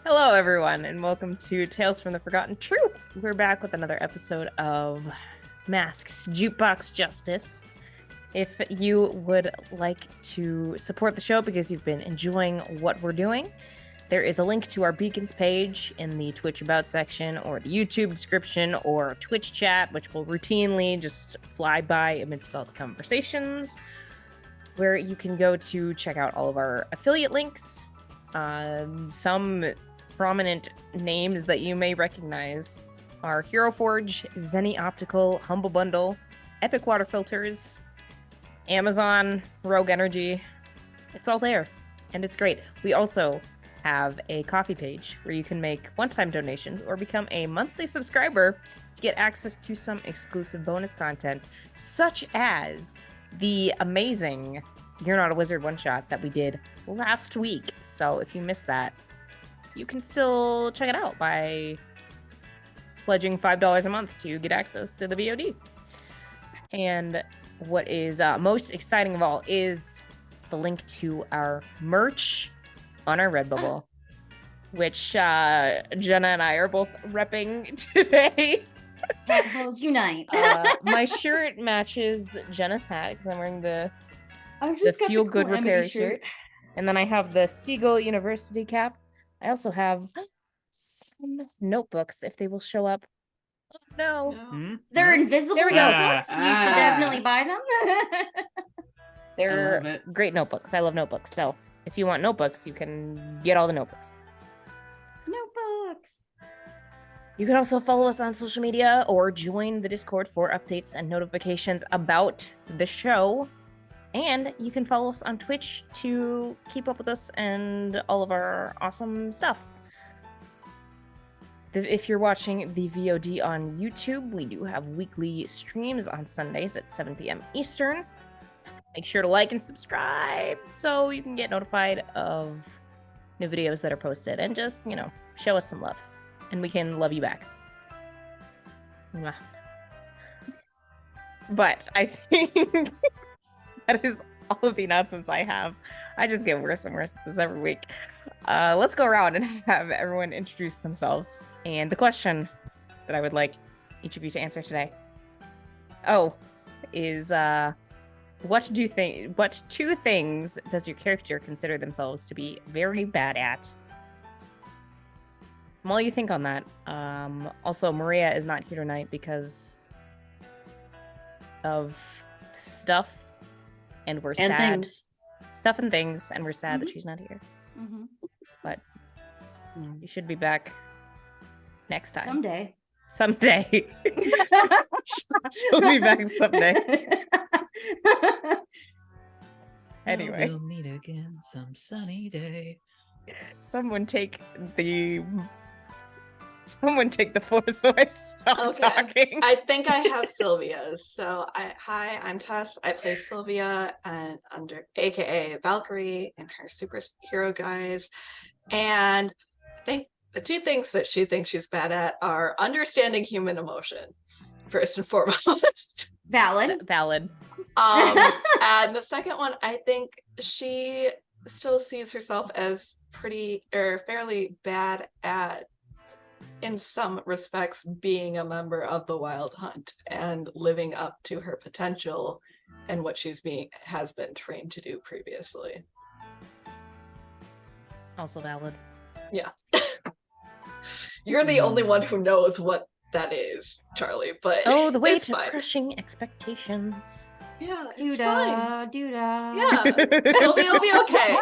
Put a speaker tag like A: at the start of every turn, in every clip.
A: Hello, everyone, and welcome to Tales from the Forgotten Troop. We're back with another episode of Masks Jukebox Justice. If you would like to support the show because you've been enjoying what we're doing, there is a link to our Beacons page in the Twitch About section or the YouTube description or Twitch chat, which will routinely just fly by amidst all the conversations, where you can go to check out all of our affiliate links. Some prominent names that you may recognize are Hero Forge, Zenny Optical, Humble Bundle, Epic Water Filters, Amazon, Rogue Energy. It's all there, and it's great. We also have a coffee page where you can make one-time donations or become a monthly subscriber to get access to some exclusive bonus content, such as the amazing You're Not a Wizard one-shot that we did last week. So if you missed that, you can still check it out by pledging $5 a month to get access to the VOD. And what is most exciting of all is the link to our merch on our Redbubble, which Jenna and I are both repping today.
B: Hat holes unite.
A: My shirt matches Jenna's hat because I'm wearing the
B: got
A: Feel Good
B: Calamity
A: Repair shirt. And then I have the Seagull University cap. I also have some notebooks if they will show up. Oh, no.
C: Mm-hmm.
B: They're invisible
A: There we go.
B: notebooks. You should definitely buy them.
A: They're great notebooks. I love notebooks. So if you want notebooks, you can get all the notebooks.
B: Notebooks.
A: You can also follow us on social media or join the Discord for updates and notifications about the show. And you can follow us on Twitch to keep up with us and all of our awesome stuff. If you're watching the VOD on YouTube, we do have weekly streams on Sundays at 7 p.m. Eastern. Make sure to like and subscribe so you can get notified of new videos that are posted and just, show us some love. And we can love you back. Mwah. But I think that is all of the announcements I have. I just get worse and worse at this every week. Let's go around and have everyone introduce themselves. And the question that I would like each of you to answer today, is what two things does your character consider themselves to be very bad at? While you think on that, also Maria is not here tonight because of stuff. And we're sad.
B: Things.
A: Stuff and things, and we're sad that she's not here.
B: Mm-hmm.
A: But you should be back next time.
B: Someday.
A: She'll be back someday. Anyway.
C: We'll meet again some sunny day.
A: Someone take the floor so I stop talking.
D: I think I have Sylvia's. So hi, I'm Tess. I play Sylvia and aka Valkyrie in her superhero guise. And I think the two things that she thinks she's bad at are understanding human emotion, first and foremost.
B: Valid.
D: And the second one, I think she still sees herself as fairly bad at, in some respects, being a member of the Wild Hunt and living up to her potential and what has been trained to do previously.
A: Also valid.
D: Yeah. You're the only one who knows what that is, Charlie, but
A: the weight
D: it's
A: of
D: fine.
A: crushing expectations.
D: Yeah, it's fine.
B: Doo-da.
D: Yeah, Sylvia will be okay.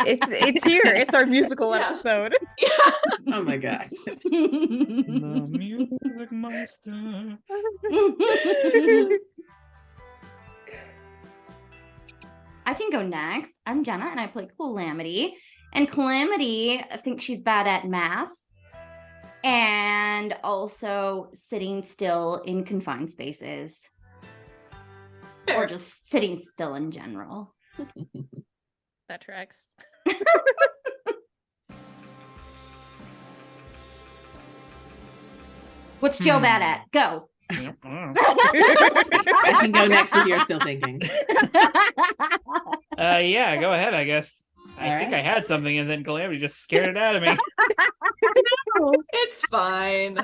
A: It's here. It's our musical episode.
D: Yeah.
E: Oh my god.
C: The music monster.
B: I can go next. I'm Jenna and I play Calamity. And Calamity, I think she's bad at math and also sitting still in confined spaces.
D: Fair.
B: Or just sitting still in general.
A: That tracks.
B: What's Joe bad at? Go.
E: I can go next if you're still thinking.
C: Yeah, go ahead, I guess. I think I had something, and then Calamity just scared it out of me.
D: It's fine.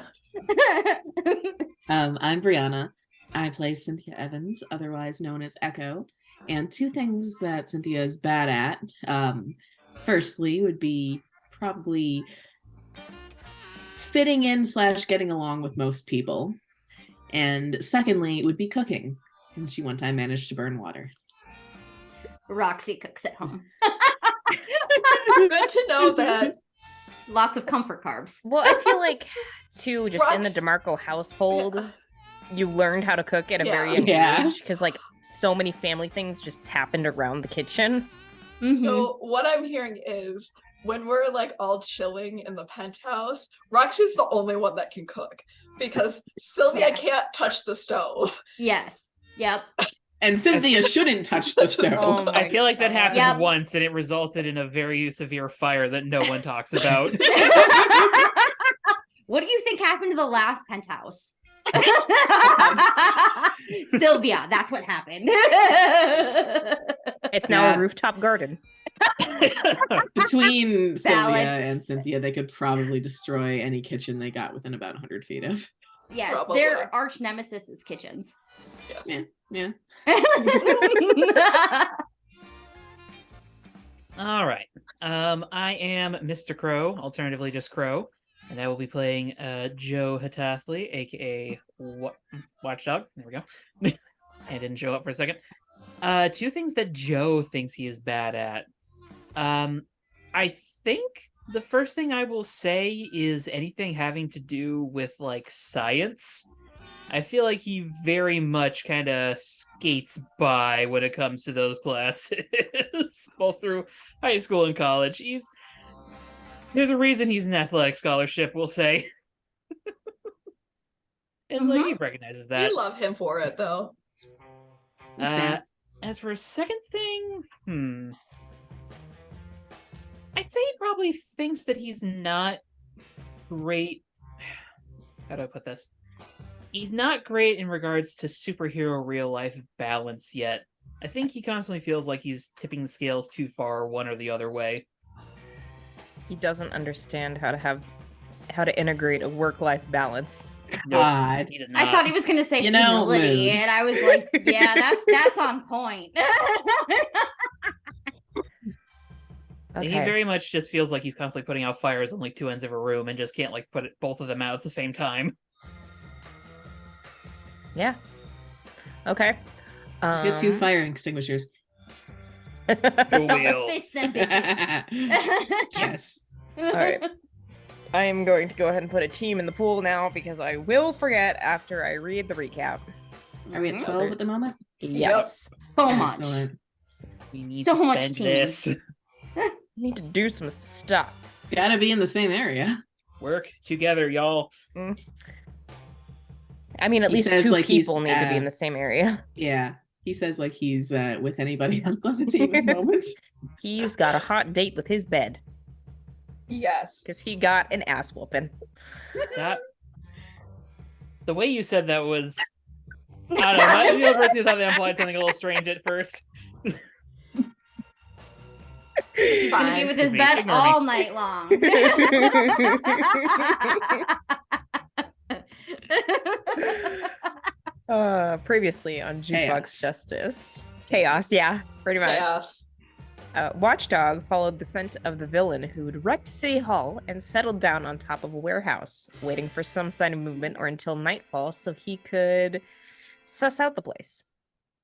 E: I'm Brianna. I play Cynthia Evans, otherwise known as Echo. And two things that Cynthia is bad at. Firstly, would be probably fitting in / getting along with most people. And secondly, would be cooking. And she one time managed to burn water.
B: Roxy cooks at home.
D: Good to know that.
B: Lots of comfort carbs.
A: Well, I feel like, too, just in the
D: Rox-
A: DeMarco household, you learned how to cook at a very young
E: Yeah.
A: age because, like, so many family things just happened around the kitchen.
D: So what I'm hearing is when we're like all chilling in the penthouse, Roxy's the only one that can cook because Sylvia
B: Yes.
D: can't touch the stove.
B: Yes. Yep.
E: And Cynthia shouldn't touch the stove.
A: Oh my
C: I feel like that happened
B: Yep.
C: once, and it resulted in a very severe fire that no one talks about.
B: What do you think happened to the last penthouse? Sylvia, that's what happened.
A: It's now
E: Yeah.
A: a rooftop garden.
E: Between Sylvia
B: Balance.
E: and Cynthia, they could probably destroy any kitchen they got within about 100 feet of.
B: Yes,
D: Probably.
B: their arch nemesis is kitchens.
D: Yes.
E: Yeah.
C: All right. I am Mr. Crow, alternatively just Crow, and I will be playing Joe Hatathley, aka Watchdog. There we go. I didn't show up for a second. Two things that Joe thinks he is bad at. I think the first thing I will say is anything having to do with like science. I feel like he very much kind of skates by when it comes to those classes, both through high school and college. There's a reason he's an athletic scholarship, we'll say. And like he recognizes that.
D: You love him for it though.
C: As for a second thing, I'd say he probably thinks that he's not great. How do I put this? He's not great in regards to superhero real life balance yet. I think he constantly feels like he's tipping the scales too far one or the other way.
A: He doesn't understand how to integrate a work-life balance.
C: Nope,
E: God.
C: he does
B: I
C: not.
B: thought he was going to say
E: You know,
B: humility,
E: mood.
B: and I was like, yeah, that's on point.
A: Okay.
C: He very much just feels like he's constantly putting out fires on like two ends of a room and just can't like put both of them out at the same time.
A: Yeah. Okay.
E: Just get 2 fire extinguishers.
C: Will.
B: Fist them bitches.
E: Yes.
A: All right. I am going to go ahead and put a team in the pool now because I will forget after I read the recap.
E: Are we at 12 at the moment?
A: Yes.
B: So much.
E: Excellent.
C: We need
B: So
C: to
B: much
C: spend
B: team.
C: this.
A: I need to do some stuff.
E: Gotta be in the same area.
C: Work together, y'all.
A: I mean, at
E: He
A: least
E: says,
A: 2
E: like, he's,
A: people need to be in the same area.
E: Yeah. He says like he's with anybody else on the team at the moment.
A: He's got a hot date with his bed
D: Yes.
A: because he got an ass whooping.
C: That the way you said that was I don't know. I'm the only person who thought that implied something a little strange at first.
B: He's going to be with his
C: Just me.
B: bed
C: Ignore me.
B: all night long.
A: Previously on Jukebox
E: Chaos.
A: Justice. Chaos, yeah, pretty much.
D: Yes.
A: Watchdog followed the scent of the villain who'd wrecked City Hall and settled down on top of a warehouse, waiting for some sign of movement or until nightfall so he could suss out the place.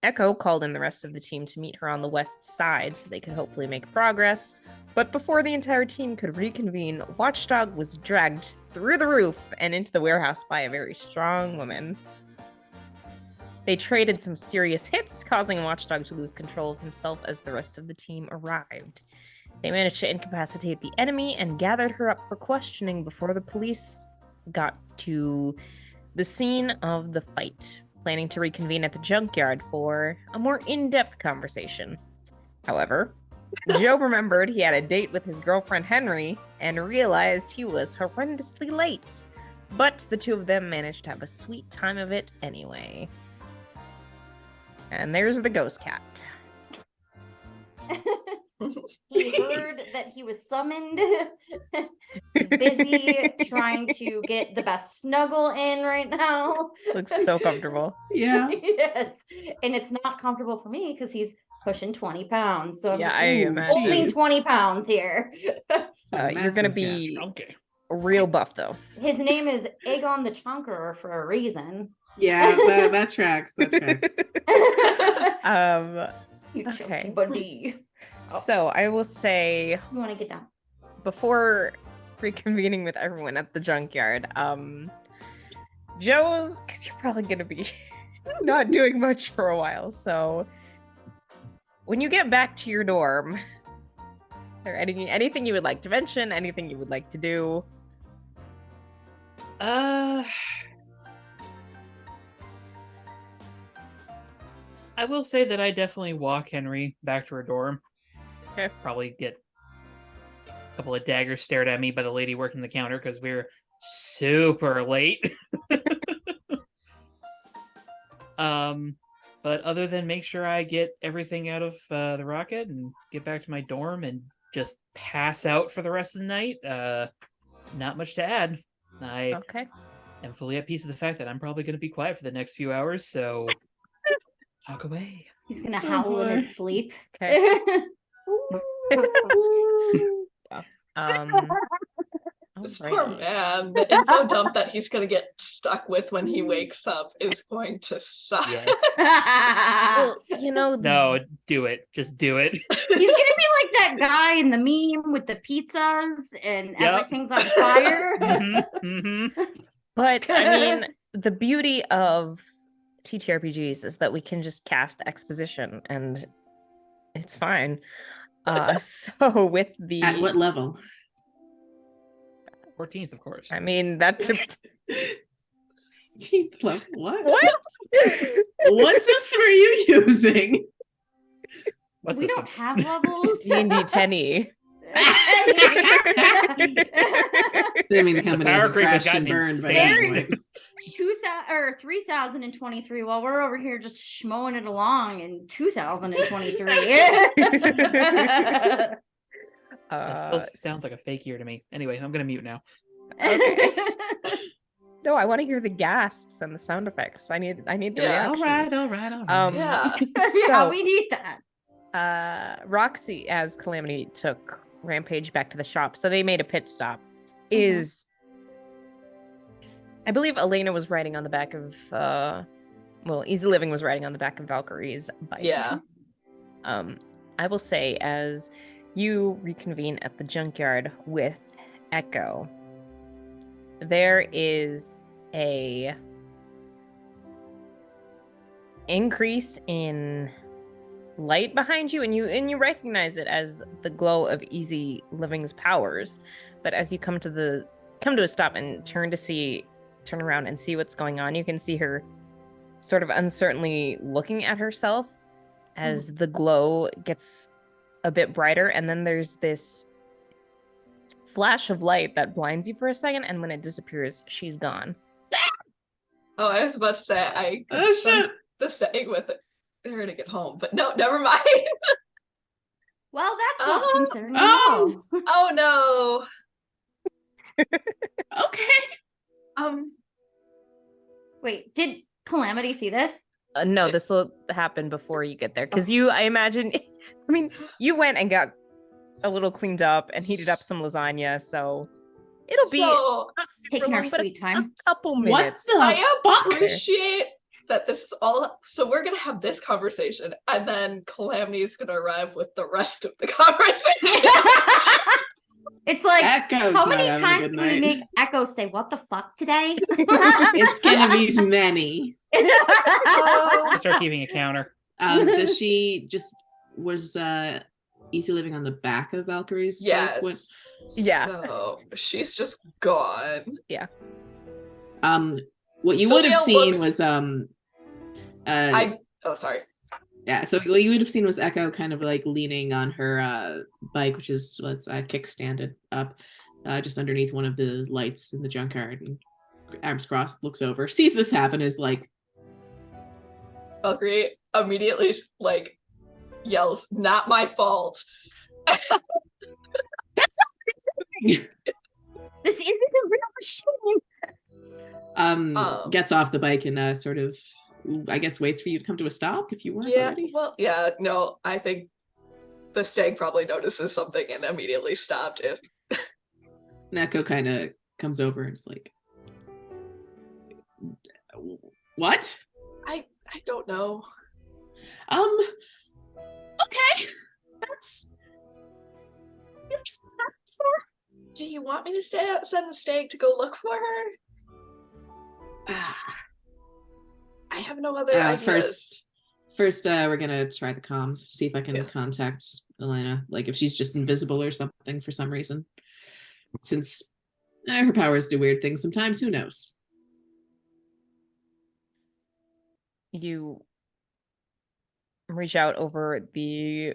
A: Echo called in the rest of the team to meet her on the west side so they could hopefully make progress, but before the entire team could reconvene, Watchdog was dragged through the roof and into the warehouse by a very strong woman. They traded some serious hits, causing Watchdog to lose control of himself as the rest of the team arrived. They managed to incapacitate the enemy and gathered her up for questioning before the police got to the scene of the fight, planning to reconvene at the junkyard for a more in-depth conversation. However, Joe remembered he had a date with his girlfriend Henry and realized he was horrendously late. But the two of them managed to have a sweet time of it anyway. And there's the ghost cat.
B: He heard that he was summoned. He's busy trying to get the best snuggle in right now.
A: Looks so comfortable.
E: Yeah.
B: Yes. And it's not comfortable for me because he's pushing 20 pounds. So I'm
A: Yeah,
B: just
A: I imagine.
B: holding
E: Jeez.
B: 20 pounds here.
A: You're gonna
E: Massive
A: be
C: Okay.
A: real buff though.
B: His name is Aegon the Chunkerer for a reason.
E: Yeah, that tracks. That tracks.
B: You
A: Okay.
B: chunky buddy. Oh,
A: So I will say
B: you want to get down?
A: before reconvening with everyone at the junkyard, Joe's, because you're probably gonna be not doing much for a while. So when you get back to your dorm, or anything you would like to mention, anything you would like to do.
C: I will say that I definitely walk Henry back to her dorm.
A: Okay.
C: Probably get a couple of daggers stared at me by the lady working the counter because we're super late. But other than make sure I get everything out of the rocket and get back to my dorm and just pass out for the rest of the night, not much to add. I
A: Okay.
C: am fully at peace with the fact that I'm probably going to be quiet for the next few hours, so talk away.
B: He's gonna howl in his sleep.
A: Okay.
D: This
A: alright.
D: poor man. The info dump that he's gonna get stuck with when he wakes up is going to suck.
C: Yes.
A: Well, you know,
C: No, do it. Just do it.
B: He's gonna be like that guy in the meme with the pizzas and
C: Yep.
B: everything's on fire.
A: but I mean, the beauty of TTRPGs is that we can just cast exposition and it's fine. So with the
E: At what level?
C: 14th, of course.
A: I mean, that's a
E: Teeth level. What?
A: what?
E: What system are you using?
C: What's
B: We
C: this?
B: don't have levels.
A: D&D 10e.
E: I mean, the company
C: power
E: hasn't
C: creep has
E: crashed and
C: gotten
E: burned by
C: insane.
E: that point.
B: 3023 while we're over here just schmoing it along in 2023.
C: That still sounds like a fake year to me. Anyway, I'm gonna mute now.
A: Okay. No, I want to hear the gasps and the sound effects. I need the
D: Yeah,
A: reactions.
C: All right.
D: Yeah.
B: Yeah,
A: So-
B: we need that.
A: Roxy, as Calamity took Rampage back to the shop, so they made a pit stop. Is I believe Elena was riding on the back of Easy Living was riding on the back of Valkyrie's bike.
D: Yeah.
A: I will say as you reconvene at the junkyard with Echo, there is a increase in light behind you, and you recognize it as the glow of Easy Living's powers. But as you come to a stop and turn around and see what's going on, you can see her sort of uncertainly looking at herself as the glow gets a bit brighter, and then there's this flash of light that blinds you for a second, and when it disappears, she's gone.
D: Oh, I was about to say I could
E: Oh,
D: spend
E: shit.
D: the staying with her to get home, but no, never mind.
B: Well, that's not
D: Oh.
B: concerning. at
E: Oh.
B: all.
D: Oh
E: Okay.
D: no.
B: Wait, did Calamity see this?
A: No, this will happen before you get there, because I imagine, I mean, you went and got a little cleaned up and heated up some lasagna, so it'll be
D: So
A: not super
B: Taking our
A: long, but
B: sweet
A: a
B: time.
A: couple
E: What
A: minutes.
E: the
D: I
E: fuck?
D: appreciate that this is all. So we're gonna have this conversation, and then Calamity is gonna arrive with the rest of the conversation.
B: It's like,
E: Echo's
B: how
E: not
B: many
E: having a
B: times
E: good
B: can we
E: night.
B: make Echo say, "What the fuck" today?
E: It's gonna be many.
C: I'll start keeping a counter.
E: Does she was Easy Living on the back of Valkyrie's bike?
D: Yes.
A: Yeah.
D: So she's just gone.
E: What you would have
D: Sylvia
E: seen
D: looks-
E: was
D: Oh, sorry.
E: yeah, so what you would have seen was Echo kind of like leaning on her bike, which is kickstanded up just underneath one of the lights in the junkyard, and arms crossed, looks over, sees this happen, is like,
D: Valkyrie immediately like yells, "Not my fault!"
E: That's not
B: This isn't a real machine.
E: gets off the bike and sort of, I guess, waits for you to come to a stop if you weren't
D: Yeah,
E: already.
D: well, yeah, no, I think the stag probably notices something and immediately stopped if
E: Neko kind of comes over and is like, what?
D: I don't know.
E: Okay. That's you've seen that before?
D: Do you want me to send the stag to go look for her? I have no other ideas.
E: First, we're gonna try the comms, see if I can contact Elena, like if she's just invisible or something for some reason. Since her powers do weird things sometimes, who knows?
A: You reach out over the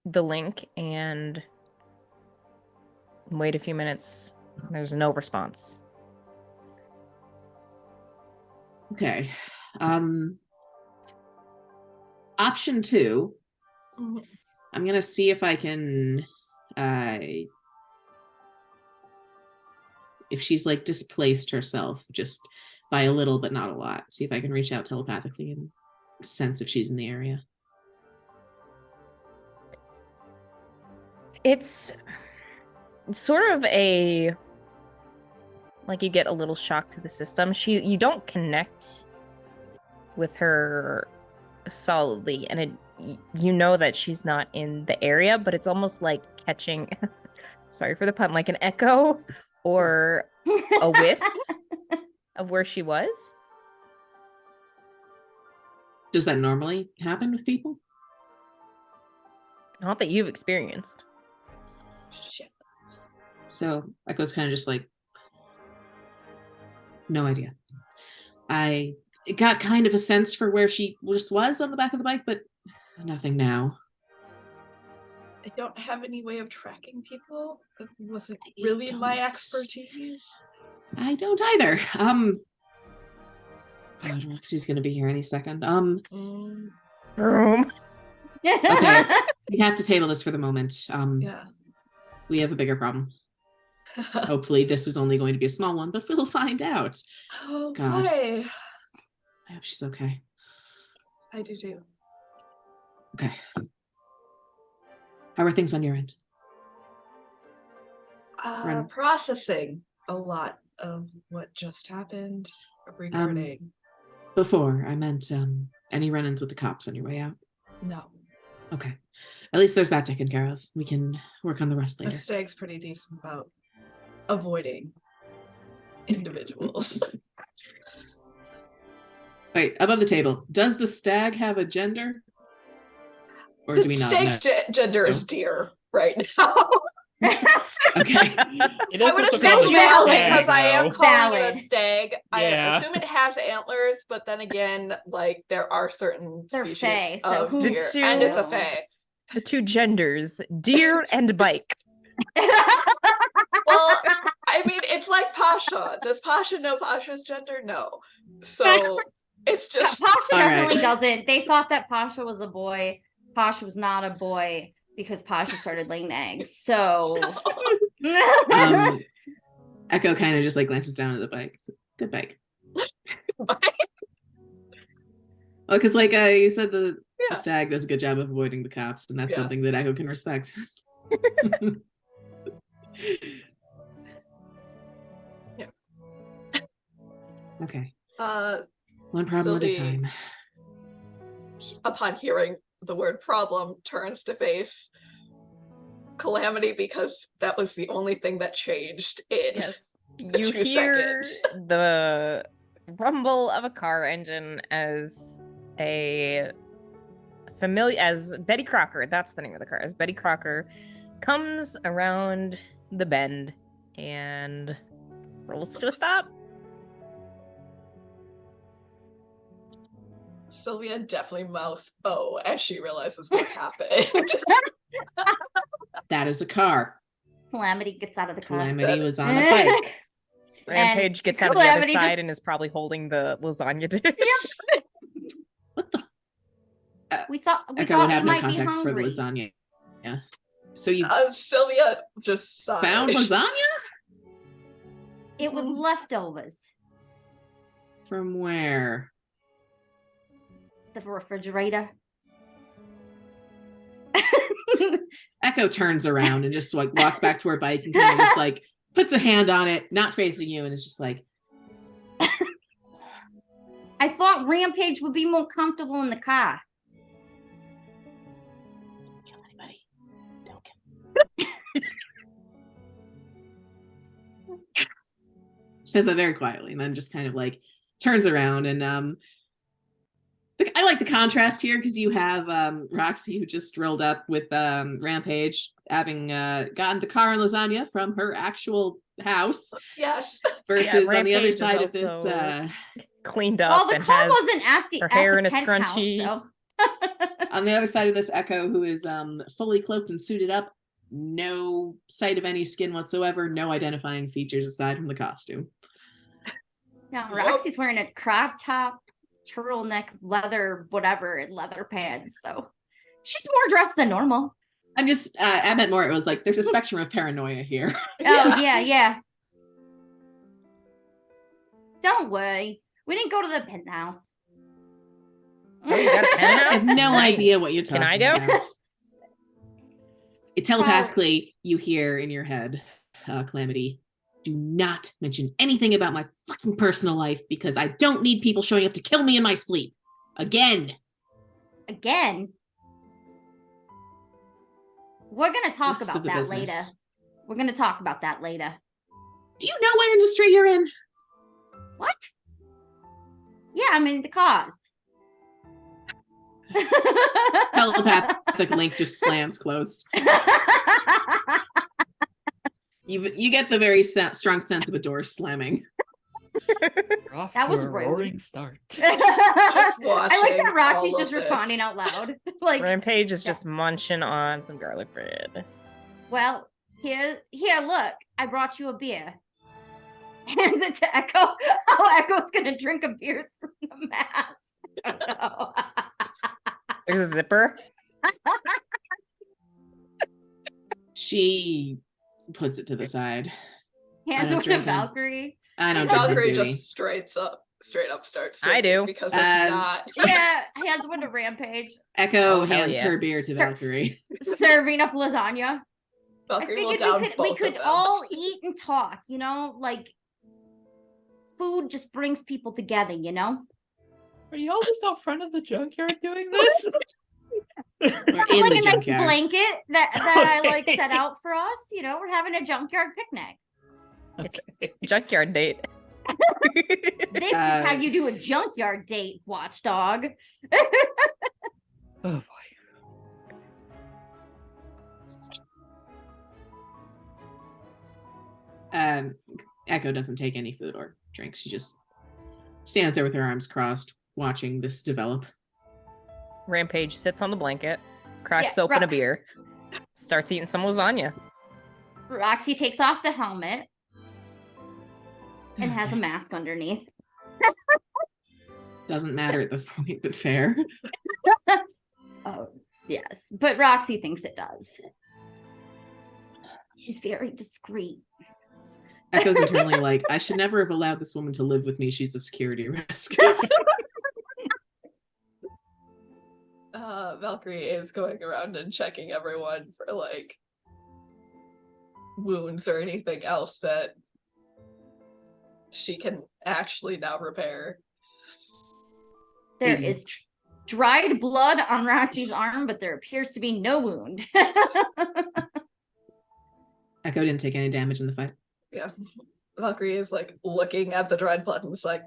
A: link and wait a few minutes. There's no response.
E: Okay. Option 2.
D: Mhm.
E: I'm gonna see if I can if she's like displaced herself just by a little but not a lot. See if I can reach out telepathically and sense if she's in the area.
A: It's sort of a like you get a little shock to the system. You don't connect with her solidly, and you know that she's not in the area, but it's almost like catching sorry for the pun, like an echo or a wisp of where she was.
E: Does that normally happen with people?
A: Not that you've experienced.
D: Shit.
E: So Echo's kind of just like, no idea. I got kind of a sense for where she just was on the back of the bike, but nothing now.
D: I don't have any way of tracking people. It wasn't
E: I
D: really my
E: don't.
D: expertise.
E: I don't either. God, Roxy's gonna be here any second.
A: Room.
E: Okay. We have to table this for the moment.
D: Yeah.
E: We have a bigger problem. Hopefully this is only going to be a small one, but we'll find out.
D: Oh
E: God.
D: boy.
E: I hope she's okay.
D: I do too.
E: Okay. How are things on your end? Run.
D: Processing a lot of what just happened regarding.
E: Before, I meant any run-ins with the cops on your way out?
D: No.
E: Okay. At least there's that taken care of. We can work on the rest
D: The
E: later.
D: stag's pretty decent about avoiding individuals.
E: Wait, above the table. Does the stag have a gender? Or do we not know?
D: Stag's gender is deer right now.
E: Okay.
C: It is
D: I would
C: also
D: assume
C: called a
D: male
C: stag,
D: because I am
C: though.
D: calling it
B: Valid.
D: a stag. I
C: Yeah.
D: assume it has antlers, but then again, like there are certain
B: They're
D: species
B: fae, so
D: of
B: who
D: deer,
A: knows?
D: and it's a fae.
A: The two genders, deer and bike.
D: Well, I mean, it's like Pasha. Does Pasha know Pasha's gender? No. So it's just
B: Pasha
E: All
B: definitely
E: right.
B: doesn't. They thought that Pasha was a boy. Pasha was not a boy because Pasha started laying eggs. So
E: Echo kind of just like glances down at the bike. It's a good bike. Well, because like I said, the stag does a good job of avoiding the cops, and that's something that Echo can respect.
D: Yeah.
E: Okay. One problem at a
D: Sylvie,
E: time.
D: upon hearing the word problem, turns to face Calamity because that was the only thing that changed in
A: Yes.
D: the
A: You
D: 2
A: hear
D: seconds.
A: the rumble of a car engine as as Betty Crocker, that's the name of the car, as Betty Crocker comes around the bend and rolls to a stop.
D: Sylvia definitely mouths "oh" as she realizes what happened.
E: That is a car.
B: Calamity gets out of the car.
E: Calamity was on a bike.
A: Rampage
B: And
A: gets out of the other
B: Calamity
A: side
B: just-
A: and is probably holding the lasagna dish.
B: We thought
E: Echo would have
B: it
E: no
B: might be
E: context for the
B: hungry.
E: lasagna. Yeah. So you
D: Sylvia just sighed.
E: found lasagna?
B: It was leftovers.
E: From where?
B: The refrigerator.
E: Echo turns around and just like walks back to her bike and kind of just like puts a hand on it, not facing you, and is just like,
B: I thought Rampage would be more comfortable in the car.
E: don't kill anybody. Don't kill. Says that very quietly and then just kind of like turns around and I like the contrast here because you have Roxy who just rolled up with Rampage having gotten the car and lasagna from her actual house.
D: Yes.
E: Versus on the other
A: Rampage is
E: side of this
A: cleaned up.
B: Well, the
A: and
B: car
A: has
B: wasn't at the
A: her hair in a
B: penthouse,
A: scrunchie.
B: so.
E: on the other side of this Echo who is fully cloaked and suited up, no sight of any skin whatsoever, no identifying features aside from the costume.
B: Now Roxy's wearing a crop top, turtleneck, leather, whatever, and leather pants. So she's more dressed than normal.
E: I'm just I meant more, it was like there's a spectrum of paranoia here.
B: Oh yeah. Don't worry. We didn't go to the penthouse.
A: Oh, you got a
E: I
A: penthouse?
E: have no
A: Nice.
E: idea what you're talking
A: Can I go?
E: about. It telepathically you hear in your head, Calamity, do not mention anything about my fucking personal life because I don't need people showing up to kill me in my sleep. Again.
B: We're gonna talk
E: This is
B: about
E: the
B: that
E: business.
B: later. We're gonna talk about that later.
E: Do you know what industry you're in?
B: What? Yeah, I'm in the cause.
E: Telepathic link just slams closed. You get the very strong sense of a door slamming.
C: We're off
B: That
C: to
B: was
C: a
B: rude.
C: roaring start.
D: Just
B: I like that
D: watching
B: Roxy's
D: all
B: just
D: of this.
B: responding out loud. Like,
A: Rampage is just munching on some garlic bread.
B: well, here, look, I brought you a beer. Hands it to Echo. How Echo's gonna drink a beer through the mask. I don't know.
A: There's a zipper.
E: She puts it to the side.
B: Hands
E: don't
B: it to
E: drink 'em.
B: Valkyrie.
E: I don't drink
D: Valkyrie
E: duty.
D: just straight up starts
A: I
D: drinking
A: do.
D: because it's not.
B: Yeah, hands one to Rampage.
E: Echo
A: Oh, hell
E: hands
A: yeah.
E: her beer to
B: Starts
E: Valkyrie.
B: Serving up lasagna. I
D: Valkyrie will
B: figured
D: down
B: we
D: both
B: could
D: of them.
B: all eat and talk, you know? Like, food just brings people together, you know?
C: Are y'all just out front of the junkyard doing this?
E: We're
B: Got,
E: in
B: like
E: the
B: a nice
E: junkyard.
B: blanket that I like
C: Okay.
B: set out for us. You know, we're having a junkyard picnic.
C: Okay.
A: Junkyard date.
B: This is how you do a junkyard date, watchdog.
C: Oh boy.
E: Echo doesn't take any food or drink. She just stands there with her arms crossed, watching this develop.
A: Rampage sits on the blanket, cracks
B: Yeah,
A: open a beer, starts eating some lasagna.
B: Roxy takes off the helmet and has a mask underneath.
E: Doesn't matter at this point, but fair.
B: Oh, yes. But Roxy thinks it does. She's very discreet.
E: Echo's internally like, I should never have allowed this woman to live with me. She's a security risk.
D: Valkyrie is going around and checking everyone for like wounds or anything else that she can actually now repair.
B: There is dried blood on Roxy's arm, but there appears to be no wound.
E: Echo didn't take any damage in the fight.
D: Yeah. Valkyrie is like looking at the dried blood and is like,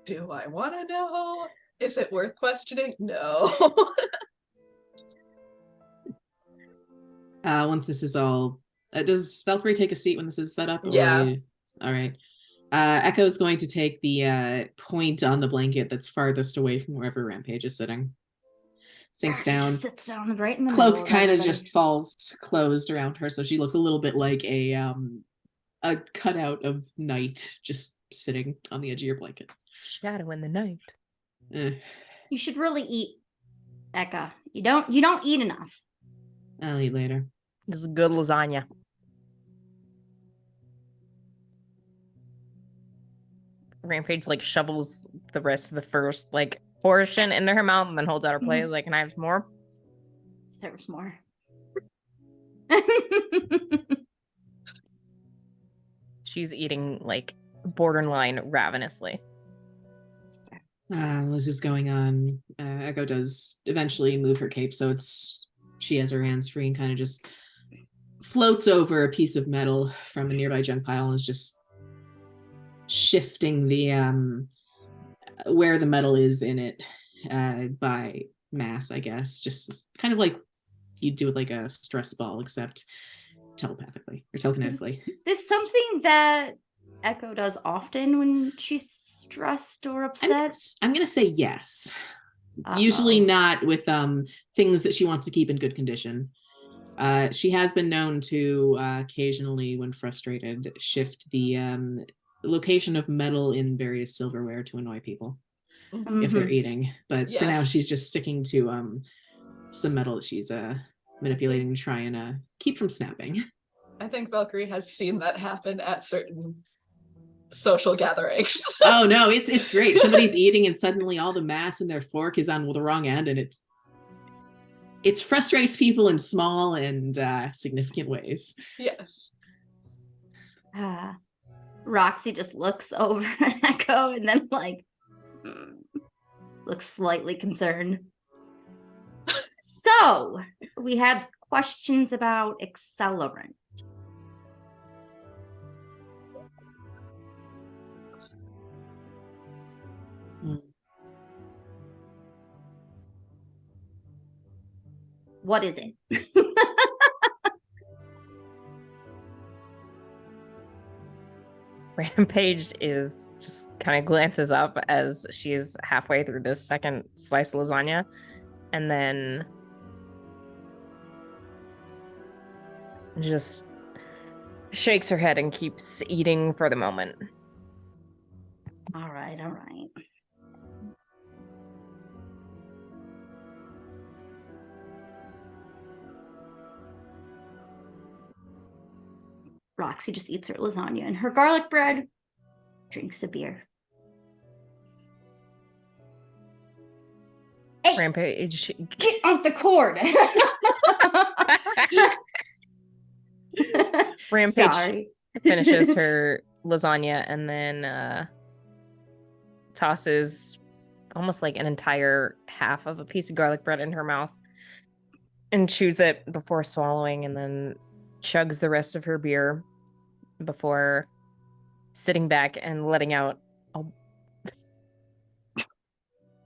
D: do I want to know? Is it worth questioning? No.
E: Once this is all, does Valkyrie take a seat when this is set up?
D: Yeah.
E: All right. Echo is going to take the point on the blanket that's farthest away from wherever Rampage is sitting. Sinks
B: Roxy
E: down.
B: just sits down right in the middle
E: Cloak kind of
B: everybody.
E: just falls closed around her, so she looks a little bit like a cutout of night just sitting on the edge of your blanket.
A: Shadow in the night.
E: Eh,
B: You should really eat, Eka. You don't eat enough.
E: I'll eat later.
A: This is good lasagna. Rampage like shovels the rest of the first like portion into her mouth and then holds out her plate like, "Can I have some more?"
B: Serves more.
A: She's eating like borderline ravenously.
E: This is going on. Echo does eventually move her cape, so she has her hands free and kind of just floats over a piece of metal from a nearby junk pile and is just shifting the where the metal is in it by mass, I guess. Just kind of like you'd do with like a stress ball, except telepathically or telekinetically.
B: This something that Echo does often when she's stressed or upset?
E: I'm gonna say yes.
B: Uh-oh.
E: Usually not with things that she wants to keep in good condition. She has been known to occasionally, when frustrated, shift the location of metal in various silverware to annoy people if they're eating. But for now, she's just sticking to some metal that she's manipulating to try and keep from snapping.
D: I think Valkyrie has seen that happen at certain social gatherings.
E: Oh no, it's great. Somebody's eating and suddenly all the mass in their fork is on the wrong end, and it frustrates people in small and significant ways.
D: Yes.
B: Roxy just looks over at Echo and then like looks slightly concerned. So we had questions about accelerant. What is it?
A: Rampage is just kind of glances up as she's halfway through this second slice of lasagna and then just shakes her head and keeps eating for the moment.
B: All right. Roxy just eats her lasagna and her garlic bread, drinks a beer. Hey,
A: Rampage,
B: get off the cord.
A: Rampage
B: Sorry.
A: finishes her lasagna and then tosses almost like an entire half of a piece of garlic bread in her mouth and chews it before swallowing, and then chugs the rest of her beer before sitting back and letting out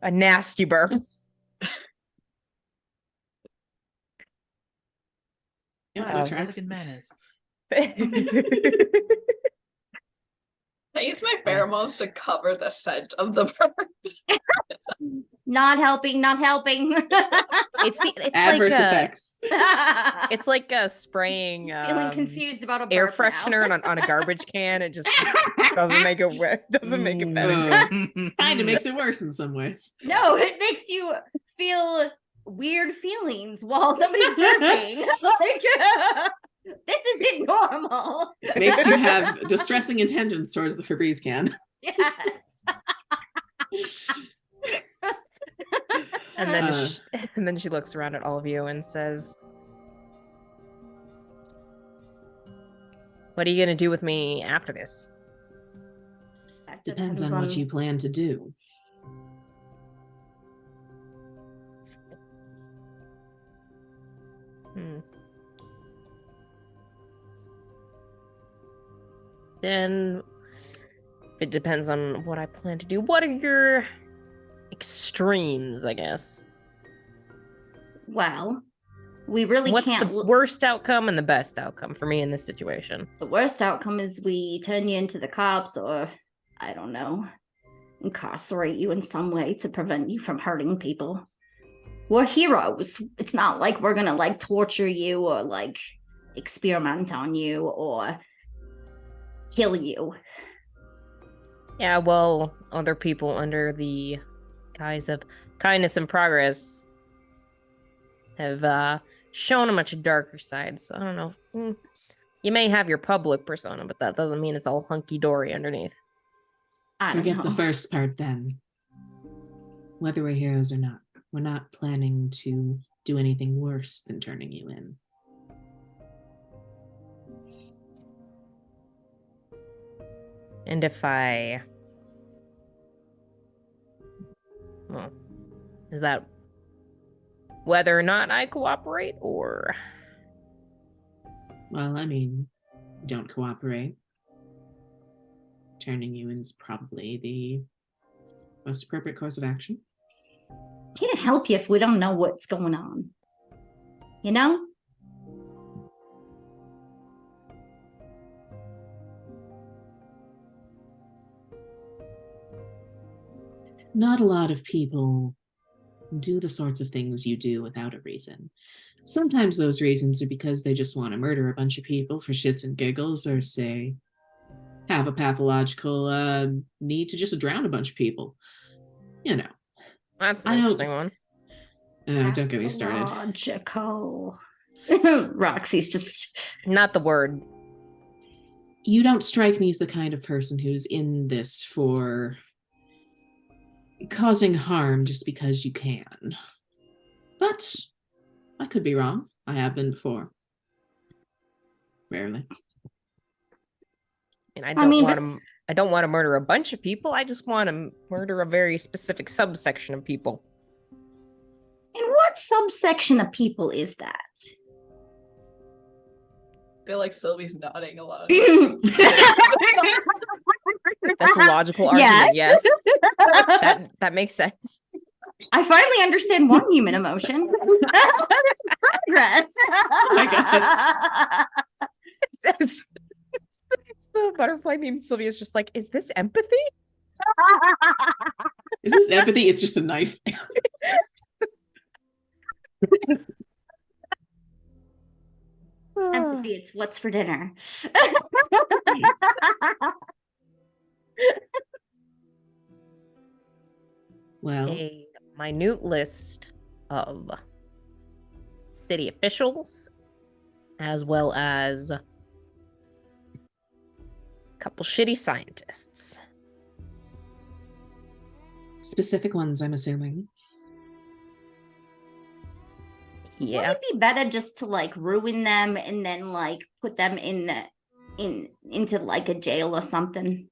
A: a nasty burp.
C: American manners.
D: I use my pheromones to cover the scent of the bird.
B: Not helping.
A: It's
E: Adverse
A: like
E: effects.
A: it's like spraying
B: Feeling confused about a
A: air
B: burp
A: freshener
B: now.
A: on a garbage can. It just doesn't make it better.
E: Kind of makes it worse in some ways.
B: No, it makes you feel weird feelings while somebody's burping. Like, this isn't normal.
E: Makes you have distressing intentions towards the Febreze can.
B: Yes.
A: And then she looks around at all of you and says, "What are you gonna do with me after this?"
B: That
E: Depends on what you plan to do.
A: Then it depends on what I plan to do. What are your extremes, I guess?
B: Well, we really
A: What's
B: can't.
A: the worst outcome and the best outcome for me in this situation?
B: The worst outcome is we turn you into the cops, or I don't know, incarcerate you in some way to prevent you from hurting people. We're heroes. It's not like we're gonna like torture you or like experiment on you or kill you.
A: Yeah, well, other people under the guise of kindness and progress have shown a much darker side, so I don't know. You may have your public persona, but that doesn't mean it's all hunky-dory underneath.
B: I don't
E: Forget
B: know.
E: the first part then. Whether we're heroes or not, we're not planning to do anything worse than turning you in.
A: And if I... Well, is that whether or not I cooperate, or...
E: Well, I mean, don't cooperate. Turning you in is probably the most appropriate course of action.
B: Can't help you if we don't know what's going on. You know?
E: Not a lot of people do the sorts of things you do without a reason. Sometimes those reasons are because they just want to murder a bunch of people for shits and giggles, or say, have a pathological need to just drown a bunch of people. You know.
A: That's an
E: I don't-
A: interesting one.
E: Don't get me started.
B: Logical. Roxy's just...
A: Not the word.
E: You don't strike me as the kind of person who's in this for causing harm just because you can. But I could be wrong. I have been before. Rarely.
A: And I don't want to murder a bunch of people. I just want to murder a very specific subsection of people.
B: And what subsection of people is that?
D: I feel like Sylvie's nodding along.
A: That's a logical argument. Yes. That makes sense.
B: I finally understand one human emotion. This is progress.
E: Oh my God.
A: It's the butterfly meme. Sylvia's just like, is this empathy?
E: Is this empathy? It's just a knife.
B: Empathy, it's what's for dinner.
E: Well,
A: A minute list of city officials, as well as a couple shitty scientists.
E: specific ones, I'm assuming.
A: Yeah.
B: Would it be better just to like ruin them and then like put them into like a jail or something?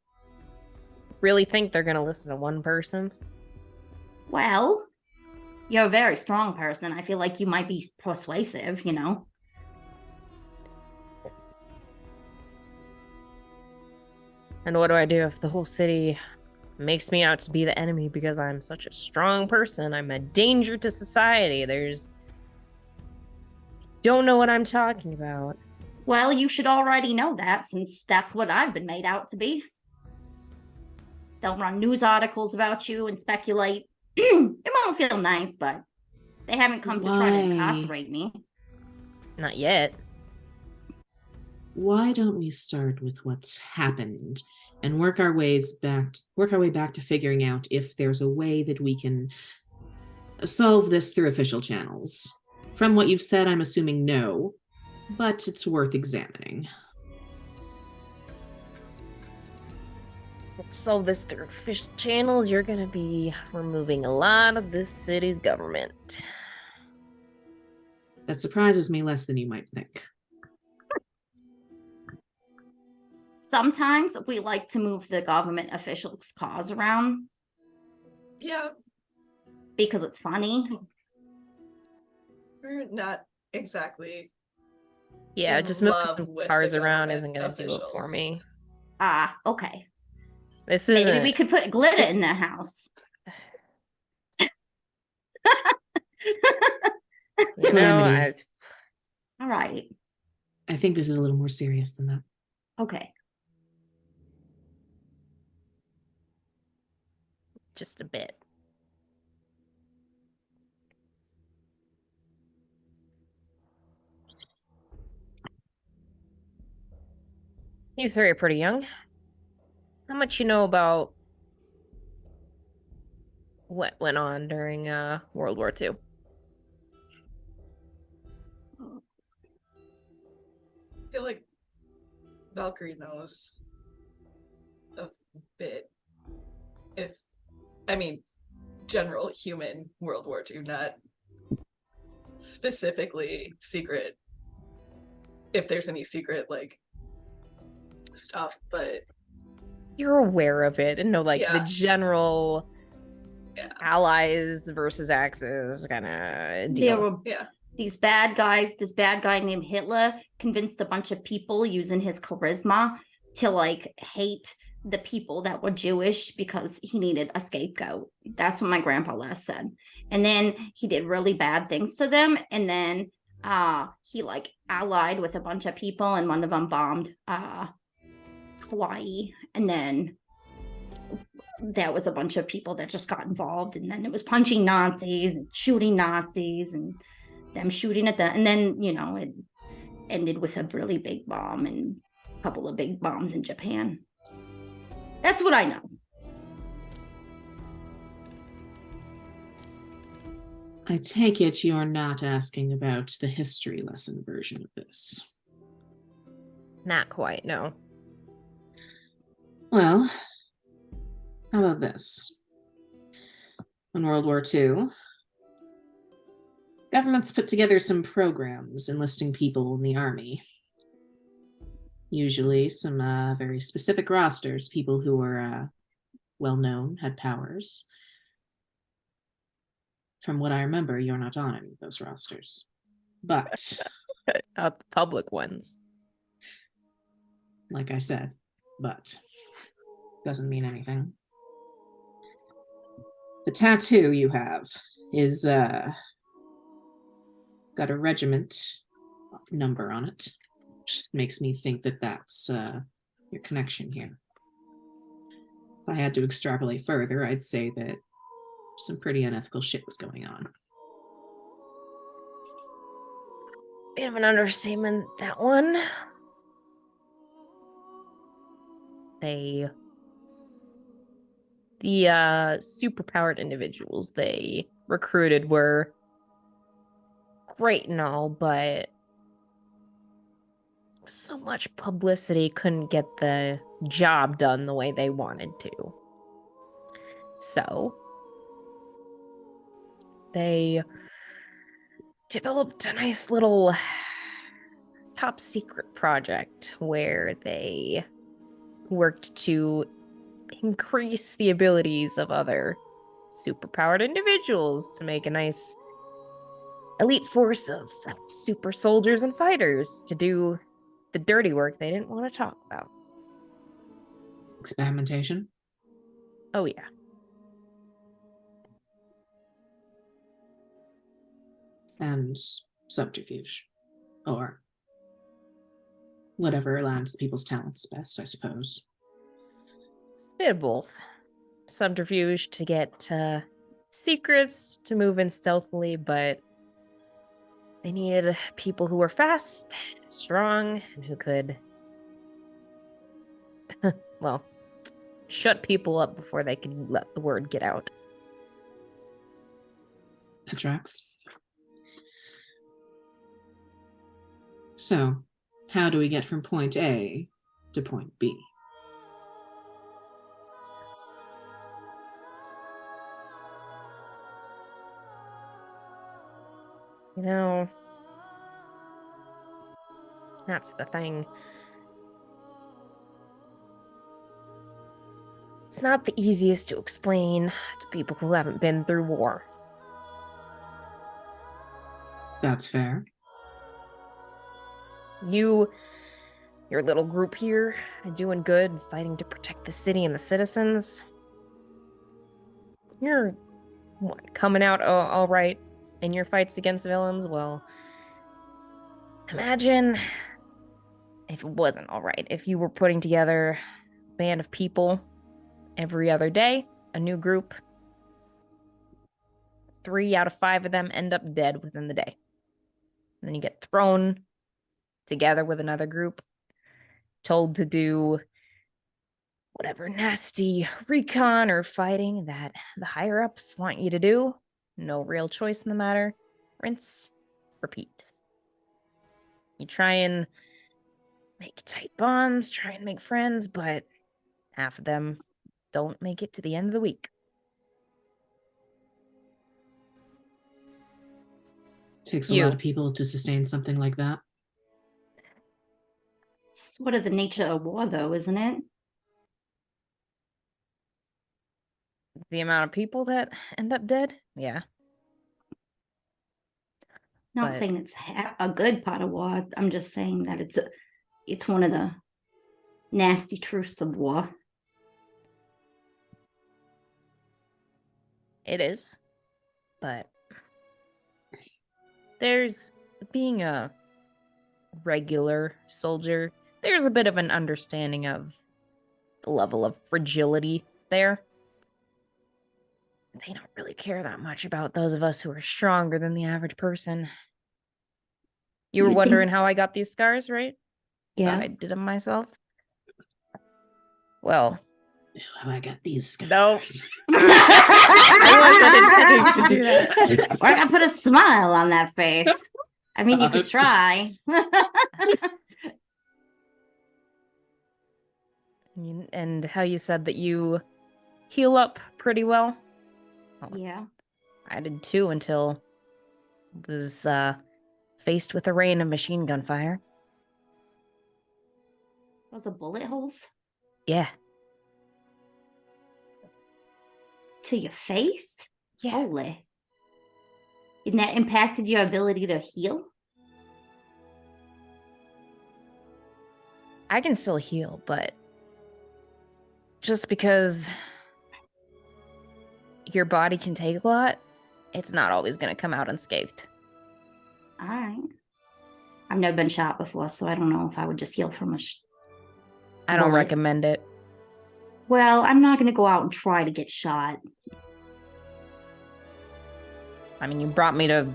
A: Really think they're gonna listen to one person?
B: Well, you're a very strong person. I feel like you might be persuasive, you know?
A: And what do I do if the whole city makes me out to be the enemy because I'm such a strong person? I'm a danger to society. Don't know what I'm talking about.
B: Well, you should already know that since that's what I've been made out to be. They'll run news articles about you and speculate. It won't feel nice, but they haven't come to try to
E: Why?
B: incarcerate me.
A: Not yet.
E: Why don't we start with what's happened and work our way back to figuring out if there's a way that we can solve this through official channels. From what you've said, I'm assuming no, but it's worth examining.
A: Solve this through official channels. You're gonna be removing a lot of this city's government.
E: That surprises me less than you might think.
B: Sometimes we like to move the government officials' cars around
D: Yeah,
B: because it's funny.
D: we're not exactly.
A: Yeah,
D: in
A: just moving
D: love
A: some
D: with
A: cars
D: the
A: around
D: government
A: isn't gonna do it for
D: officials.
A: me.
B: Ah, okay.
A: This
B: Maybe
A: isn't.
B: we could put glitter in their house.
A: You know,
E: Calamity.
B: All right.
E: I think this is a little more serious than that.
B: Okay.
A: just a bit. You three are pretty young. How much you know about what went on during World War II?
D: feel like Valkyrie knows a bit. General human World War II, not specifically secret. If there's any secret like stuff, but
A: you're aware of it and know like the
D: Yeah.
A: general
D: Yeah.
A: allies versus axis kind of
B: There
A: deal.
B: were
D: Yeah.
B: these bad guys. This bad guy named Hitler convinced a bunch of people using his charisma to like hate the people that were Jewish because he needed a scapegoat. That's what my grandpa last said. And then he did really bad things to them. And then he like allied with a bunch of people, and one of them bombed Hawaii. And then there was a bunch of people that just got involved, and then it was punching Nazis and shooting Nazis and them shooting at them. And then, you know, it ended with a really big bomb and a couple of big bombs in Japan. That's what I know.
E: I take it you're not asking about the history lesson version of this.
A: Not quite, no.
E: Well, how about this? In World War II, governments put together some programs enlisting people in the army. Usually some very specific rosters, people who were well-known, had powers. From what I remember, you're not on any of those rosters. But,
A: The public ones.
E: like I said, but doesn't mean anything. The tattoo you have is got a regiment number on it, which makes me think that that's your connection here. If I had to extrapolate further, I'd say that some pretty unethical shit was going on.
A: Bit of an understatement, that one. The superpowered individuals they recruited were great and all, but so much publicity couldn't get the job done the way they wanted to. So they developed a nice little top secret project where they worked to increase the abilities of other superpowered individuals to make a nice elite force of super soldiers and fighters to do the dirty work they didn't want to talk about.
E: Experimentation?
A: Oh, yeah.
E: And subterfuge. Or whatever lands people's talents best, I suppose.
A: Bit of both. Subterfuge to get secrets to move in stealthily, but they needed people who were fast, strong, and who could, well, shut people up before they could let the word get out.
E: That tracks. So, how do we get from point A to point B?
A: You know, that's the thing. It's not the easiest to explain to people who haven't been through war.
E: That's fair.
A: Your little group here, doing good, fighting to protect the city and the citizens. You're, what, coming out all right in your fights against villains? Well, imagine if it wasn't all right. If you were putting together a band of people every other day, a new group, 3 out of 5 of them end up dead within the day. And then you get thrown together with another group, told to do whatever nasty recon or fighting that the higher ups want you to do. No real choice in the matter. Rinse, repeat. You try and make tight bonds, try and make friends, but half of them don't make it to the end of the week.
E: Takes a lot of people to sustain something like that.
B: It's sort of the nature of war, though, isn't it?
A: The amount of people that end up dead? Yeah.
B: Not
A: But-
B: saying it's a good part of war. I'm just saying that it's one of the nasty truths of war.
A: It is. But there's being a regular soldier, there's a bit of an understanding of the level of fragility there. They don't really care that much about those of us who are stronger than the average person. You were
B: You think-
A: wondering how I got these scars, right?
B: Yeah.
A: Thought I did them myself. Well,
E: How I got these scars.
A: No. I wasn't intending to do that.
B: We're gonna put a smile on that face. I mean, you could try.
A: And how you said that you heal up pretty well.
B: Yeah.
A: I did too until I was faced with a rain of machine gun fire.
B: Those are bullet holes
A: Yeah.
B: to your face?
A: Yeah.
B: Holy. And that impacted your ability to heal?
A: I can still heal, but just because your body can take a lot, it's not always going to come out unscathed.
B: All right. I've never been shot before, so I don't know if I would just heal from
A: I don't
B: bullet.
A: recommend it.
B: Well, I'm not going to go out and try to get shot.
A: I mean, you brought me to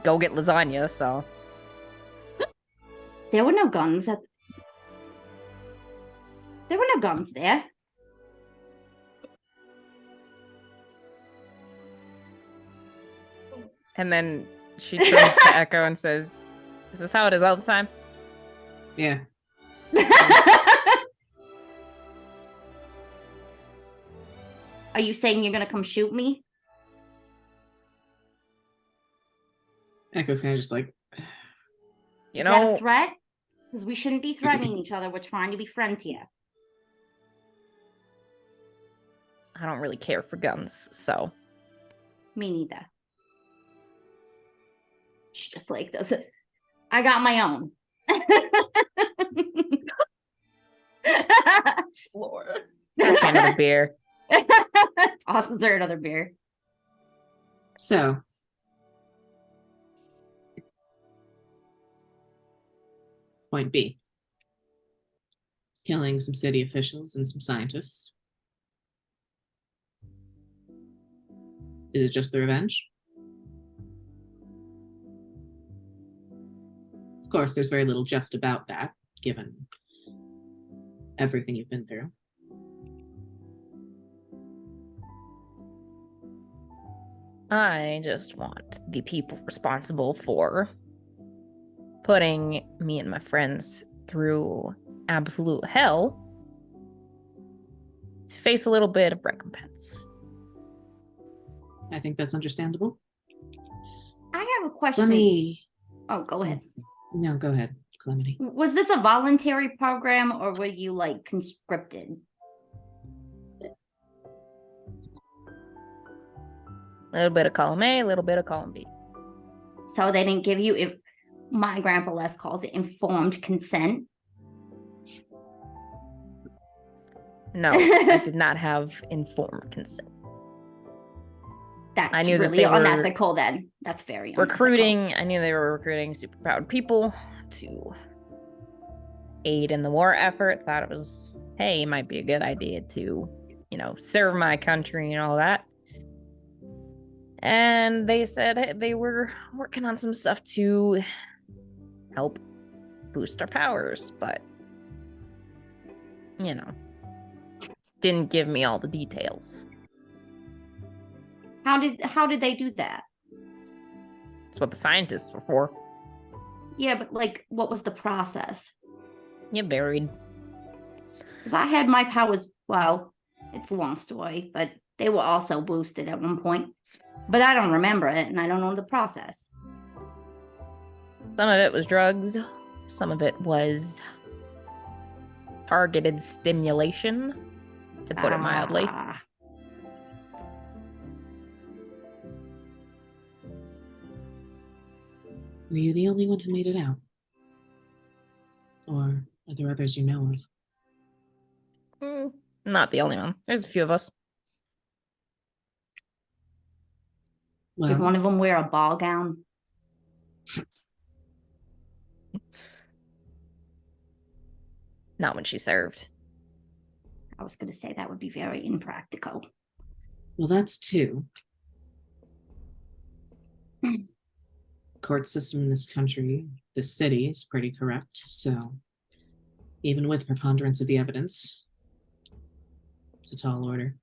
A: go get lasagna, so.
B: There were no guns at. There were no guns there.
A: And then she turns to Echo and says, "Is this how it is all the time?"
E: Yeah.
B: Are you saying you're gonna come shoot me?
E: Echo's kind of just like,
A: You
B: Is that
A: know,
B: a threat? Because we shouldn't be threatening each other. We're trying to be friends here.
A: I don't really care for guns, so.
B: Me neither. She just like does it. I got my own.
D: Lord.
A: Pass me another beer.
B: Tosses her another beer.
E: so. Point B. Killing some city officials and some scientists. Is it just the revenge? Of course, there's very little just about that, given everything you've been through.
A: I just want the people responsible for putting me and my friends through absolute hell to face a little bit of recompense.
E: I think that's understandable.
B: I have a question.
E: Let me.
B: Oh, go ahead.
E: No, go ahead, Calamity.
B: Was this a voluntary program or were you like conscripted?
A: A little bit of column A, a little bit of column B.
B: So they didn't give you, if my grandpa Les calls it informed consent.
A: No, I did not have informed consent.
B: That's
A: I knew that
B: really
A: they were
B: unethical then. That's very unethical.
A: Recruiting, I knew they were recruiting superpowered people to aid in the war effort. Thought it was, hey, it might be a good idea to, serve my country and all that. And they said they were working on some stuff to help boost our powers, but, didn't give me all the details.
B: How did they do that?
A: That's what the scientists were for.
B: Yeah, but like, what was the process?
A: You're buried.
B: Because I had my powers, well, it's a long story, but they were also boosted at one point. But I don't remember it, and I don't know the process.
A: Some of it was drugs. Some of it was targeted stimulation, to put it mildly.
B: Ah,
E: Were you the only one who made it out? Or are there others you know of?
A: Not the only one. There's a few of us.
B: did
E: Well,
B: one of them wear a ball gown?
A: Not when she served.
B: I was going to say that would be very impractical.
E: well, that's two.
B: Hmm.
E: Court system in this country, this city, is pretty corrupt. So, even with preponderance of the evidence, it's a tall order.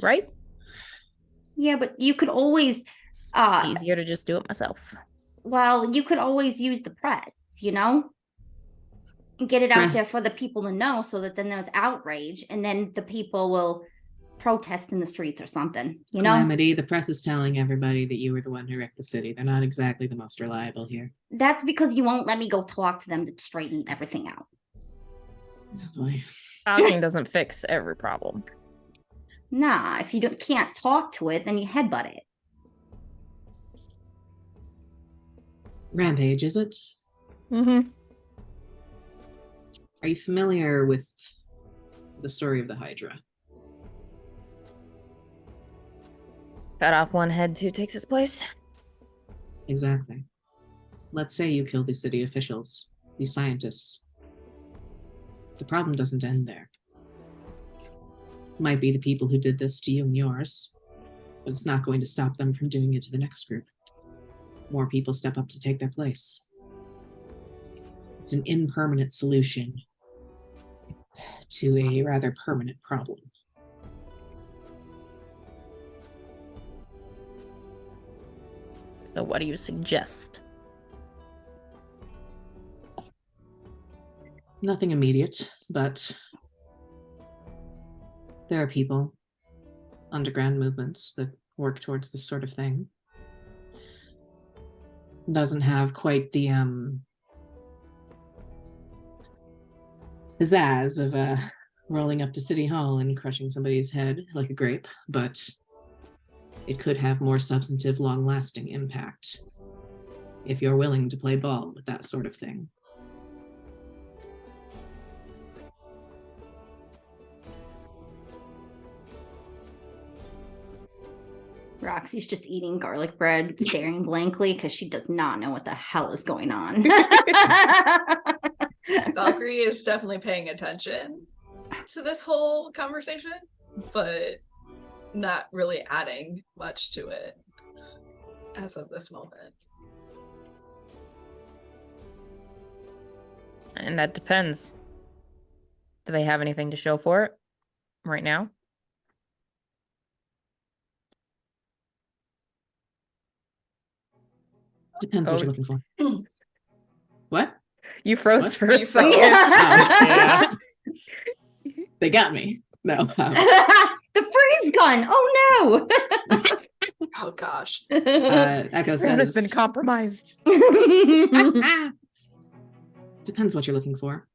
A: Right?
B: Yeah, but you could always,
A: Easier to just do it myself.
B: well, you could always use the press, you know? And get it out there for the people to know so that then there's outrage and then the people will protest in the streets or something, you know?
E: Calamity, the press is telling everybody that you were the one who wrecked the city. They're not exactly the most reliable here.
B: That's because you won't let me go talk to them to straighten everything out.
E: Oh boy.
A: Talking doesn't fix every problem.
B: Nah, if you can't talk to it, then you headbutt it.
E: Rampage, is it?
A: Mm-hmm.
E: Are you familiar with the story of the Hydra?
A: Cut off one head, two takes its place.
E: Exactly. Let's say you kill the city officials, these scientists. The problem doesn't end there. It might be the people who did this to you and yours, but it's not going to stop them from doing it to the next group. More people step up to take their place. It's an impermanent solution to a rather permanent problem.
A: So what do you suggest?
E: Nothing immediate, but there are people, underground movements that work towards this sort of thing. Doesn't have quite the pizzazz of rolling up to City Hall and crushing somebody's head like a grape, but it could have more substantive, long-lasting impact if you're willing to play ball with that sort of thing.
B: Roxy's just eating garlic bread, staring blankly because she does not know what the hell is going on.
D: Valkyrie is definitely paying attention to this whole conversation, but not really adding much to it as of this moment.
A: And that depends. Do they have anything to show for it right now?
E: Depends what you're looking for. What?
A: You froze
E: What?
A: for a
D: You
A: second.
D: froze.
E: Yeah. They got me. No.
B: The freeze gun. Oh no.
D: Oh gosh.
E: Echo
A: Crown has
E: says,
A: been compromised.
E: depends what you're looking for.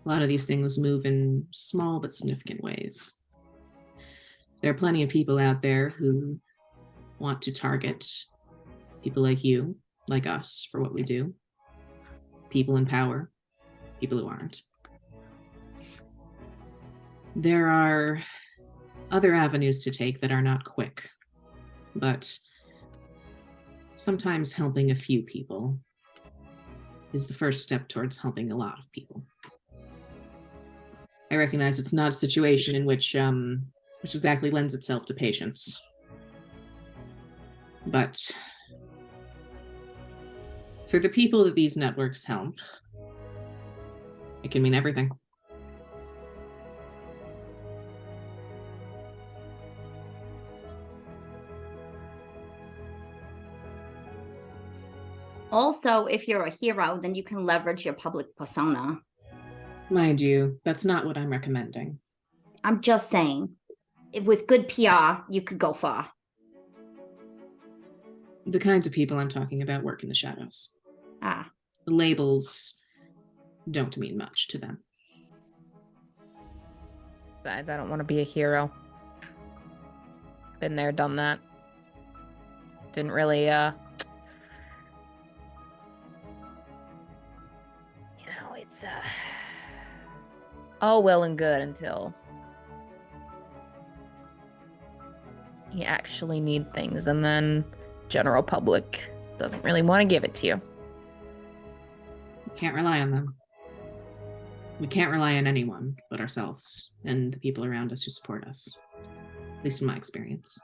E: A lot of these things move in small but significant ways. There are plenty of people out there who want to target people like you, like us, for what we do. People in power, people who aren't. There are other avenues to take that are not quick, but sometimes helping a few people is the first step towards helping a lot of people. I recognize it's not a situation in which exactly lends itself to patience. But for the people that these networks help, it can mean everything.
B: Also, if you're a hero, then you can leverage your public persona.
E: Mind you, that's not what I'm recommending.
B: I'm just saying, with good PR, you could go far.
E: The kinds of people I'm talking about work in the shadows.
B: Ah,
E: The labels don't mean much to them.
A: Besides, I don't want to be a hero. Been there, done that. Didn't really, it's, all well and good until you actually need things, and then general public doesn't really want to give it to you.
E: We can't rely on them. We can't rely on anyone but ourselves and the people around us who support us. At least in my experience.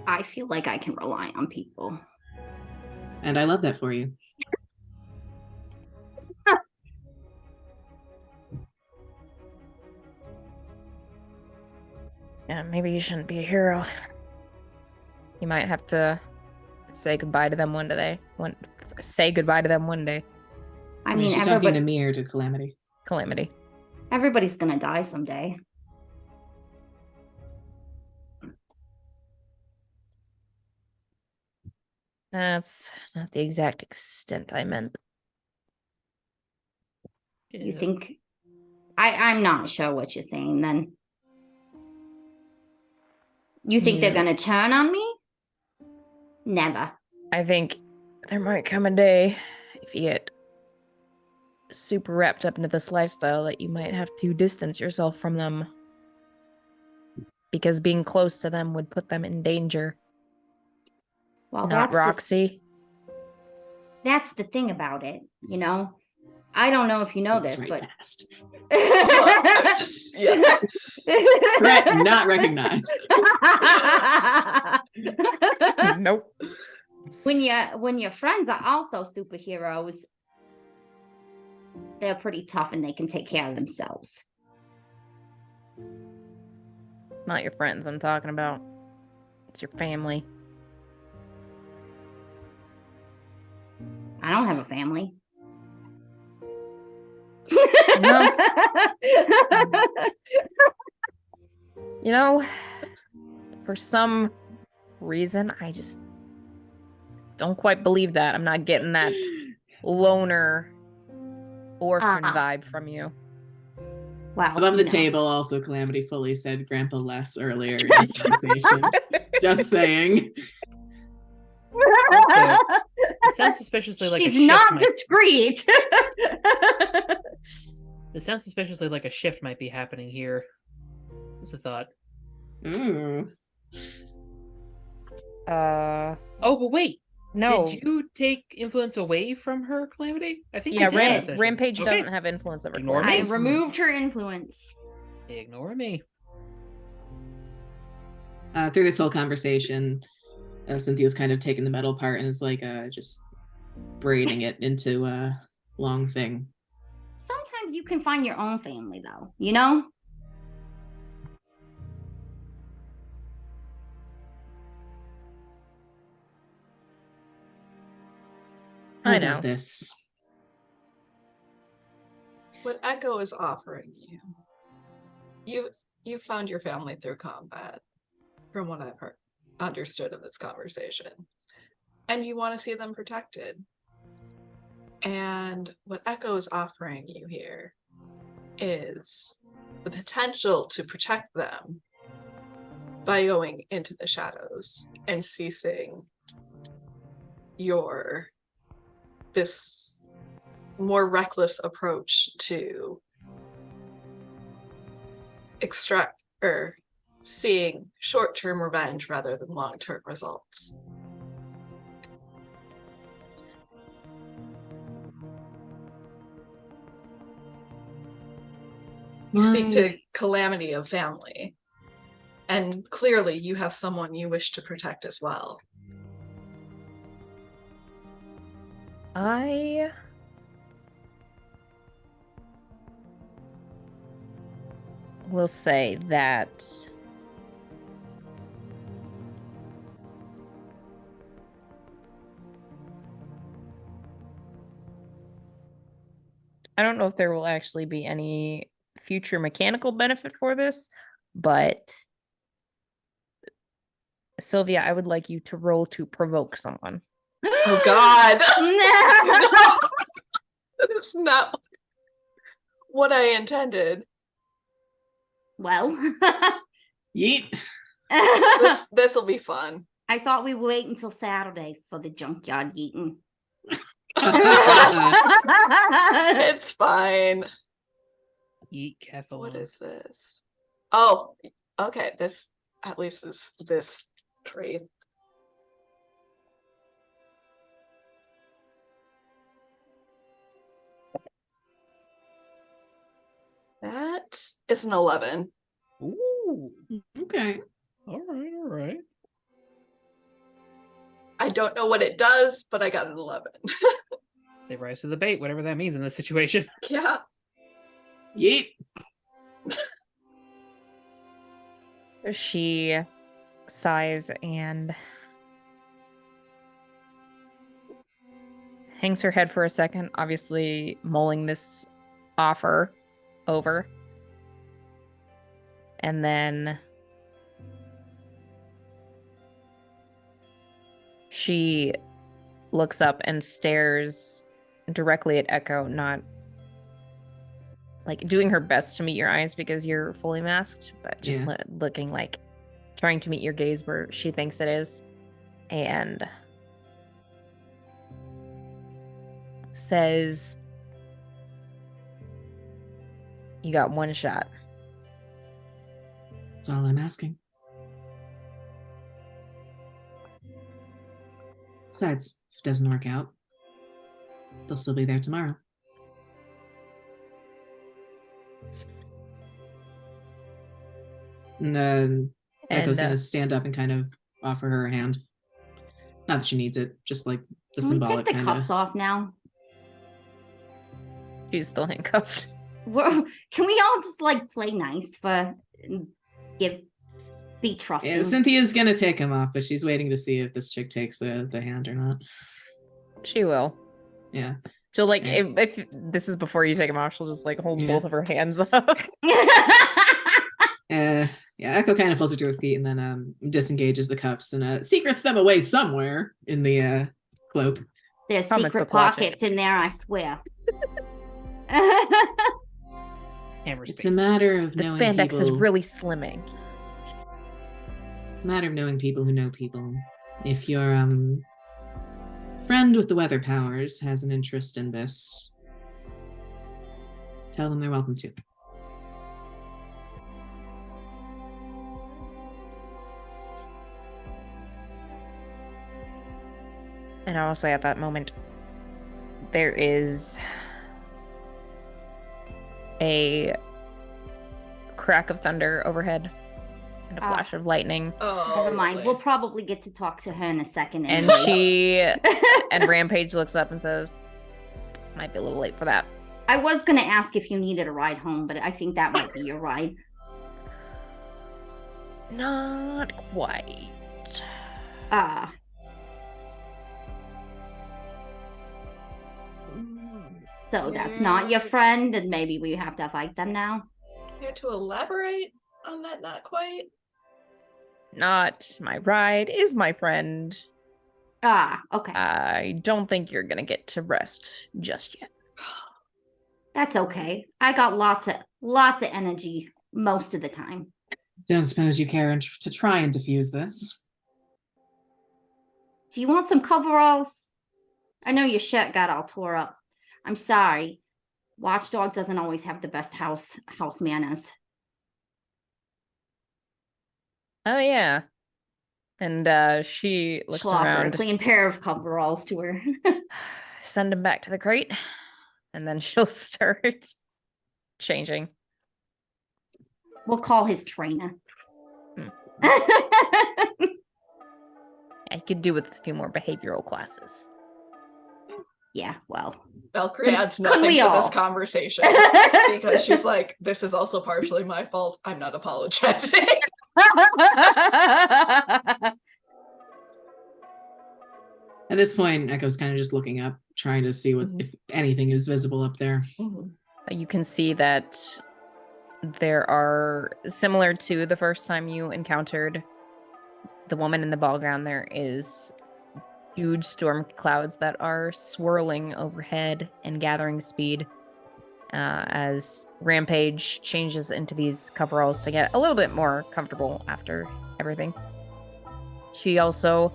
B: I feel like I can rely on people.
E: And I love that for you.
A: Yeah, maybe you shouldn't be a hero. You might have to say goodbye to them one day. Say goodbye to them one day.
B: I mean,
E: is she talking to me or to Calamity?
A: Calamity.
B: Everybody's gonna die someday.
A: That's not the exact extent I meant.
B: You think? I'm not sure what you're saying then. You think they're gonna turn on me? Never.
A: I think there might come a day, if you get super wrapped up into this lifestyle, that you might have to distance yourself from them. Because being close to them would put them in danger.
B: Well,
A: Not Roxy.
B: That's the thing about it, you know? I don't know if you know this, but
E: past.
D: Just, yeah.
E: Not recognized.
A: Nope.
B: When your friends are also superheroes, they're pretty tough and they can take care of themselves.
A: Not your friends I'm talking about. It's your family.
B: I don't have a family.
A: No. You know, for some reason, I just don't quite believe that. I'm not getting that loner orphan vibe from you.
B: Wow.
E: Above the table, also, Calamity fully said Grandpa Les earlier in this conversation. Just saying.
C: Also, it sounds suspiciously like
B: she's not discreet.
C: It sounds suspiciously like a shift might be happening here. What's the thought?
A: Oh,
C: but wait.
A: No.
C: Did you take influence away from her, Calamity? I think
A: yeah,
C: you did.
A: Rampage doesn't have influence over
C: Ignore
A: Calamity.
C: me.
B: I removed her influence.
C: Ignore me.
E: Through this whole conversation, Cynthia's kind of taking the metal part and is like just braiding it into a long thing.
B: Sometimes you can find your own family, though, you know?
A: I
E: How
A: know.
E: about this?
D: What Echo is offering you found your family through combat, from what I've understood of this conversation, and you want to see them protected. And what Echo is offering you here is the potential to protect them by going into the shadows and ceasing this more reckless approach to extract or seeing short-term revenge rather than long-term results. You speak to Calamity of family, and clearly you have someone you wish to protect as well.
A: I will say that I don't know if there will actually be any future mechanical benefit for this, but Sylvia, I would like you to roll to provoke someone.
D: Oh God. That is not what I intended.
B: Well,
E: Yeet.
D: This will be fun.
B: I thought we would wait until Saturday for the junkyard eating.
D: It's fine.
C: Eat careful.
D: What is this? Oh, okay. This at least is this tree. That is an 11.
C: Ooh.
E: Okay.
C: All right.
D: I don't know what it does, but I got an 11.
C: They rise to the bait, whatever that means in this situation.
D: Yeah.
E: Yeet.
A: She sighs and hangs her head for a second, obviously mulling this offer over. And then she looks up and stares directly at Echo, not like doing her best to meet your eyes because you're fully masked, but just looking like trying to meet your gaze where she thinks it is, and says, "You got one shot."
E: That's all I'm asking. Besides, if it doesn't work out, they'll still be there tomorrow. And Echo's going to stand up and kind of offer her a hand. Not that she needs it, just like the
B: Can we
E: symbolic
B: take the
E: kind
B: cuffs off now?
A: She's still handcuffed.
B: Can we all just like play nice for be trusting?
E: Yeah, Cynthia's going to take him off, but she's waiting to see if this chick takes the hand or not.
A: She will.
E: Yeah.
A: So like if this is before you take him off, she'll just like hold both of her hands up.
E: Yeah, Echo kind of pulls her to her feet and then disengages the cuffs and secrets them away somewhere in the cloak.
B: There's
A: Comic
B: secret
A: book logic.
B: pockets in there, I swear.
E: It's a matter of
A: The
E: knowing
A: spandex
E: people.
A: is really slimming.
E: It's a matter of knowing people who know people. If your friend with the weather powers has an interest in this, tell them they're welcome to.
A: And I will say at that moment, there is a crack of thunder overhead and a flash of lightning.
D: Oh,
B: Never mind.
D: lovely.
B: We'll probably get to talk to her in a second.
A: And
B: anyways.
A: and Rampage looks up and says, "Might be a little late for that."
B: I was going to ask if you needed a ride home, but I think that might be your ride.
A: Not quite.
B: So that's not your friend, and maybe we have to fight them now?
D: Care to elaborate on that? Not quite.
A: Not my ride, is my friend.
B: Okay.
A: I don't think you're gonna get to rest just yet.
B: That's okay. I got lots of energy most of the time.
E: Don't suppose you care to try and defuse this.
B: Do you want some coveralls? I know your shirt got all tore up. I'm sorry. Watchdog doesn't always have the best house manners.
A: Oh yeah. And she looks
B: She'll offer a
A: around.
B: clean pair of coveralls to her.
A: Send him back to the crate. And then she'll start changing.
B: We'll call his trainer.
A: I could do with a few more behavioral classes.
B: Yeah, well.
D: Valkyrie adds
B: Could
D: nothing
B: we
D: to
B: all?
D: this conversation because she's like, this is also partially my fault. I'm not apologizing.
E: At this point, Echo's kind of just looking up, trying to see what if anything is visible up there.
D: Mhm.
A: You can see that there are, similar to the first time you encountered the woman in the ballgown, there is huge storm clouds that are swirling overhead and gathering speed as Rampage changes into these coveralls to get a little bit more comfortable after everything. She also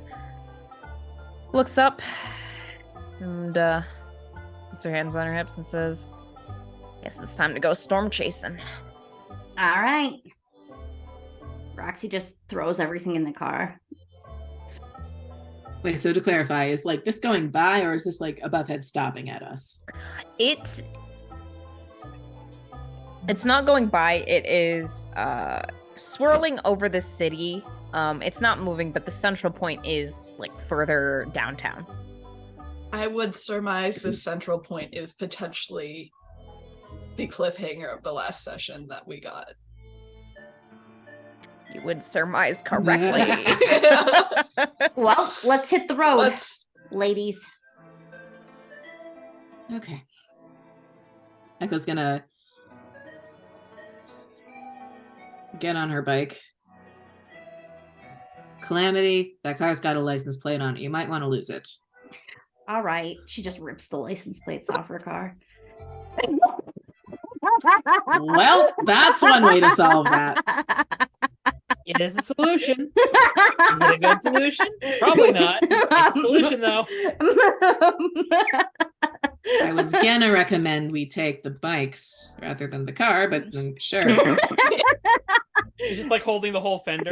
A: looks up and puts her hands on her hips and says, "Guess it's time to go storm chasing."
B: All right. Roxy just throws everything in the car.
E: Wait, so to clarify, is like this going by, or is this like above head stopping at us?
A: It's not going by. It is swirling over the city. It's not moving, but the central point is like further downtown.
D: I would surmise the central point is potentially the cliffhanger of the last session that we got.
A: You would surmise correctly.
B: Well, let's hit the road, ladies.
E: Okay. Echo's gonna get on her bike. Calamity, that car's got a license plate on it. You might want to lose it.
B: All right. She just rips the license plates off her car.
E: Well, that's one way to solve that.
C: It is a solution. Is it a good solution? Probably not. It's a solution, though.
E: I was gonna recommend we take the bikes rather than the car, but then sure.
C: It's just like holding the whole fender.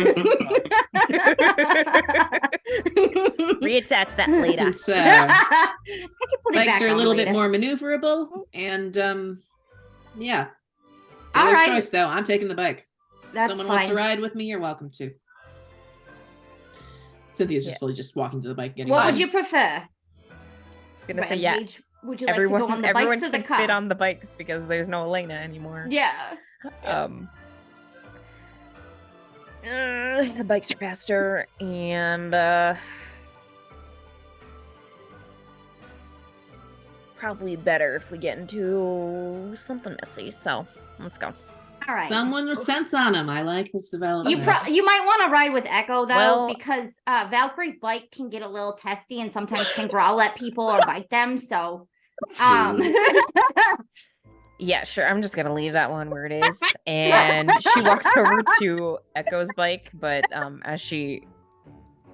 A: Reattach that later.
E: Since
B: I can put it
E: bikes
B: back
E: are a
B: on
E: little
B: later.
E: bit more maneuverable, and yeah.
B: All
E: Dealer's
B: right.
E: choice, though. I'm taking the bike.
B: That's
E: Someone
B: fine.
E: wants to ride with me, you're welcome to. Cynthia's just fully just walking to the bike, getting
B: What
E: on.
B: would you prefer?
A: I was gonna say, yeah.
B: Rampage? Would you
A: Everyone,
B: like to go on the
A: everyone
B: bikes or the
A: can
B: car?
A: fit on the bikes because there's no Elena anymore.
B: Yeah.
A: The bikes are faster, and probably better if we get into something messy. So let's go.
B: All right.
E: Someone with sense on him. I like this development.
B: You might want to ride with Echo though,
A: Well-
B: because Valkyrie's bike can get a little testy and sometimes can growl at people or bite them. So,
A: Yeah, sure. I'm just gonna leave that one where it is. And she walks over to Echo's bike, but as she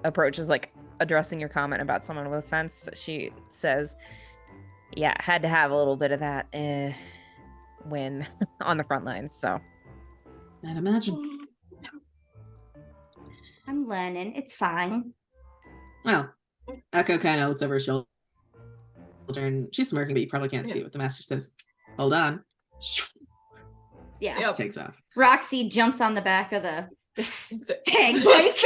A: approaches, like addressing your comment about someone with sense, she says, "Yeah, had to have a little bit of that when on the front lines." So
E: I'd imagine.
B: I'm learning. It's fine.
E: Well, Echo kind of looks over her shoulder and she's smirking, but you probably can't see what the master says. Hold on.
B: Yeah.
D: Yep.
E: Takes off.
B: Roxy jumps on the back of the tag bike.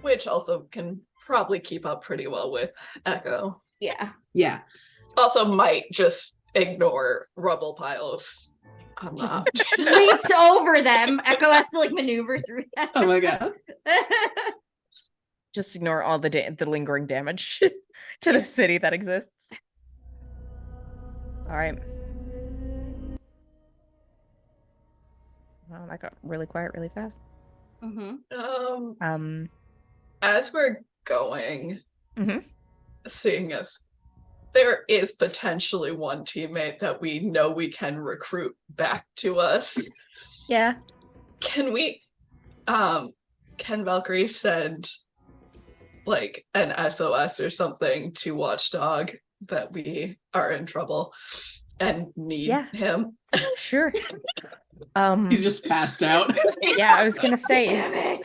D: Which also can probably keep up pretty well with Echo.
B: Yeah.
E: Yeah.
D: Also might just ignore rubble piles. I'm not.
B: Leaps over them. Echo has to like maneuver through them.
E: Oh my god.
A: just ignore all the lingering damage to the city that exists. All right. Wow, that got really quiet really fast.
B: Mm-hmm.
D: As we're going,
A: Mhm.
D: seeing as there is potentially one teammate that we know we can recruit back to us,
A: Yeah.
D: can Valkyrie send like an SOS or something to Watchdog that we are in trouble and need him?
A: Sure.
E: He's just passed out.
A: Yeah, I was gonna say.
B: Damn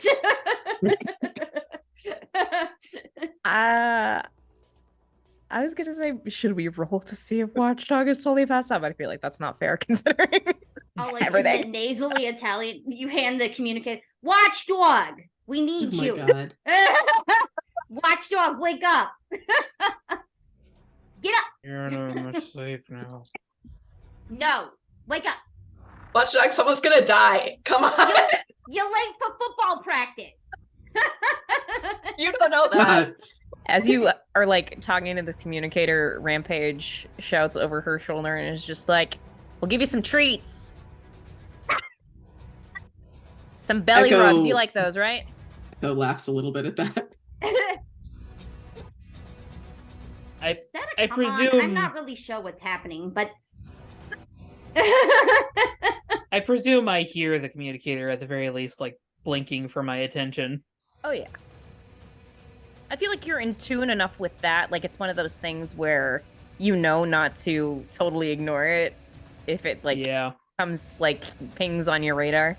A: I was gonna say, should we roll to see if Watchdog is totally passed out? But I feel like that's not fair considering
B: Oh, like
A: everything.
B: in the nasally Italian, you hand the communicator. Watchdog, we need
E: Oh
B: you.
E: my god.
B: Watchdog, wake up. Get up.
C: You're in a sleep now.
B: No, wake up.
D: Watchdog, someone's gonna die. Come on.
B: You're late for football practice.
D: You don't know that.
E: God.
A: As you are like talking to this communicator, Rampage shouts over her shoulder and is just like, "We'll give you some treats. Some belly
E: Echo-
A: rubs. You like those, right?"
E: Echo laughs a little bit at that.
C: I
B: Is that
C: I
B: a come on? I'm
C: presume-
B: not really sure what's happening, but
C: I presume I hear the communicator at the very least, like blinking for my attention.
A: Oh yeah. I feel like you're in tune enough with that. Like it's one of those things where you know not to totally ignore it if it like
C: Yeah.
A: comes like pings on your radar.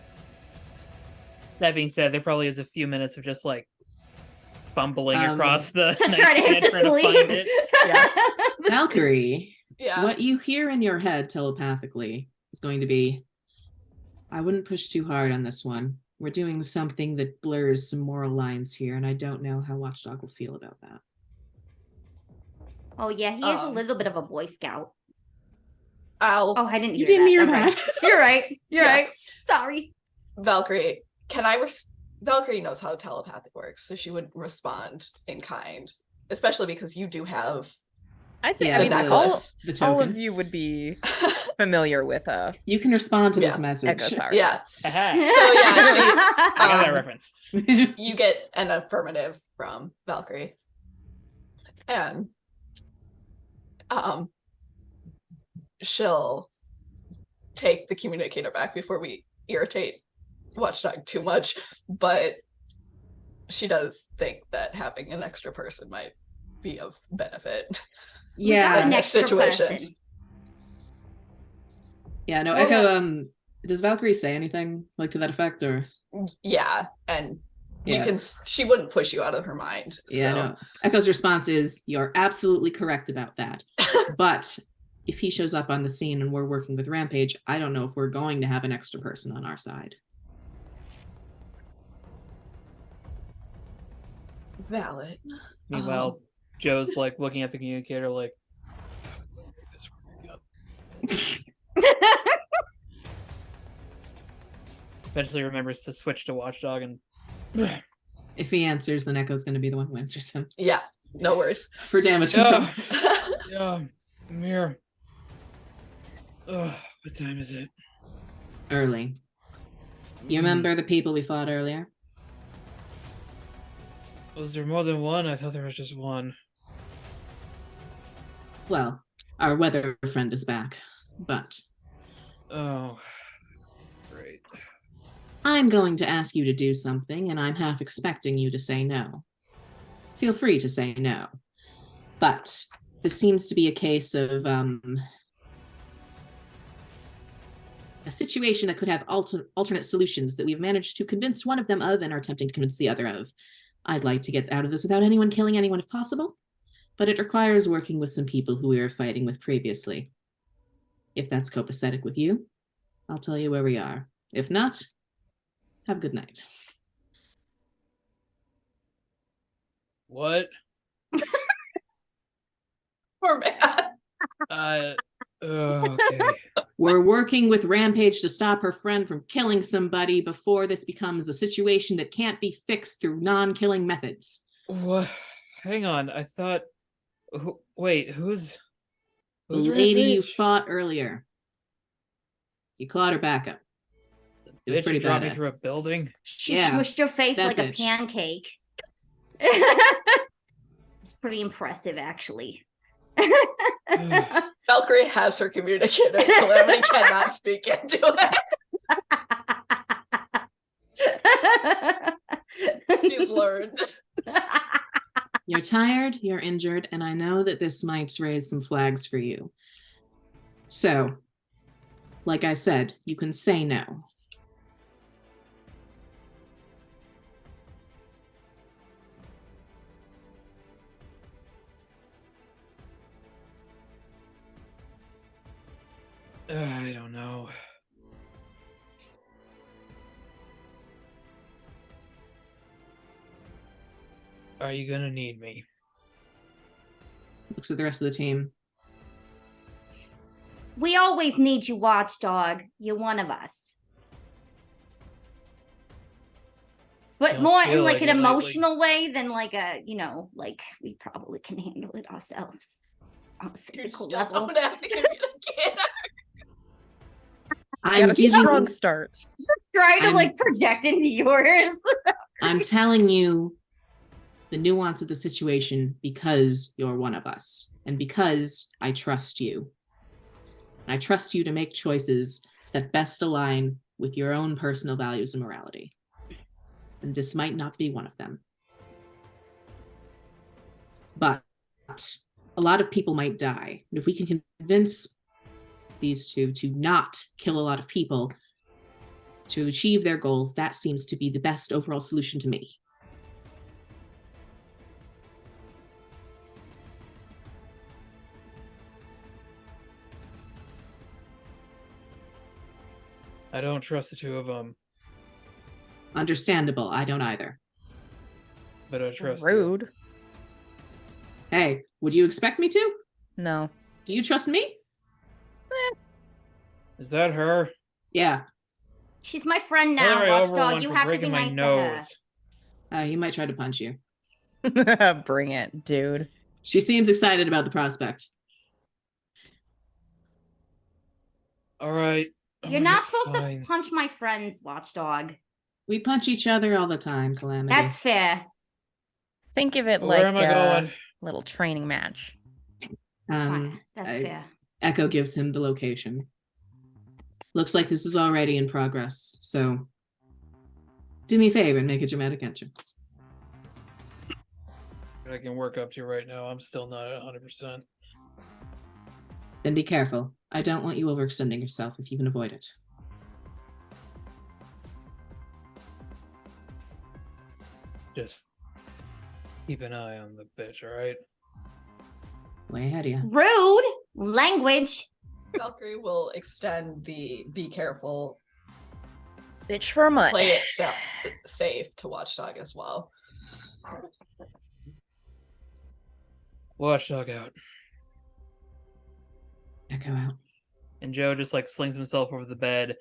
C: That being said, there probably is a few minutes of just like fumbling across the
B: to try to hit
C: nightstand
B: the
C: trying to
B: sleep.
C: find it.
A: Yeah.
E: Valkyrie,
D: Yeah.
E: what you hear in your head telepathically is going to be, I wouldn't push too hard on this one. We're doing something that blurs some moral lines here, and I don't know how Watchdog will feel about that.
B: Oh yeah, he is a little bit of a Boy Scout.
D: I'll
B: Oh, I didn't
E: You
B: hear
E: didn't
B: that.
E: hear
B: Never mind.
E: that.
B: You're right. You're
D: Yeah.
B: right. Sorry.
D: Valkyrie, Valkyrie knows how telepathic works, so she would respond in kind, especially because you do have
A: I'd say
E: Yeah,
D: the
A: I mean
D: necklace.
E: The
A: all of
E: token.
A: you would be familiar with
E: You can respond to this
D: Yeah.
E: message.
A: Echo's power.
D: Yeah.
C: Aha.
D: So yeah,
C: I got that
D: Um,
C: reference.
D: you get an affirmative from Valkyrie. And she'll take the communicator back before we irritate Watchdog too much, but she does think that having an extra person might be of benefit.
B: We got
E: Yeah.
B: an
D: that
B: extra
D: situation.
B: person.
E: Yeah, no,
B: Well,
E: Echo, does Valkyrie say anything like to that effect, or?
D: Yeah, and you
E: Yeah.
D: can. She wouldn't push you out of her mind.
E: Yeah,
D: so.
E: no. Echo's response is, you're absolutely correct about that. But if he shows up on the scene and we're working with Rampage, I don't know if we're going to have an extra person on our side.
D: Valid.
C: Meanwhile, Joe's like looking at the communicator like, eventually remembers to switch to Watchdog and
E: If he answers, then Echo's going to be the one who answers him
D: Yeah, no worries.
E: for damage control.
C: yeah, I'm here. What time is it?
E: Early. You remember the people we fought earlier?
C: Was there more than one? I thought there was just one.
E: Well, our weather friend is back, but
C: Oh, great.
E: I'm going to ask you to do something, and I'm half expecting you to say no. Feel free to say no. But this seems to be a case of a situation that could have alternate solutions that we've managed to convince one of them of and are attempting to convince the other of. I'd like to get out of this without anyone killing anyone if possible, but it requires working with some people who we were fighting with previously. If that's copacetic with you, I'll tell you where we are. If not, have a good night.
C: What?
D: Poor man.
C: Okay.
E: We're working with Rampage to stop her friend from killing somebody before this becomes a situation that can't be fixed through non-killing methods.
C: What? Hang on. I thought. Wait, who's
E: The lady you
C: Rampage?
E: fought earlier. You clawed her back up. It was
C: Bitch
E: pretty
C: who dropped me
E: badass.
C: through a building?
B: She
E: Yeah,
B: smushed your face
E: that
B: like a
E: bitch.
B: pancake. It's pretty impressive, actually.
D: Valkyrie has her communicator. Calamity cannot speak into it. She's learned.
E: You're tired, you're injured, and I know that this might raise some flags for you. So, like I said, you can say no.
C: I don't know. Are you gonna need me?
E: Looks at the rest of the team.
B: We always need you, Watchdog. You're one of us. But
C: Don't
B: more in
C: feel
B: like
C: like
B: an
C: it lately.
B: emotional way than like a, like we probably can handle it ourselves on a
D: You
B: physical
D: just
B: level.
D: don't have to communicate.
E: I'm
A: Got a
E: giving
A: strong start.
B: Trying to
E: I'm-
B: like project into yours.
E: I'm telling you the nuance of the situation because you're one of us and because I trust you. And I trust you to make choices that best align with your own personal values and morality. And this might not be one of them. But a lot of people might die. And if we can convince these two to not kill a lot of people to achieve their goals, that seems to be the best overall solution to me.
C: I don't trust the two of them,
E: Understandable. I don't either.
C: but I trust you.
A: Rude.
E: Hey, would you expect me to?
A: No.
E: Do you trust me?
C: Is that her?
E: Yeah.
B: She's my friend
C: Tell
B: now,
C: her I owe her
B: Watchdog.
C: one
B: You
C: for
B: have to be
C: breaking my
B: nice to her.
C: nose.
E: He might try to punch you.
A: Bring it, dude.
E: She seems excited about the prospect.
C: All right.
B: You're not supposed to punch my friends, Watchdog.
E: We punch each other all the time, Calamity.
B: That's fair.
A: Think of it
C: Where
A: like
C: am I
A: a
C: going?
A: little training match.
B: That's fine. That's
E: I-
B: fair.
E: Echo gives him the location. Looks like this is already in progress, so do me a favor and make a dramatic entrance.
C: I can work up to right now. I'm still not 100%.
E: Then be careful. I don't want you overextending yourself if you can avoid it.
C: Just keep an eye on the bitch, all right?
E: Way ahead of you.
B: Rude language.
D: Valkyrie will extend the be careful,
A: Bitch for a month.
D: play it safe to Watchdog as well.
C: Watchdog out.
E: Echo out.
C: And Joe just like slings himself over the bed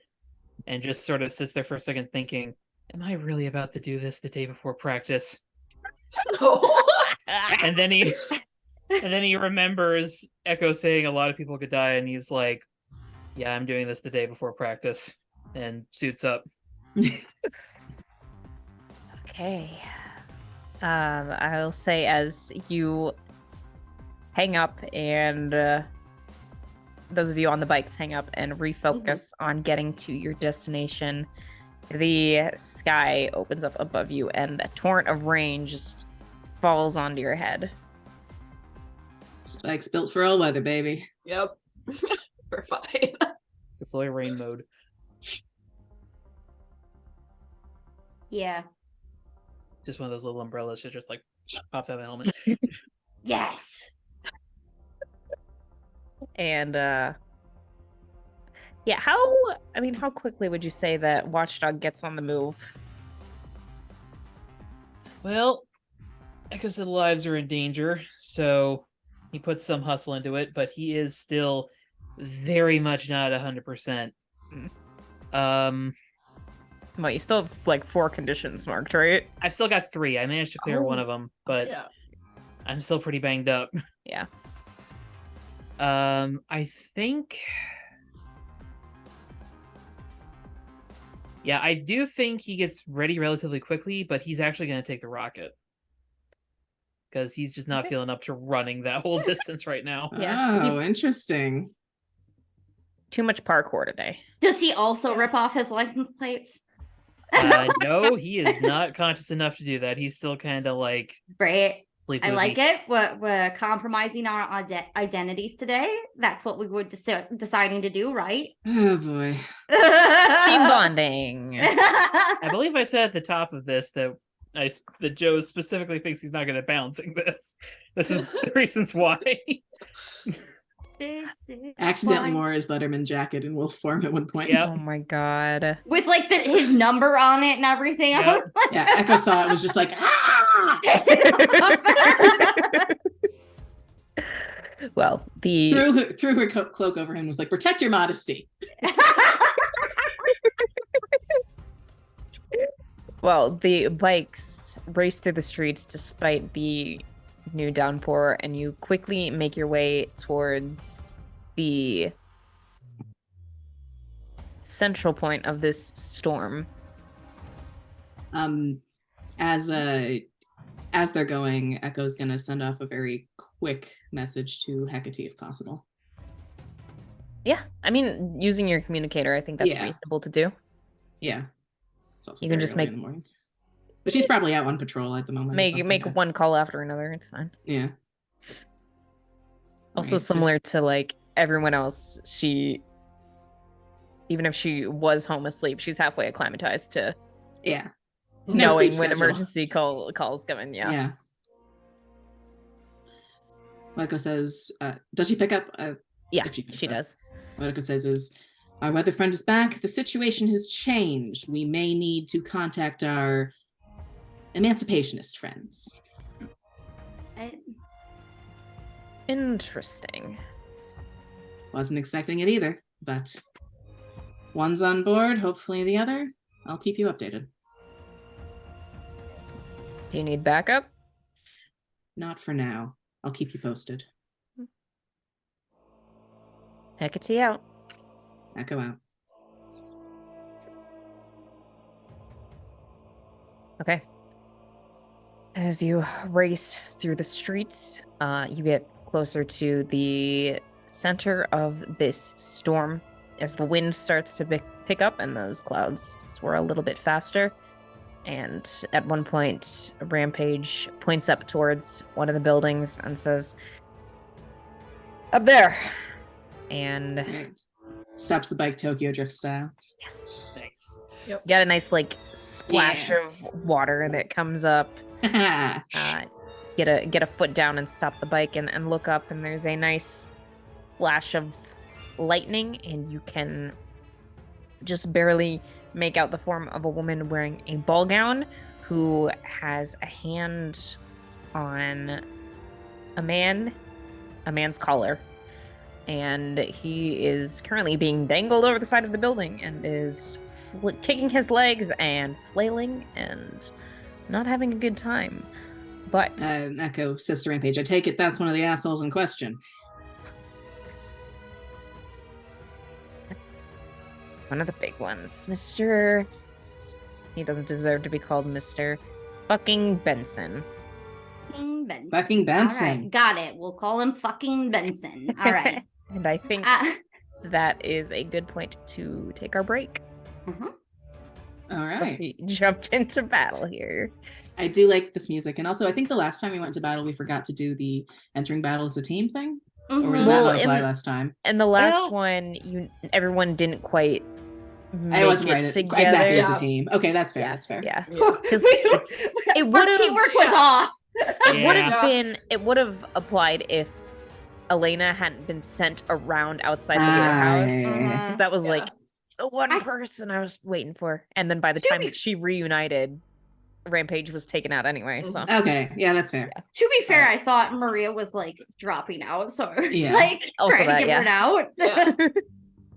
C: and just sort of sits there for a second thinking, am I really about to do this the day before practice? And then he remembers Echo saying a lot of people could die, and he's like, yeah, I'm doing this the day before practice, and suits up.
A: Okay. I'll say as you hang up and those of you on the bikes hang up and refocus on getting to your destination, the sky opens up above you and a torrent of rain just falls onto your head.
E: Spike's built for all weather, baby.
D: Yep. We're fine.
C: Deploy rain mode.
B: Yeah.
C: Just one of those little umbrellas that just like pops out of the helmet.
B: Yes.
A: And yeah, how quickly would you say that Watchdog gets on the move?
C: Well, Echo said lives are in danger, so he puts some hustle into it, but he is still very much not 100%.
A: Well, you still have like 4 conditions marked, right?
C: I've still got 3. I managed to clear one of them, but
D: Yeah.
C: I'm still pretty banged up.
A: Yeah.
C: I think... Yeah, I do think he gets ready relatively quickly, but he's actually going to take the rocket. Because he's just not feeling up to running that whole distance right now.
A: Yeah.
E: Oh, interesting.
A: Too much parkour today.
B: Does he also rip off his license plates?
C: No, he is not conscious enough to do that. He's still kind of like
B: Great.
C: sleep
B: I
C: woozy.
B: like it. We're compromising our identities today. That's what we were deciding to do, right?
E: Oh boy.
A: Team bonding.
C: I believe I said at the top of this that that Joe specifically thinks he's not good at balancing this. This is the reasons why.
B: This is
E: Accidentally
B: fine.
E: wore his Letterman jacket in wolf form at one point.
C: Yep.
A: Oh my god.
B: With like his number on it and everything. I
C: Yep.
B: was like,
E: Yeah, Echo saw it, was just like, ah!
A: Well, the
E: threw her cloak over him, was like, protect your modesty.
A: Well, the bikes race through the streets despite the new downpour, and you quickly make your way towards the central point of this storm.
E: As they're going, Echo's gonna send off a very quick message to Hecate if possible.
A: Yeah, I mean, using your communicator, I think that's
E: Yeah.
A: reasonable to do.
E: Yeah. It's also
A: You can
E: very
A: just
E: early
A: make-
E: in the morning. But she's probably out on patrol at the moment. or
A: Make
E: something.
A: one call after another. It's fine.
E: Yeah.
A: Also,
E: Alright, so-
A: similar to like everyone else, even if she was home asleep, she's halfway acclimatized to
E: Yeah. No
A: knowing
E: sleep
A: when
E: schedule.
A: emergency calls come in. Yeah.
E: Yeah. Echo says, does she pick up?
A: Yeah,
E: if she picks
A: she
E: up.
A: does.
E: What Echo says is, our weather friend is back. The situation has changed. We may need to contact our emancipationist friends.
A: Interesting.
E: Wasn't expecting it either, but one's on board, hopefully the other. I'll keep you updated.
A: Do you need backup?
E: Not for now. I'll keep you posted.
A: Hecate out.
E: Echo out.
A: Okay. As you race through the streets, you get closer to the center of this storm as the wind starts to pick up and those clouds swirl a little bit faster. And at one point, Rampage points up towards one of the buildings and says, "Up there!" And
E: Right. Stops the bike Tokyo Drift style.
A: yes,
C: Nice.
A: you got a nice like splash
E: Yeah.
A: of water that comes up. Get a foot down and stop the bike and look up, and there's a nice flash of lightning, and you can just barely make out the form of a woman wearing a ball gown who has a hand on a man's collar, and he is currently being dangled over the side of the building and is kicking his legs and flailing and not having a good time. But
E: Echo says to Rampage, I take it that's one of the assholes in question.
A: one of the big ones, Mr. He doesn't deserve to be called Mr. fucking Benson.
B: Fucking Benson.
E: Fucking Benson.
B: All right, got it. We'll call him fucking Benson. All right.
A: And I think
B: Uh,
A: that is a good point to take our break.
B: uh-huh.
E: All right.
A: We jump into battle here.
E: I do like this music. And also, I think the last time we went to battle, we forgot to do the entering battle as a team thing. Or did
B: Mhm.
A: Well,
E: that not apply
A: in-
E: last time?
A: And the last
B: Well-
A: one, everyone didn't quite make
E: I wasn't
A: it
E: right
A: together.
E: exactly as
D: Yeah.
E: a team. Okay, that's fair.
A: Yeah,
E: That's fair.
A: yeah.
D: Yeah.
A: 'Cause
B: Our
A: would've-
B: teamwork was off.
A: It would have
D: Yeah.
A: been. It would have applied if Elena hadn't been sent around outside the warehouse.
E: Aye.
A: 'Cause that was
D: Yeah.
A: like the one
B: I-
A: person I was waiting for. And then by the
B: To
A: time
B: be-
A: that she reunited, Rampage was taken out anyway. So
E: Okay, yeah, that's fair.
B: To be fair, I thought Maria was like dropping out, so I was
E: Yeah.
B: like
A: Also
B: trying
A: that,
B: to get her out.
D: Yeah.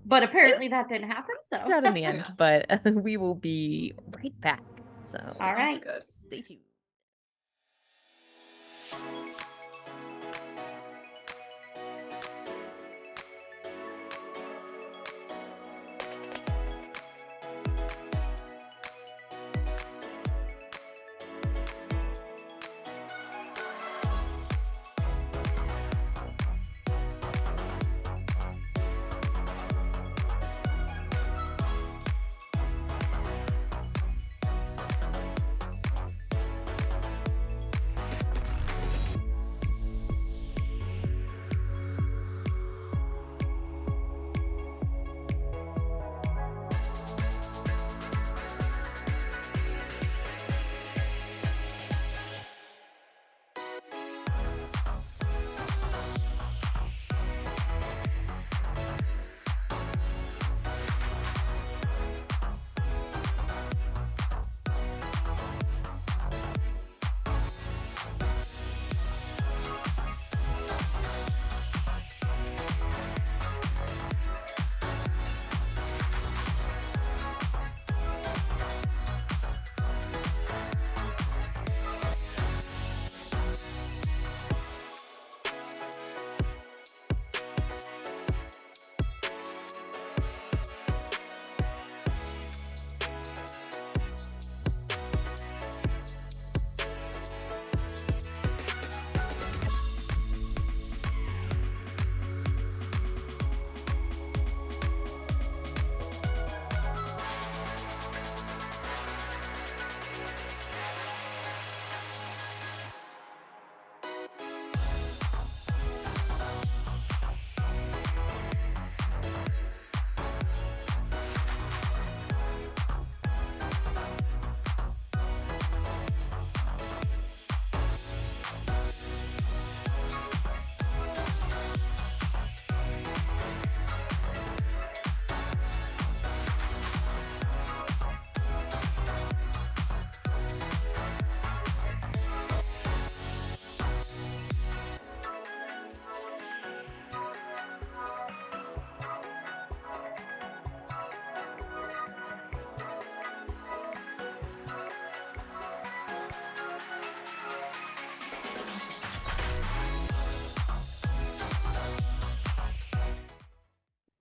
B: But apparently that didn't happen. So
A: out in the end.
D: Yeah.
A: But we will be right back. So
B: all right.
D: Sounds good.
A: stay tuned.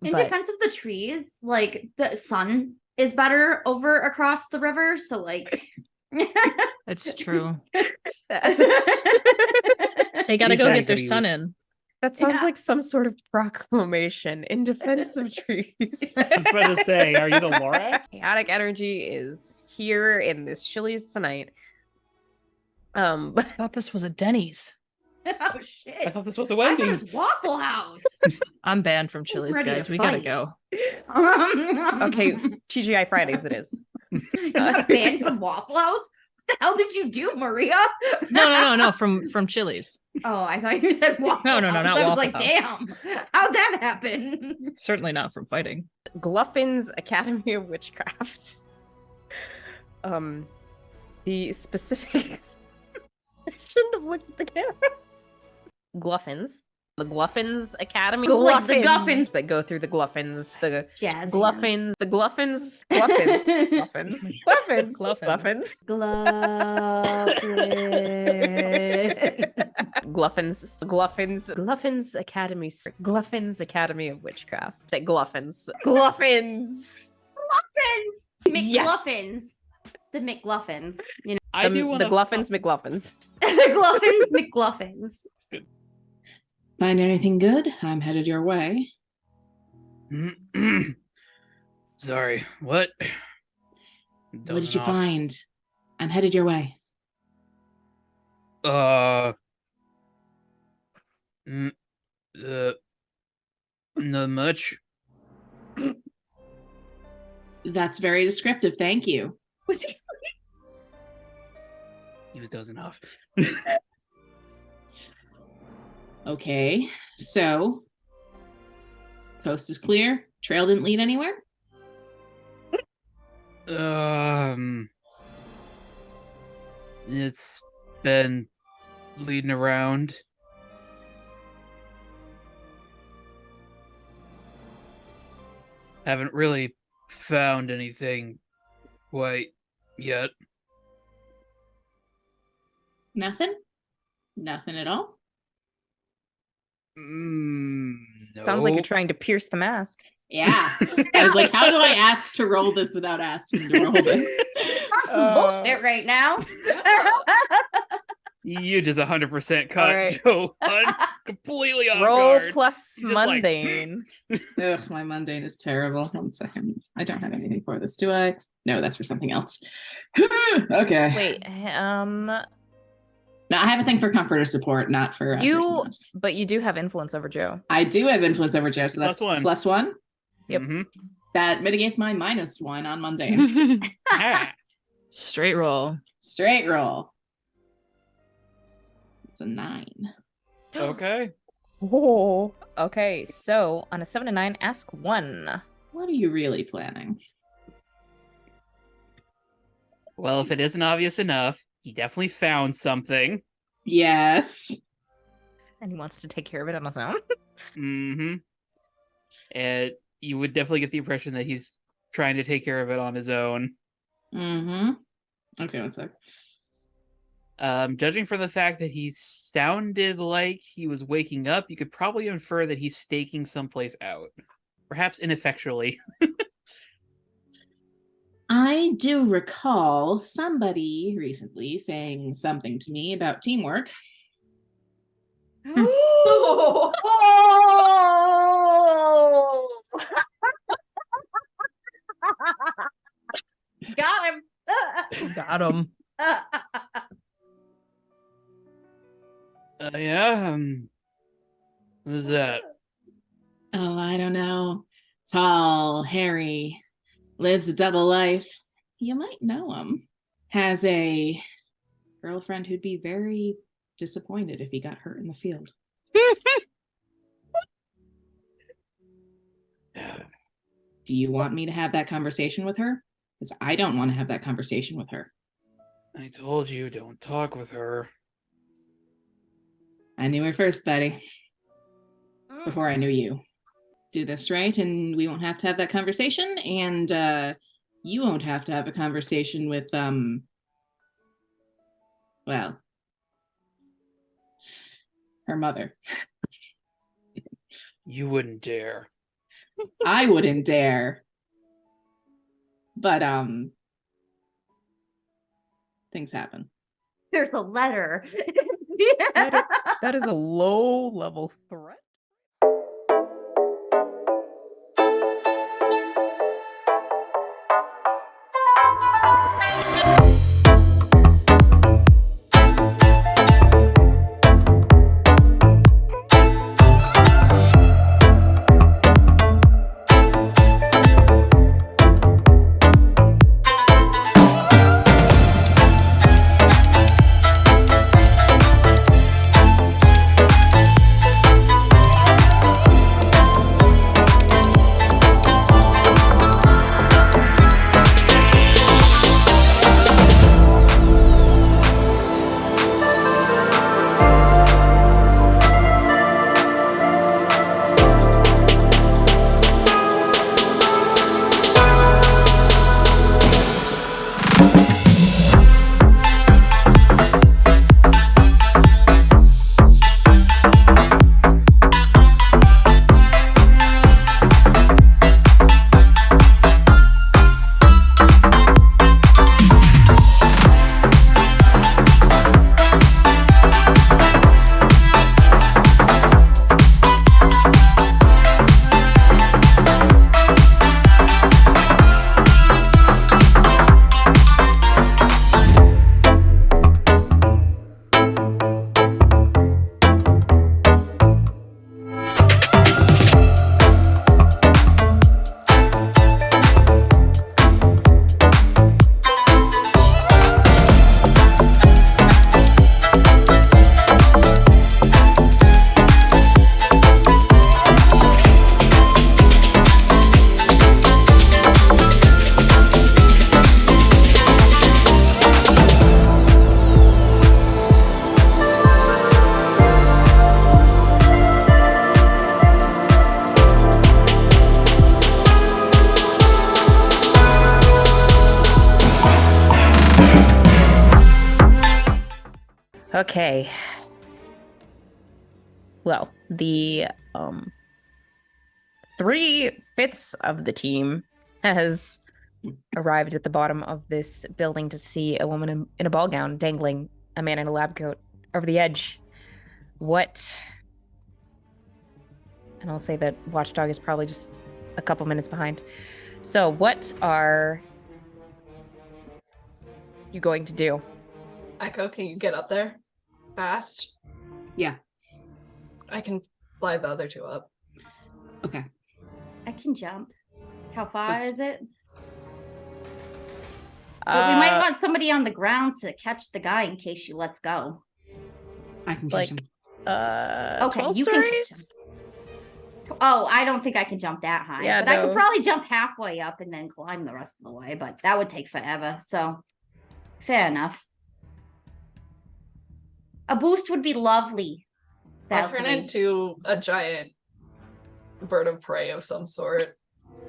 B: In
A: But
B: defense of the trees, like the sun is better over across the river, so like
F: It's true.
A: that's-
F: They gotta
C: He's
F: go
C: trying
F: get
C: to
F: their
C: be
F: sun
C: with-
F: in.
A: that sounds
B: Yeah.
A: like some sort of proclamation in defense of trees.
C: I was about to say, are you the Lorax?
A: Chaotic energy is here in this Chili's tonight.
F: I thought this was a Denny's.
B: oh shit.
C: I thought this was a
B: I thought it
C: Wendy's.
B: was Waffle House.
F: I'm banned from Chili's,
B: ready to
F: guys. We gotta
B: fight.
F: go.
A: Okay, TGI Fridays it is.
B: You got banned from Waffle House? What the hell did you do, Maria?
F: No. From Chili's.
B: Oh, I thought you said Waffle
F: No,
B: House.
F: not
B: I was
F: Waffle
B: like,
F: House.
B: damn, how'd that happen?
F: Certainly not from fighting.
A: Gluffin's Academy of Witchcraft. The specifics. I shouldn't have looked at the camera. Gluffins. The Gluffins Academy.
B: Like the Guffins.
A: that go through the Gluffins. The
B: Jazz
A: Gluffins. The Gluffins. Gluffins. Gluffins. Gluffins.
F: Gluffins.
A: Gluffins. Gluffins. Gluffins Academy. Gluffins Academy of Witchcraft. Say Gluffins. Gluffins.
B: McGluffins. The McGluffins. You know,
C: I
A: The,
C: do want
A: the Gluffins McGluffins.
B: the Gluffins McGluffins.
E: Find anything good? I'm headed your way.
C: Sorry, what?
E: What did you find? I'm headed your way.
C: Not much.
E: That's very descriptive. Thank you.
B: Was he
C: He was dozing off.
E: Okay, so coast is clear. Trail didn't lead anywhere.
C: It's been leading around. Haven't really found anything quite yet.
E: Nothing. Nothing at all.
C: No.
A: Sounds like you're trying to pierce the mask.
E: Yeah. I was like, how do I ask to roll this without asking to roll this?
B: bullshit right now?
C: You just 100% caught
A: Alright.
C: Joe completely off
A: Roll
C: guard.
A: plus
C: He's just like,
A: mundane.
E: Ugh, my mundane is terrible. 1 second. I don't have anything for this, do I? No, that's for something else. Okay.
A: Wait,
E: No, I have a thing for comfort or support, not for
A: but you do have influence over Joe.
E: I do have influence over Joe, so that's
C: Plus one.
E: +1.
A: Yep.
C: Mhm.
E: That mitigates my -1 on mundane.
C: Ah.
F: Straight roll.
E: Straight roll. It's a 9.
C: Okay.
A: Oh. Okay, so on a 7 to 9, ask 1.
E: What are you really planning?
C: Well, if it isn't obvious enough, he definitely found something.
E: Yes.
A: And he wants to take care of it on his own.
C: Mm-hmm. And you would definitely get the impression that he's trying to take care of it on his own.
E: Mm-hmm. Okay, 1 sec.
C: Judging from the fact that he sounded like he was waking up, you could probably infer that he's staking someplace out. Perhaps ineffectually.
E: I do recall somebody recently saying something to me about teamwork.
B: Got him.
F: Got him.
C: Yeah. Who's that?
E: Oh, I don't know. Tall, hairy, lives a double life. You might know him. Has a girlfriend who'd be very disappointed if he got hurt in the field. Do you want me to have that conversation with her? Because I don't want to have that conversation with her.
C: I told you, don't talk with her.
E: I knew her first, Betty, before I knew you. Do this right, and we won't have to have that conversation, and you won't have to have a conversation with, well, her mother.
C: You wouldn't dare.
E: I wouldn't dare. But things happen.
B: There's a letter.
A: That is a low level threat. Okay. Well, the 3/5 of the team has arrived at the bottom of this building to see a woman in a ball gown dangling a man in a lab coat over the edge. What? And I'll say that Watchdog is probably just a couple minutes behind. So, what are you going to do?
D: Echo, can you get up there fast?
E: Yeah.
D: I can fly the other two up.
E: Okay.
B: I can jump. How far
E: That's-
B: is it? But we
A: Uh,
B: might want somebody on the ground to catch the guy in case she lets go.
E: I can
A: Like-
E: catch him.
B: Okay,
A: 12
B: you can catch
A: stories?
B: Oh, I don't think I can jump that high.
A: Yeah,
B: but I
A: no.
B: could probably jump halfway up and then climb the rest of the way, but that would take forever. So fair enough. A boost would be lovely.
D: I'll turn
B: Valkyrie.
D: into a giant bird of prey of some sort.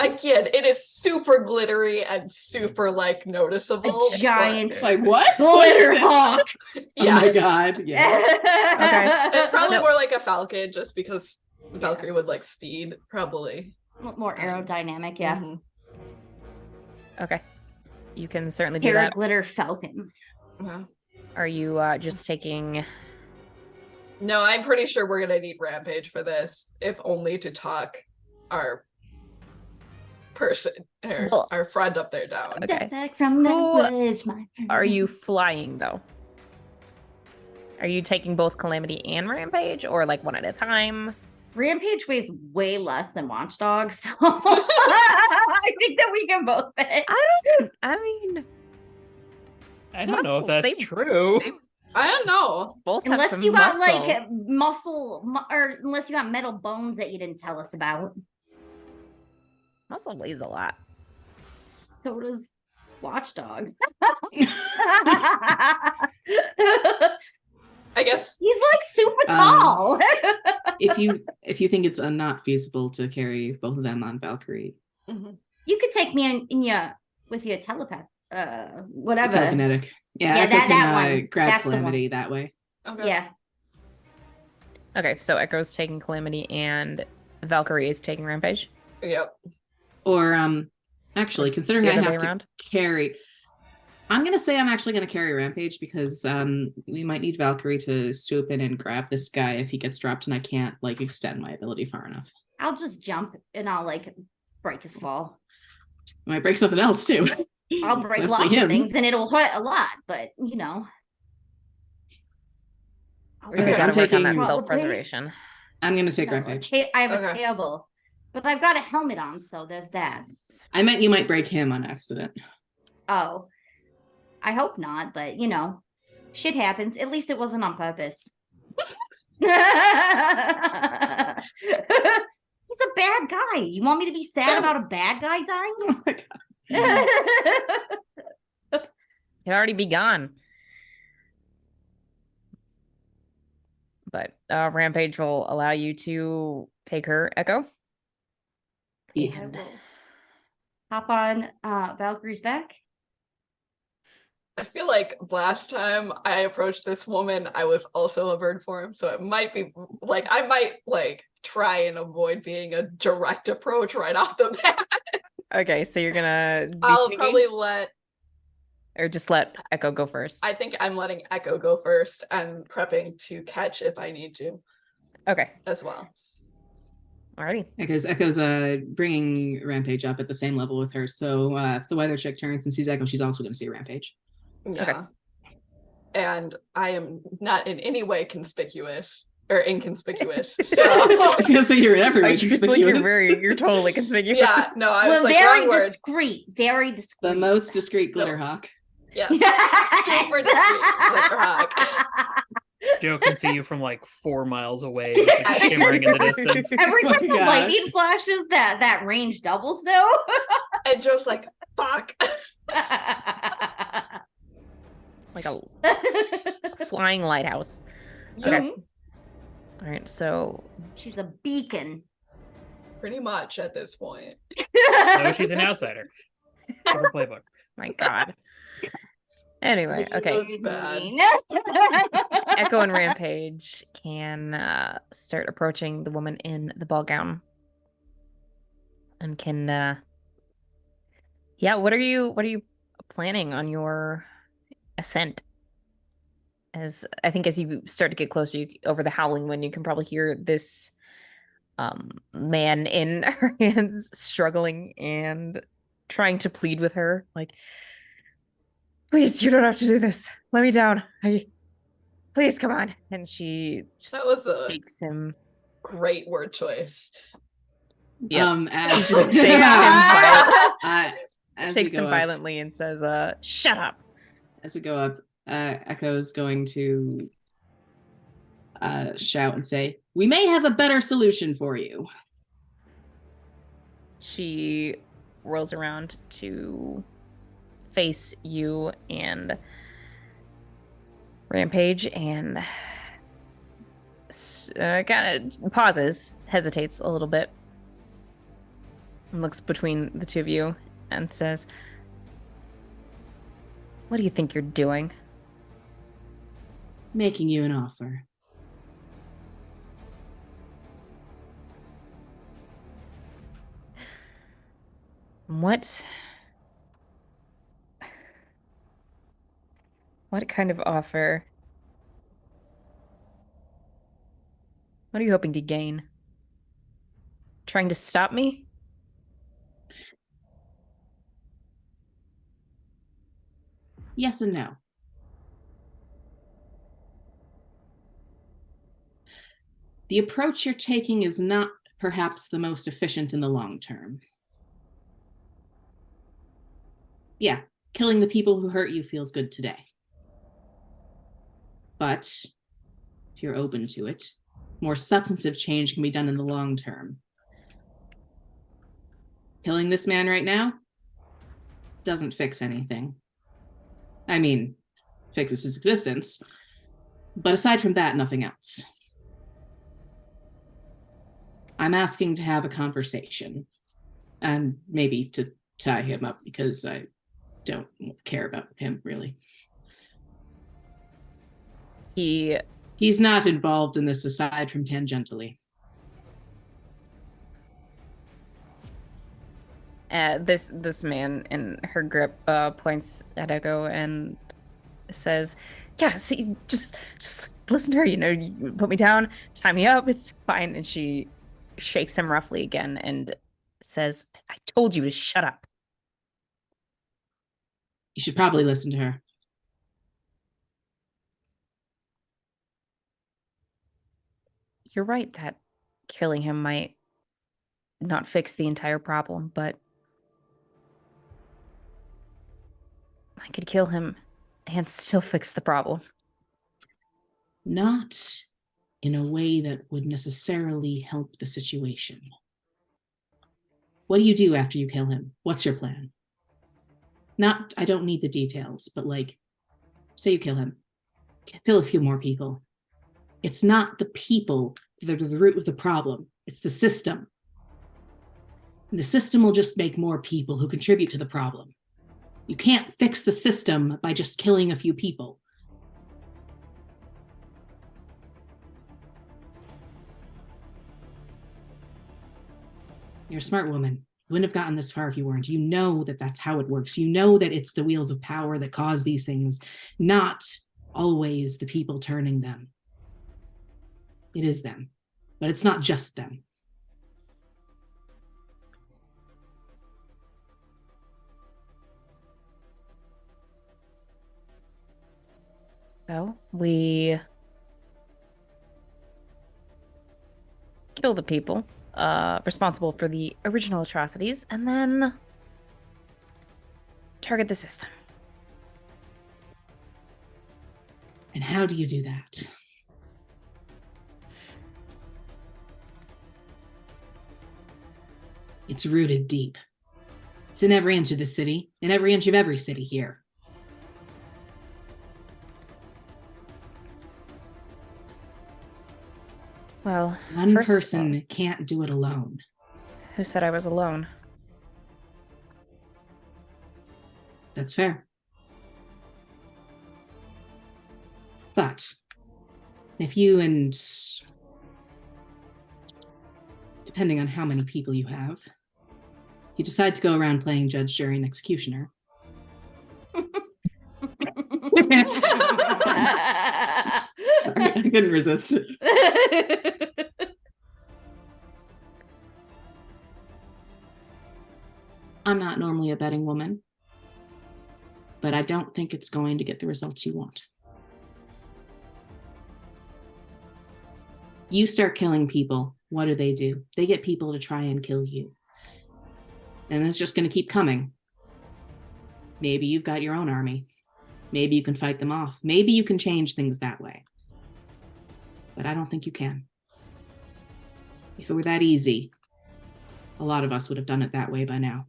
D: Again, it is super glittery and super like noticeable.
B: A giant
D: but-
E: Like what?
B: glitter
E: What is this?
B: hawk.
D: yeah,
E: Oh my god. Yes.
D: it's probably
A: No.
D: more like a falcon, just because Valkyrie would like speed, probably.
B: More aerodynamic, yeah.
D: Mhm.
A: Okay. You can certainly do
B: Para
A: that.
B: glitter falcon.
D: Uh-huh.
A: Are you just taking...
D: No, I'm pretty sure we're gonna need Rampage for this, if only to talk our person, or
A: Well,
D: our friend up there down.
A: Okay.
B: Step back from the
A: Who
B: bridge, my friend.
A: Are you flying, though? Are you taking both Calamity and Rampage, or like one at a time?
B: Rampage weighs way less than Watchdog, so I think that we can both fit.
A: I mean,
C: I don't know if
A: Muscle,
C: that's
A: they-
C: true.
A: they-
D: I don't know.
A: both have
B: Unless
A: some
B: you got
A: muscle.
B: like or unless you got metal bones that you didn't tell us about.
A: Muscle weighs a lot.
B: So does Watchdog.
D: I guess
B: He's like super
E: Um,
B: tall.
E: if you think it's not feasible to carry both of them on Valkyrie,
D: mhm.
B: You could take me in your with your telepath, whatever.
E: telekinetic. Yeah,
B: Yeah,
E: Echo
B: that
E: can
B: one.
E: grab
B: That's the one.
E: Calamity that way.
D: Okay.
B: Yeah,
A: Okay, so Echo's taking Calamity and Valkyrie is taking Rampage.
D: Yep.
E: Or actually, considering
A: The
E: I
A: other way
E: have to
A: around?
E: carry, I'm gonna say I'm actually gonna carry Rampage because we might need Valkyrie to swoop in and grab this guy if he gets dropped, and I can't like extend my ability far enough.
B: I'll just jump and I'll like break his fall.
E: I might break something else too.
B: I'll break
E: Mostly
B: lots
E: him.
B: of things and it'll hurt a lot, but
A: Really
E: Okay,
A: gotta
E: I'm
A: work on that
E: taking-
A: self-preservation.
E: I'm gonna take
B: No,
E: Rampage.
B: I have a
D: Okay.
B: table, but I've got a helmet on, so there's that.
E: I meant you might break him on accident.
B: Oh, I hope not, but shit happens. At least it wasn't on purpose. He's a bad guy. You want me to be sad about a bad guy dying?
E: Oh my god.
A: He'd already be gone. But Rampage will allow you to take her, Echo.
E: Yeah.
B: I will hop on Valkyrie's back.
D: I feel like last time I approached this woman, I was also a bird form, so it might be like I might like try and avoid being a direct approach right off the bat.
A: Okay, so you're gonna be
D: I'll
A: sneaky?
D: probably let.
A: Or just let Echo go first.
D: I think I'm letting Echo go first and prepping to catch if I need to
A: Okay,
D: as well.
A: alrighty.
E: Because Echo's bringing Rampage up at the same level with her. So if the weather chick turns and sees Echo, she's also going to see Rampage.
D: Yeah. And I am not in any way conspicuous or inconspicuous. So
E: I was going to say you're in every way
A: You're
E: conspicuous.
A: you're totally conspicuous.
D: yeah, no, I was
B: Well,
D: like
B: very
D: wrong word.
B: discreet. Very discreet.
E: The most discreet glitter
D: No.
E: hawk.
D: Yes. Super discreet glitter hawk.
C: Joe can see you from like 4 miles away, just like shimmering in the distance.
B: Every
E: Oh
B: time
E: my
B: the
E: God.
B: lightning flashes, that range doubles though.
D: And Joe's like, fuck.
A: Like a flying lighthouse. Okay. All right, so
B: She's a beacon.
D: Pretty much at this point.
C: No, she's an outsider. Of her playbook.
A: my God. Anyway, okay.
D: That's bad.
A: Echo and Rampage can start approaching the woman in the ball gown, and can. Yeah, what are you planning on your ascent? As I think as you start to get closer, over the howling wind, you can probably hear this man in her hands struggling and trying to plead with her, like, please, you don't have to do this. Let me down. Please come on. And she
D: That was a
A: takes him.
D: great word choice.
A: Yeah.
E: As
A: She just shakes him
E: as
A: shakes
E: we go
A: him
E: up,
A: violently and says, shut up.
E: as we go up, Echo's going to shout and say, "We may have a better solution for you."
A: She rolls around to face you and Rampage and kind of pauses, hesitates a little bit, and looks between the two of you and says, what do you think you're doing?
E: Making you an offer.
A: What kind of offer? What are you hoping to gain? Trying to stop me?
E: Yes and no. The approach you're taking is not perhaps the most efficient in the long term. Yeah, killing the people who hurt you feels good today. But if you're open to it, more substantive change can be done in the long term. Killing this man right now doesn't fix anything. I mean, fixes his existence. But aside from that, nothing else. I'm asking to have a conversation. And maybe to tie him up because I don't care about him, really. He's not involved in this aside from tangentially.
A: This man in her grip points at Echo and says, "Yeah, see, just listen to her. You know, you put me down, tie me up. It's fine." And she shakes him roughly again and says, "I told you to shut up."
E: You should probably listen to her.
A: You're right that killing him might not fix the entire problem, but I could kill him and still fix the problem.
E: Not in a way that would necessarily help the situation. What do you do after you kill him? What's your plan? I don't need the details, but like, say you kill him, kill a few more people. It's not the people that are the root of the problem. It's the system. And the system will just make more people who contribute to the problem. You can't fix the system by just killing a few people. You're a smart woman. You wouldn't have gotten this far if you weren't. You know that that's how it works. You know that it's the wheels of power that cause these things, not always the people turning them. It is them, but it's not just them.
A: So we kill the people responsible for the original atrocities and then target the system.
E: And how do you do that? It's rooted deep. It's in every inch of the city, in every inch of every city here.
A: Well,
E: One
A: first,
E: person can't do it alone.
A: Who said I was alone?
E: That's fair. But if you and, depending on how many people you have, if you decide to go around playing judge, jury, and executioner. I couldn't resist. I'm not normally a betting woman, but I don't think it's going to get the results you want. You start killing people, what do? They get people to try and kill you. And it's just going to keep coming. Maybe you've got your own army. Maybe you can fight them off. Maybe you can change things that way. But I don't think you can. If it were that easy, a lot of us would have done it that way by now.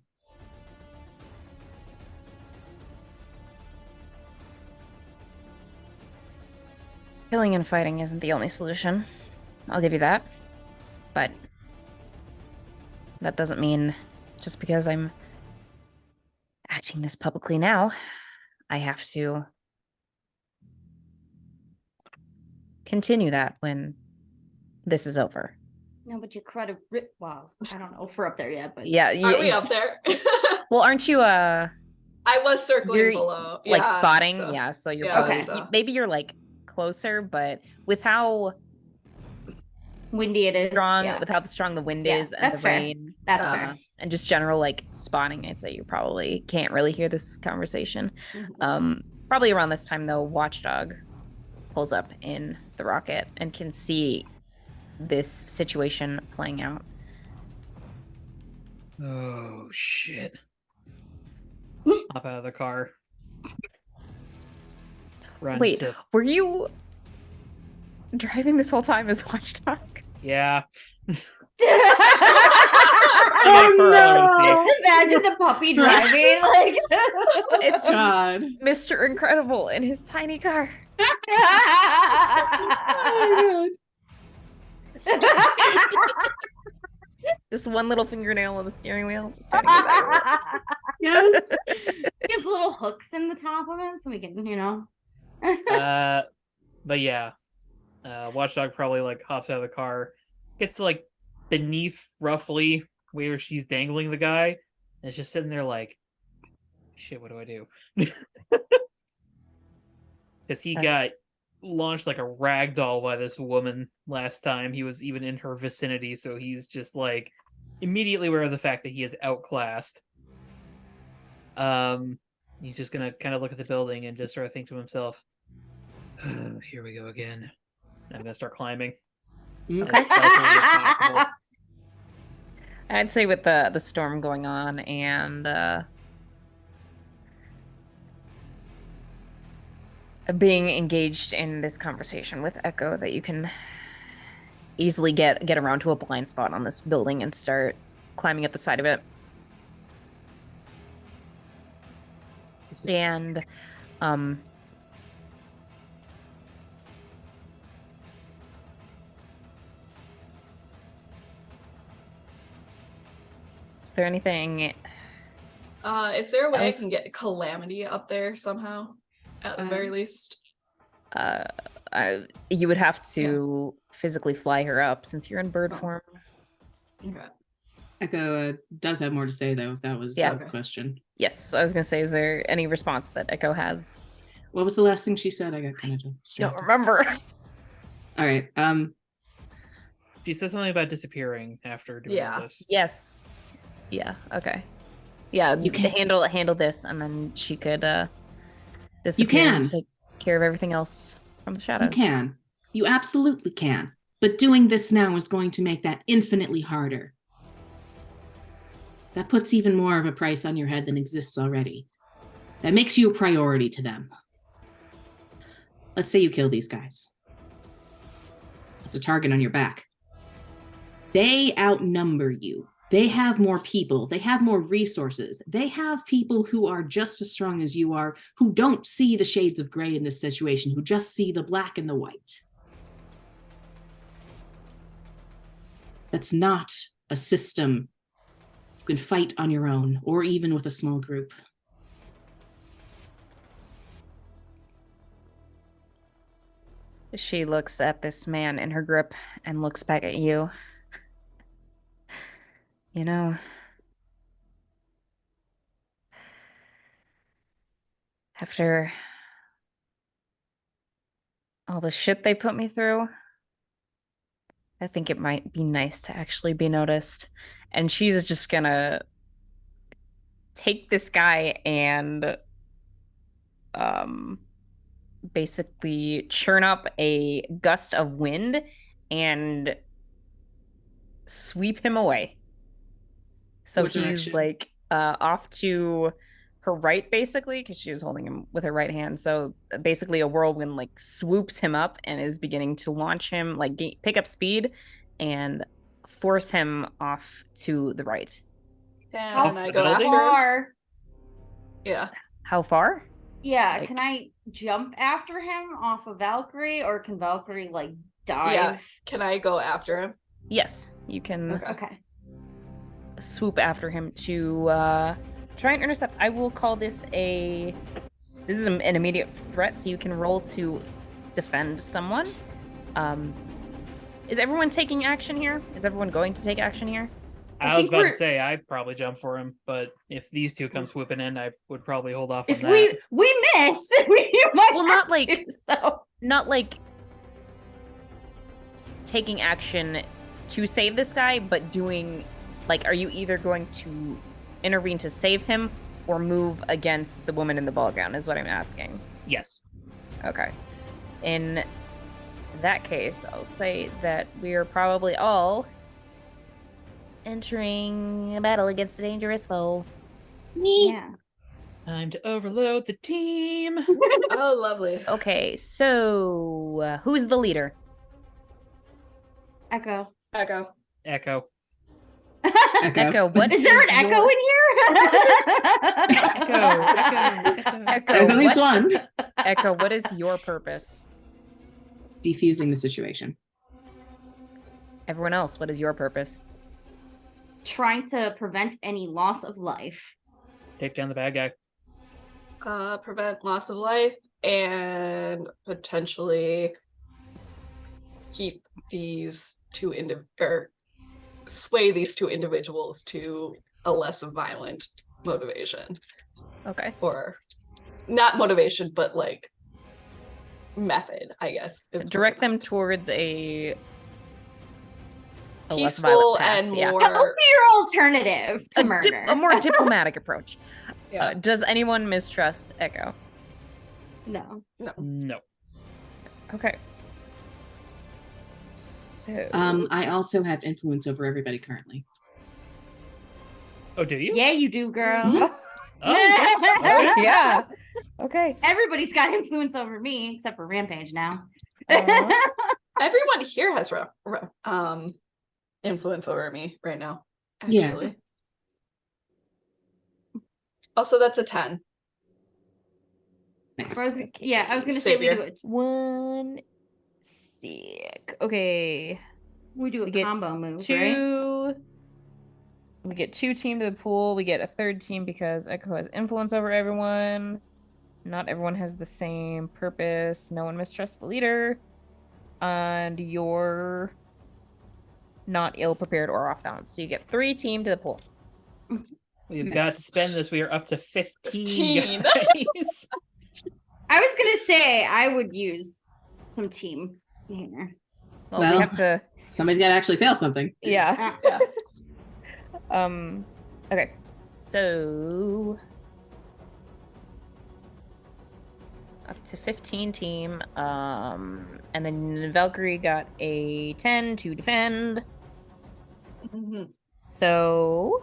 A: Killing and fighting isn't the only solution. I'll give you that. But that doesn't mean just because I'm acting this publicly now, I have to continue that when this is over.
B: No, but your credit. Wow, I don't know if we're up there yet, but
A: Yeah,
D: Are we up there?
A: Well, aren't you
D: I was circling
A: you're,
D: below.
A: like
D: Yeah,
A: spotting?
D: so-
A: Yeah, so you're
D: yeah,
A: probably
D: so-
A: maybe you're like closer, but with how
B: windy it is.
A: strong,
B: Yeah.
A: with how strong the wind
B: Yeah,
A: is and
B: that's
A: the
B: fair.
A: rain,
B: That's
D: Uh,
B: fair.
A: and just general like spotting, I'd say you probably can't really hear this conversation.
B: Mhm.
A: Probably around this time though, Watchdog pulls up in the rocket and can see this situation playing out.
C: Oh shit. Hop out of the car. Run
A: Wait,
C: to
A: were you driving this whole time as Watchdog?
C: yeah.
B: Oh,
C: no.
B: just imagine the puppy driving like
A: It's just
E: God.
A: Mr. Incredible in his tiny car.
E: Oh,
A: Just one little fingernail on the steering wheel. Just turning it back.
E: yes.
B: Just little hooks in the top of it so we can,
C: But yeah. Watchdog probably like hops out of the car, gets to like beneath roughly where she's dangling the guy, It's just sitting there like, shit, what do I do? Because he got launched like a rag doll by this woman last time he was even in her vicinity, so he's just like immediately aware of the fact that he is outclassed. He's just gonna kind of look at the building and just sort of think to himself, here we go again. I'm gonna start climbing.
E: Okay.
C: As stealthily as possible.
A: I'd say with the storm going on and being engaged in this conversation with Echo, that you can easily get around to a blind spot on this building and start climbing up the side of it. And is there anything
D: Is there a way
A: else?
D: I can get Calamity up there somehow? At the very least.
A: You would have to physically fly her up since you're in bird form.
D: Okay.
E: Echo does have more to say, though, if that was
A: Yeah.
E: the question.
A: Yes, I was gonna say, is there any response that Echo has?
E: What was the last thing she said? I got kind of
A: Don't
E: distracted.
A: remember.
E: All right.
C: She said something about disappearing after doing all this.
A: Yes. Yeah. Okay. Yeah.
E: You can-
A: handle this, and then she could
E: You
A: disappear and
E: can.
A: take care of everything else from the shadows.
E: You can. You absolutely can. But doing this now is going to make that infinitely harder. That puts even more of a price on your head than exists already. That makes you a priority to them. Let's say you kill these guys. That's a target on your back. They outnumber you. They have more people. They have more resources. They have people who are just as strong as you are, who don't see the shades of gray in this situation, who just see the black and the white. That's not a system you can fight on your own, or even with a small group.
A: She looks at this man in her grip and looks back at you. You know, after all the shit they put me through, I think it might be nice to actually be noticed. And she's just gonna take this guy and basically churn up a gust of wind and sweep him away. So
E: What
A: he's
E: direction?
A: like off to her right, basically, because she was holding him with her right hand. So basically, a whirlwind like swoops him up and is beginning to launch him, like pick up speed and force him off to the right.
B: How
D: Can I go
C: building?
D: after him?
B: far?
D: Yeah.
A: How far?
B: Yeah,
A: Like-
B: can I jump after him off of Valkyrie, or can Valkyrie like dive?
D: Yeah. Can I go after him?
A: Yes, you can
D: Okay.
B: Okay.
A: swoop after him to try and intercept. I will call this this is an immediate threat, so you can roll to defend someone. Is everyone taking action here? Is everyone going to take action here?
C: I was
B: think
C: about to
B: we're-
C: say I'd probably jump for him, but if these two come swooping in, I would probably hold off
B: If
C: on that.
B: we miss, we might
A: Well, not
B: have
A: like-
B: to, so.
A: Not like taking action to save this guy, but doing like, are you either going to intervene to save him or move against the woman in the ball gown, is what I'm asking.
C: Yes.
A: Okay. In that case, I'll say that we are probably all entering a battle against a dangerous foe.
B: Yeah.
C: Time to overload the team.
D: Oh, lovely.
A: Okay, so who's the leader?
B: Echo.
D: Echo.
C: Echo.
A: Echo, what
B: Is there an
A: is
B: echo
A: your-
B: in here?
A: Echo,
E: There's at least
A: what-
E: one.
A: Echo, what is your purpose?
E: Defusing the situation.
A: Everyone else, what is your purpose?
B: Trying to prevent any loss of life.
C: Take down the bad guy.
D: Prevent loss of life and potentially keep these two sway these two individuals to a less violent motivation.
A: Okay.
D: Or not motivation, but like method, I guess.
A: Direct them towards a less
D: peaceful
A: violent path.
D: and
A: Yeah.
D: more
B: Healthier alternative to murder.
A: A more diplomatic approach.
D: yeah.
A: Does anyone mistrust Echo?
B: No.
C: No.
A: Okay. So
E: I also have influence over everybody currently.
C: Oh, do you?
B: Yeah, you do, girl.
E: Mhm.
C: Oh,
A: yeah. Okay.
B: Everybody's got influence over me except for Rampage now.
D: Everyone here has influence over me right now, actually.
E: Yeah.
D: Also, that's a 10.
E: Nice.
B: I was gonna say we
D: Savior.
B: do it.
A: One sick. Okay.
B: We do a
A: We get
B: combo move, right?
A: Two. We get 2 team to the pool. We get a 3rd team because Echo has influence over everyone. Not everyone has the same purpose. No one mistrusts the leader. And you're not ill prepared or off balance. So you get 3 team to the pool.
C: We've got to spend this. We are up to 15.
D: 15.
C: Guys.
B: I was gonna say I would use some team here.
A: Well, we
E: Well.
A: have to.
E: Somebody's got to actually fail something.
A: Yeah.
B: Yeah.
A: Okay. So up to 15 team. And then Valkyrie got a 10 to defend.
D: Mhm.
A: So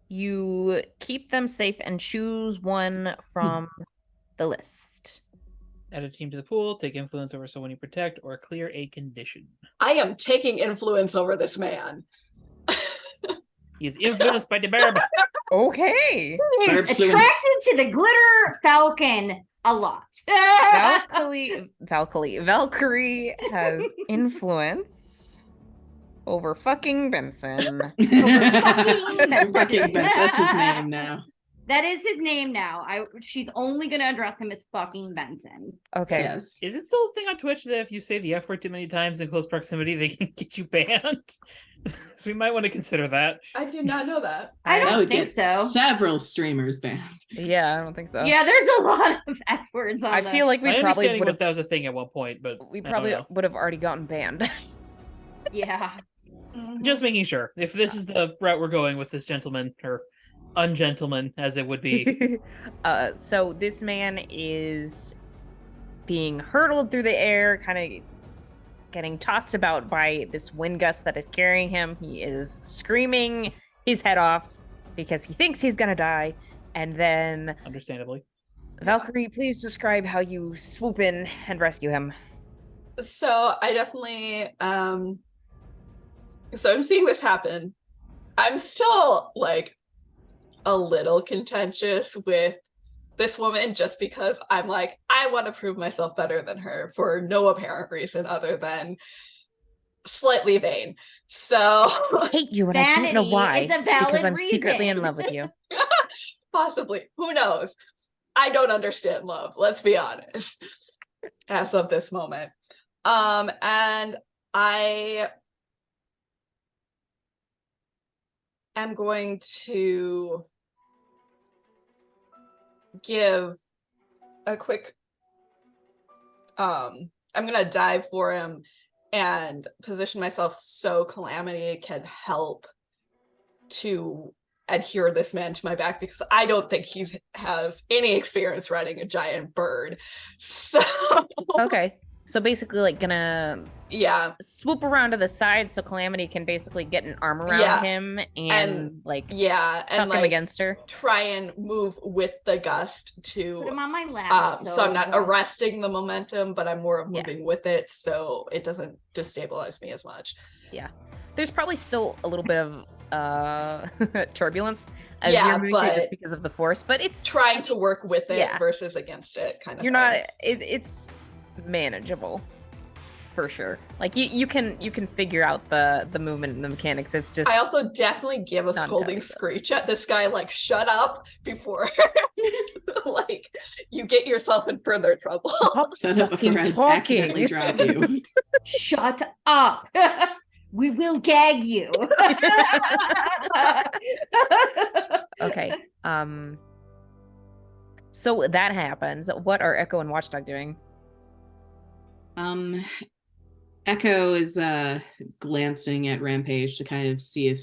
A: you keep them safe and choose one from the list.
C: Add a team to the pool. Take influence over someone you protect, or clear a condition.
D: I am taking influence over this man.
C: He is influenced by the barb.
A: Okay.
B: He's
E: Barb fluence.
B: attracted to the glitter falcon a lot.
A: Valkyrie has influence over fucking Benson.
B: fucking Benson.
E: Fucking Benson. That's his name now.
B: That is his name now. She's only gonna address him as fucking Benson.
A: Okay.
E: Yes.
C: Is it still a thing on Twitch that if you say the F word too many times in close proximity, they can get you banned? So we might want to consider that.
D: I do not know that.
B: I
E: That
B: don't
E: would
B: think
E: get
B: so.
E: several streamers banned.
A: Yeah, I don't think so.
B: Yeah, there's a lot of F words on
A: I
B: there.
A: feel like
C: My
A: we probably
C: understanding
A: would
C: was
A: have
C: that was a thing at one point, but
A: we
C: I don't
A: probably
C: know.
A: would have already gotten banned.
B: Yeah.
C: Just making sure. If this is the route we're going with this gentleman, or ungentleman, as it would be.
A: So this man is being hurtled through the air, kind of getting tossed about by this wind gust that is carrying him. He is screaming his head off because he thinks he's gonna die. And then
C: Understandably.
A: Valkyrie, please describe how you swoop in and rescue him.
D: So I definitely so I'm seeing this happen. I'm still like a little contentious with this woman just because I'm like, I want to prove myself better than her for no apparent reason other than slightly vain. So
A: I hate you and I don't know
B: Vanity
A: why.
B: is a valid
A: because I'm secretly in
B: reason.
A: love with you.
D: possibly, who knows? I don't understand love, let's be honest, as of this moment. And I am going to give a quick I'm gonna dive for him and position myself so Calamity can help to adhere this man to my back, because I don't think he has any experience riding a giant bird. So
A: Okay. So basically like gonna
D: yeah,
A: swoop around to the side so Calamity can basically get an arm around
D: Yeah.
A: him and
D: And
A: like
D: yeah, and
A: tuck him
D: like
A: against her.
D: try and move with the gust
B: Put
D: to
B: him on my lap.
D: so I'm not
B: it's,
D: arresting the momentum, but I'm more of
A: Yeah.
D: moving with it so it doesn't destabilize me as much.
A: There's probably still a little bit of turbulence as
D: Yeah,
A: you're moving through just
D: but-
A: because of the force, but it's
D: Trying to work with it
A: Yeah.
D: versus against it kind of
A: you're
D: thing.
A: not it's manageable. for sure. Like you can figure out the movement and the mechanics. It's just
D: I also definitely give a
A: Not
D: scolding
A: entirely
D: screech at this guy, like, shut up before like you get yourself in further trouble.
E: Shut up before I
A: Fucking
E: accidentally drop you.
B: Shut up. We will gag you.
A: okay. So that happens. What are Echo and Watchdog doing?
E: Echo is glancing at Rampage to kind of see if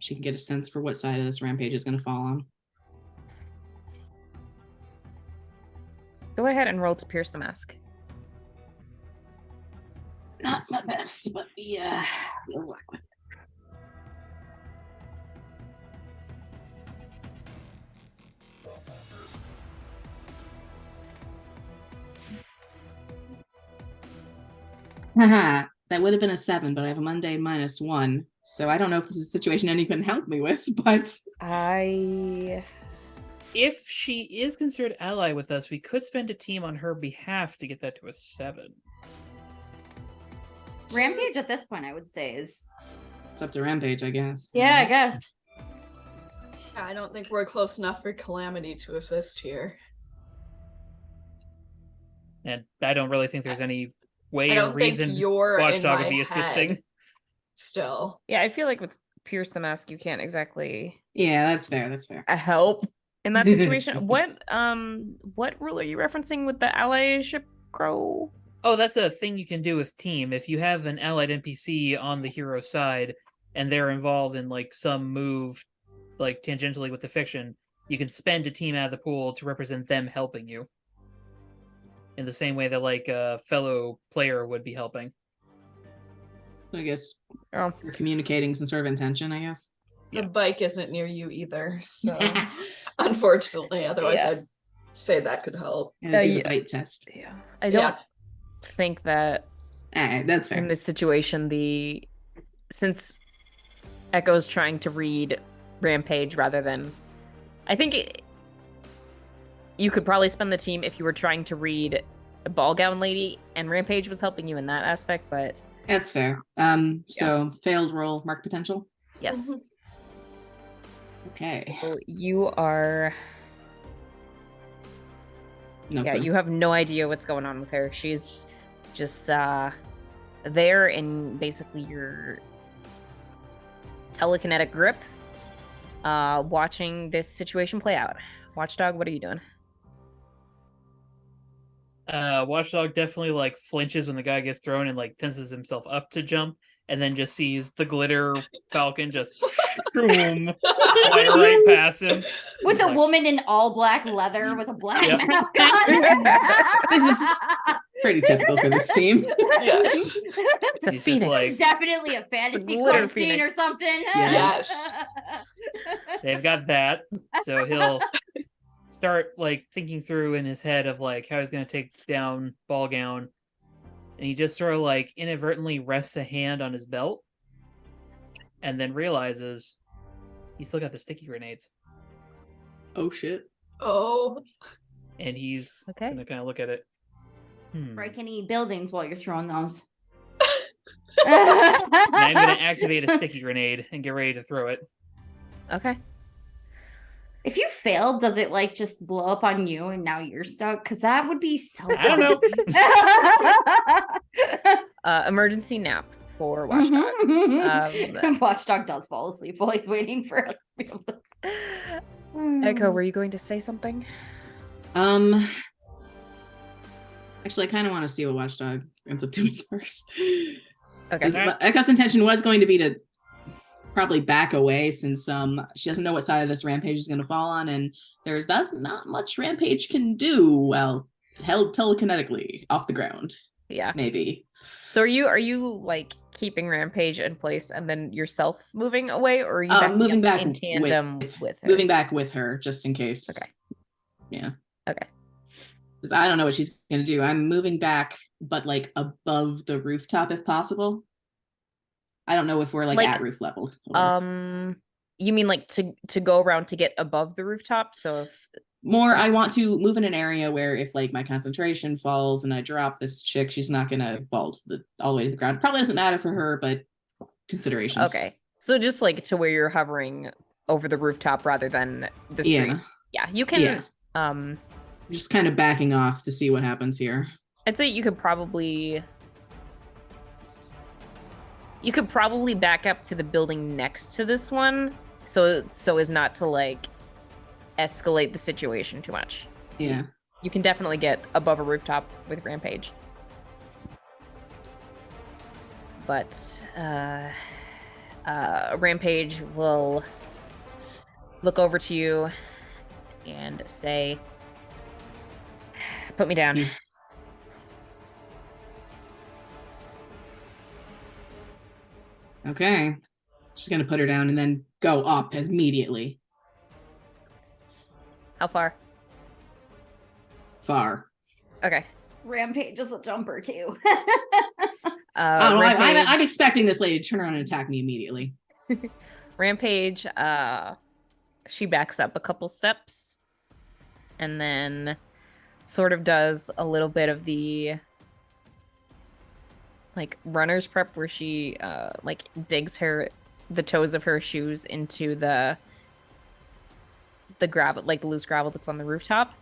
E: she can get a sense for what side of this Rampage is going to fall on.
A: Go ahead and roll to pierce the mask.
E: Not the best, but we'll work with it. Haha, that would have been a 7, but I have a Monday -1. So I don't know if this is a situation any can help me with, but
C: If she is considered ally with us, we could spend a team on her behalf to get that to a 7.
B: Rampage at this point, I would say, is.
E: it's up to Rampage, I guess.
B: Yeah, I guess.
D: Yeah, I don't think we're close enough for Calamity to assist here.
C: And I don't really think there's any way
D: I
C: or
D: don't think
C: reason
D: you're in
C: Watchdog
D: my
C: would be
D: head
C: assisting.
D: still.
A: Yeah, I feel like with pierce the mask, you can't exactly
E: Yeah, that's fair. That's fair.
A: help in that situation. What rule are you referencing with the allyship, Crow?
C: Oh, that's a thing you can do with team. If you have an allied NPC on the hero side and they're involved in like some move, like tangentially with the fiction, you can spend a team out of the pool to represent them helping you. In the same way that like a fellow player would be helping.
E: I guess
A: Oh.
E: you're communicating some sort of intention, I guess.
C: Yeah.
D: The bike isn't near you either, so unfortunately, otherwise
A: Yeah.
D: I'd say that could help.
E: And do the
A: yeah.
E: bite test.
A: Yeah. I don't think that
E: Alright, that's fair.
A: in this situation, since Echo's trying to read Rampage rather than, I think you could probably spend the team if you were trying to read a ballgown lady, and Rampage was helping you in that aspect. But
E: That's fair. So failed roll, mark potential.
A: yes,
E: Okay.
A: so you are.
E: No
A: Yeah,
E: clue.
A: you have no idea what's going on with her. She's just there in basically your telekinetic grip, watching this situation play out. Watchdog, what are you doing?
C: Watchdog definitely like flinches when the guy gets thrown and like tenses himself up to jump, and then just sees the glitter falcon just boom fly right past him.
B: With
C: He's
B: a
C: like,
B: woman in all black leather with a black
C: Yep.
B: mask on.
E: This is pretty typical for this team.
D: Yes.
A: It's a
C: He's just
A: phoenix.
C: like-
B: It's definitely a fantasy
A: Glitter
B: club scene or
A: phoenix.
B: something.
E: Yes.
C: They've got that, so he'll start like thinking through in his head of like how he's gonna take down Ballgown, and he just sort of like inadvertently rests a hand on his belt, and then realizes he's still got the sticky grenades,
E: Oh shit.
D: Oh,
C: and he's
A: Okay.
C: gonna kind of look at it.
B: Break any buildings while you're throwing those.
C: And I'm gonna activate a sticky grenade and get ready to throw it.
A: Okay.
B: If you fail, does it like just blow up on you and now you're stuck? Because that would be so.
C: I don't know.
A: Emergency nap for Watchdog.
B: Watchdog does fall asleep while he's waiting for us to be able to.
A: Echo, were you going to say something?
E: Actually, I kind of want to see what Watchdog ends up doing first.
A: Okay.
E: 'Cause
C: Alright.
E: Echo's intention was going to be to probably back away since she doesn't know what side of this Rampage is going to fall on, and there's not much Rampage can do well held telekinetically off the ground.
A: Yeah.
E: Maybe.
A: So are you like keeping Rampage in place and then yourself moving away, or are you
E: Moving back
A: in tandem with her?
E: Moving back with her just in case.
A: Okay.
E: Yeah.
A: Okay.
E: Because I don't know what she's gonna do. I'm moving back, but like above the rooftop if possible. I don't know if we're like
A: Like,
E: at roof level. or-
A: You mean like to go around to get above the rooftop? So if
E: More, I want to move in an area where if like my concentration falls and I drop this chick, she's not gonna fall to all the way to the ground. Probably doesn't matter for her, but considerations.
A: okay, so just like to where you're hovering over the rooftop rather than the street. Yeah, you can.
E: Yeah. Just kind of backing off to see what happens here.
A: I'd say you could probably back up to the building next to this one, so as not to like escalate the situation too much.
E: Yeah.
A: You can definitely get above a rooftop with Rampage. But Rampage will look over to you and say, "Put me down."
E: Okay. She's gonna put her down and then go up immediately.
A: How far?
E: Far.
A: Okay.
B: Rampage is a jumper too.
E: I'm expecting this lady to turn around and attack me immediately.
A: Rampage, she backs up a couple steps and then sort of does a little bit of the like runner's prep where she like digs the toes of her shoes into the gravel, like the loose gravel that's on the rooftop,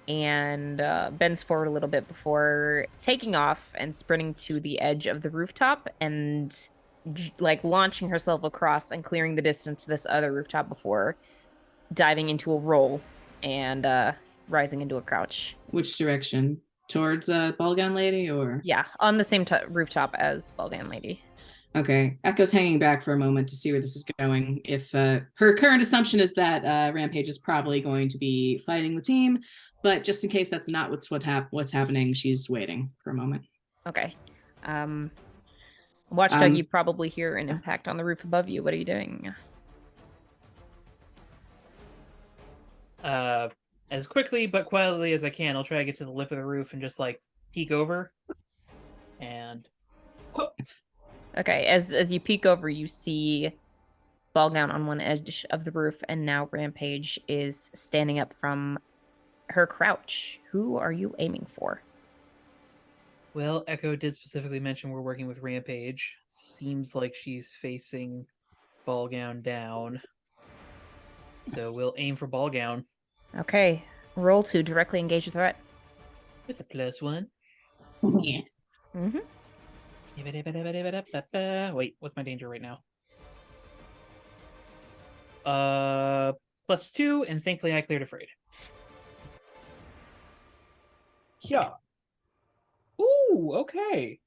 A: and bends forward a little bit before taking off and sprinting to the edge of the rooftop and like launching herself across and clearing the distance to this other rooftop before diving into a roll and rising into a crouch.
E: Which direction? Towards ballgown lady, or?
A: Yeah, on the same rooftop as ballgown lady.
E: Okay. Echo's hanging back for a moment to see where this is going. If her current assumption is that Rampage is probably going to be fighting the team, but just in case that's not what's happening, she's waiting for a moment.
A: Okay. Watchdog, you probably hear an impact on the roof above you. What are you doing?
C: As quickly but quietly as I can, I'll try to get to the lip of the roof and just like peek over. And
A: okay, as you peek over, you see ballgown on one edge of the roof, and now Rampage is standing up from her crouch. Who are you aiming for?
C: Well, Echo did specifically mention we're working with Rampage. Seems like she's facing ballgown down. So we'll aim for ballgown.
A: Okay, roll to directly engage the threat.
C: With a +1.
E: Yeah.
A: Mm-hmm.
C: Wait, what's my danger right now? +2, and thankfully I cleared afraid. Yeah. Ooh, okay.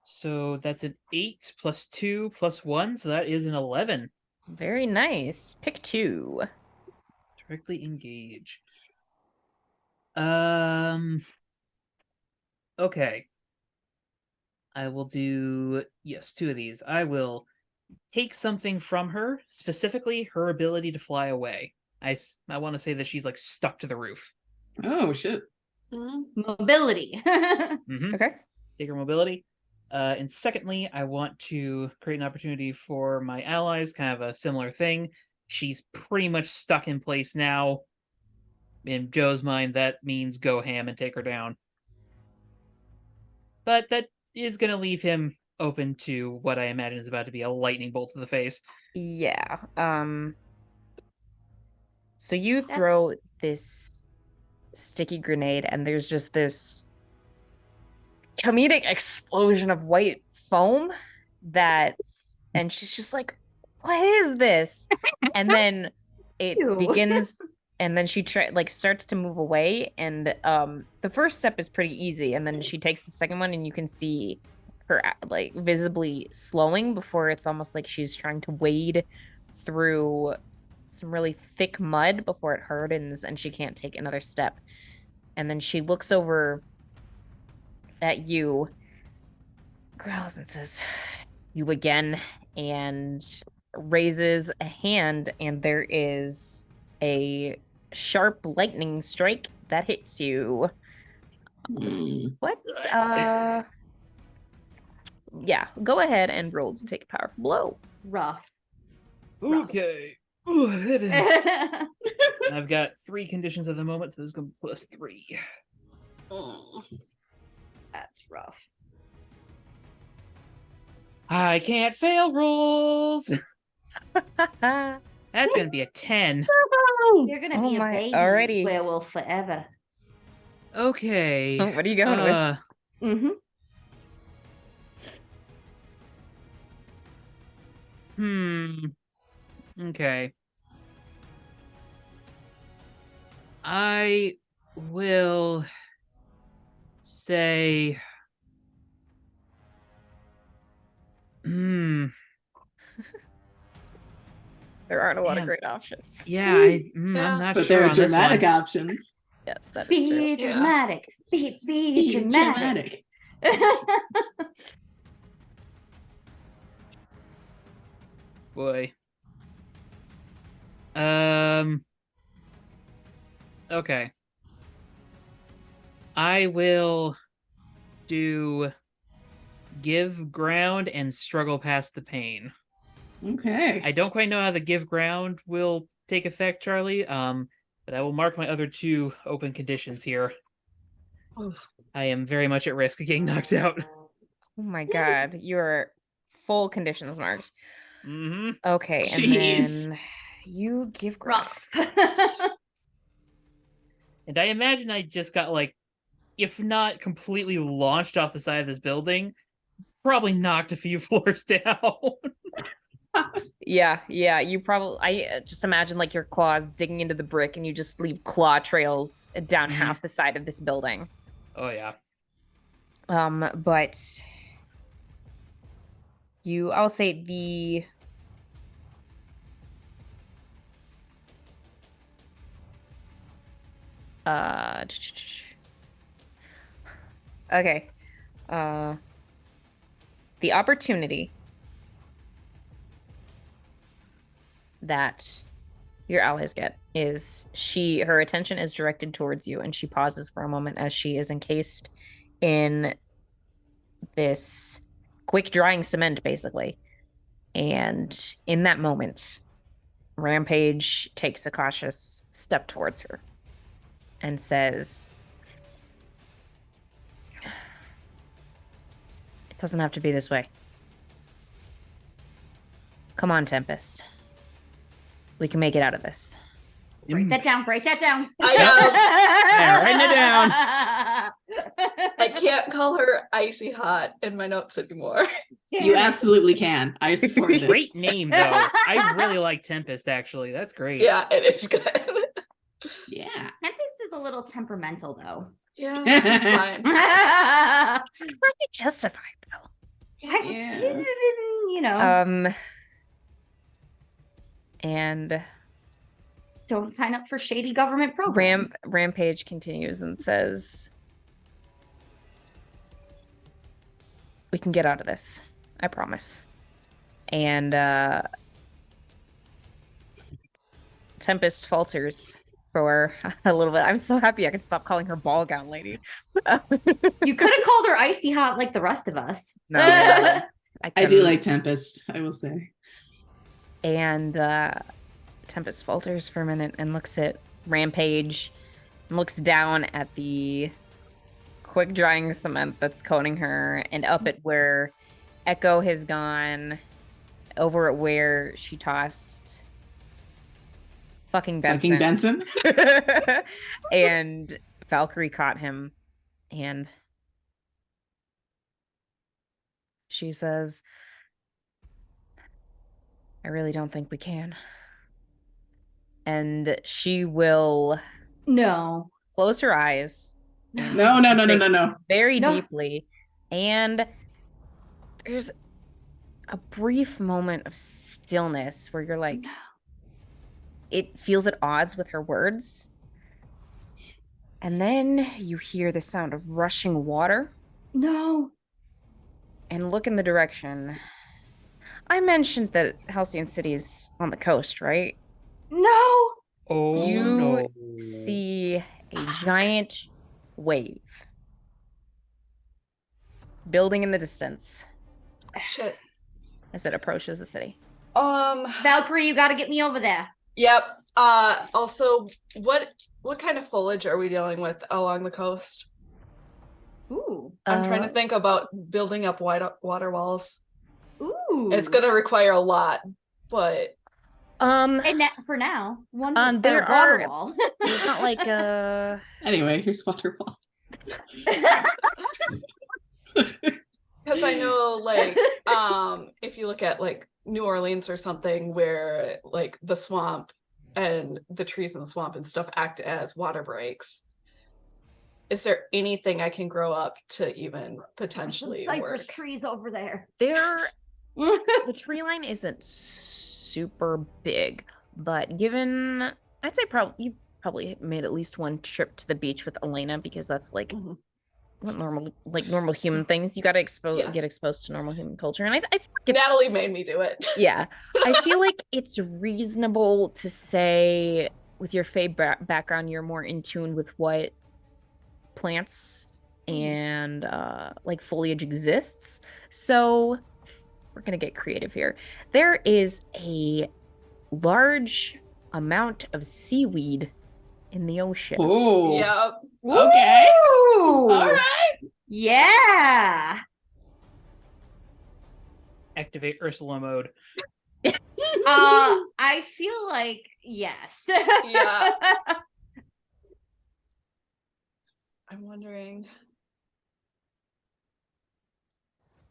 C: So that's an 8 +2 +1, so that is an 11.
A: Very nice. Pick 2.
C: Directly engage. Okay. I will do, yes, 2 of these. I will take something from her, specifically her ability to fly away. I want to say that she's like stuck to the roof.
E: Oh, shit.
B: Mobility.
C: Mm-hmm.
A: Okay.
C: Take her mobility. And secondly, I want to create an opportunity for my allies, kind of a similar thing. She's pretty much stuck in place now. In Joe's mind, that means go ham and take her down. But that is going to leave him open to what I imagine is about to be a lightning bolt to the face.
A: Yeah. So you throw this sticky grenade, and there's just this comedic explosion of white foam and she's just like, what is this? And then it begins, and then she starts to move away, and the first step is pretty easy, and then she takes the second one, and you can see her like visibly slowing before it's almost like she's trying to wade through some really thick mud before it hardens and she can't take another step. And then she looks over at you, growls and says, "You again," and raises a hand, and there is a sharp lightning strike that hits you. What? Yeah, go ahead and roll to take a powerful blow.
B: Rough.
C: Okay. I've got 3 conditions at the moment, so this is going to be +3.
B: That's rough.
C: I can't fail rolls.
A: Oh
C: That's going to be a 10.
B: You're gonna be a
A: my,
B: baby
A: already.
B: werewolf forever.
C: Okay.
A: What are you going with?
B: Mm-hmm.
C: Okay. I will say.
A: There aren't a lot of
C: Man.
A: great options.
C: Yeah, I'm not
E: But
C: sure
E: there are
C: on this
E: dramatic
C: one.
E: options.
A: Yes, that is true.
B: Be dramatic. Be dramatic.
C: Boy. Okay. I will do give ground and struggle past the pain.
E: Okay.
C: I don't quite know how the give ground will take effect, Charlie. But I will mark my other 2 open conditions here. I am very much at risk of getting knocked out.
A: Oh my god, you're full conditions marked.
C: Mm-hmm.
A: Okay, and
E: Jeez.
A: then you give ground.
B: Rough.
C: And I imagine I just got, like, if not completely launched off the side of this building, probably knocked a few floors down.
A: Yeah, you probably. I just imagine like your claws digging into the brick, and you just leave claw trails down half the side of this building.
C: Oh yeah.
A: But I'll say the. Okay. The opportunity that your allies get is her attention is directed towards you, and she pauses for a moment as she is encased in this quick drying cement, basically. And in that moment, Rampage takes a cautious step towards her and says, "It doesn't have to be this way. Come on, Tempest. We can make it out of this."
B: Break that down. Break that down.
C: Yeah, writing it down.
D: I can't call her Icy Hot in my notes anymore.
E: You absolutely can. I support this.
C: Great name, though. I really like Tempest, actually. That's great.
D: Yeah, it is good.
E: Yeah.
B: Tempest is a little temperamental, though.
D: Yeah, it's fine.
A: It's kind of justified, though.
E: Yeah.
B: You know,
A: and
B: don't sign up for shady government programs.
A: Rampage continues and says, "We can get out of this. I promise." And Tempest falters for a little bit. I'm so happy I can stop calling her ballgown lady.
B: You could have called her Icy Hot like the rest of us.
A: No,
E: I do like Tempest, I will say.
A: And Tempest falters for a minute and looks at Rampage and looks down at the quick drying cement that's coating her, and up at where Echo has gone, over at where she tossed fucking Benson. And Valkyrie caught him, and she says, "I really don't think we can." And she will close her eyes.
E: No.
A: Very deeply. And there's a brief moment of stillness where you're like, it feels at odds with her words. And then you hear the sound of rushing water.
B: No.
A: And look in the direction. I mentioned that Halcyon City is on the coast, right?
B: No.
C: Oh,
A: You
C: no.
A: see a giant wave building in the distance
D: Shit.
A: as it approaches the city.
B: Valkyrie, you got to get me over there.
D: Yep. Also, what kind of foliage are we dealing with along the coast?
B: Ooh.
D: I'm trying to think about building up water walls.
B: Ooh.
D: It's gonna require a lot, but
B: And for now, one
A: there
B: water
A: are-
B: wall.
A: It's not like
E: Anyway, here's Waterfall.
D: because I know, like, if you look at like New Orleans or something, where like the swamp and the trees in the swamp and stuff act as water breaks. Is there anything I can grow up to even potentially
B: Some cypress
D: work?
B: trees over there.
A: the tree line isn't super big, but given I'd say you probably made at least one trip to the beach with Elena, because that's like what normal human things. You got to get exposed to normal human culture, and I feel like
D: Natalie made me do it.
A: Yeah, I feel like it's reasonable to say with your Fae background, you're more in tune with what plants and like foliage exists. So we're gonna get creative here. There is a large amount of seaweed in the ocean.
E: Oh.
D: Yep.
E: Okay.
B: Ooh.
E: All right.
B: Yeah.
C: Activate Ursula mode.
B: I feel like yes.
D: Yeah. I'm wondering.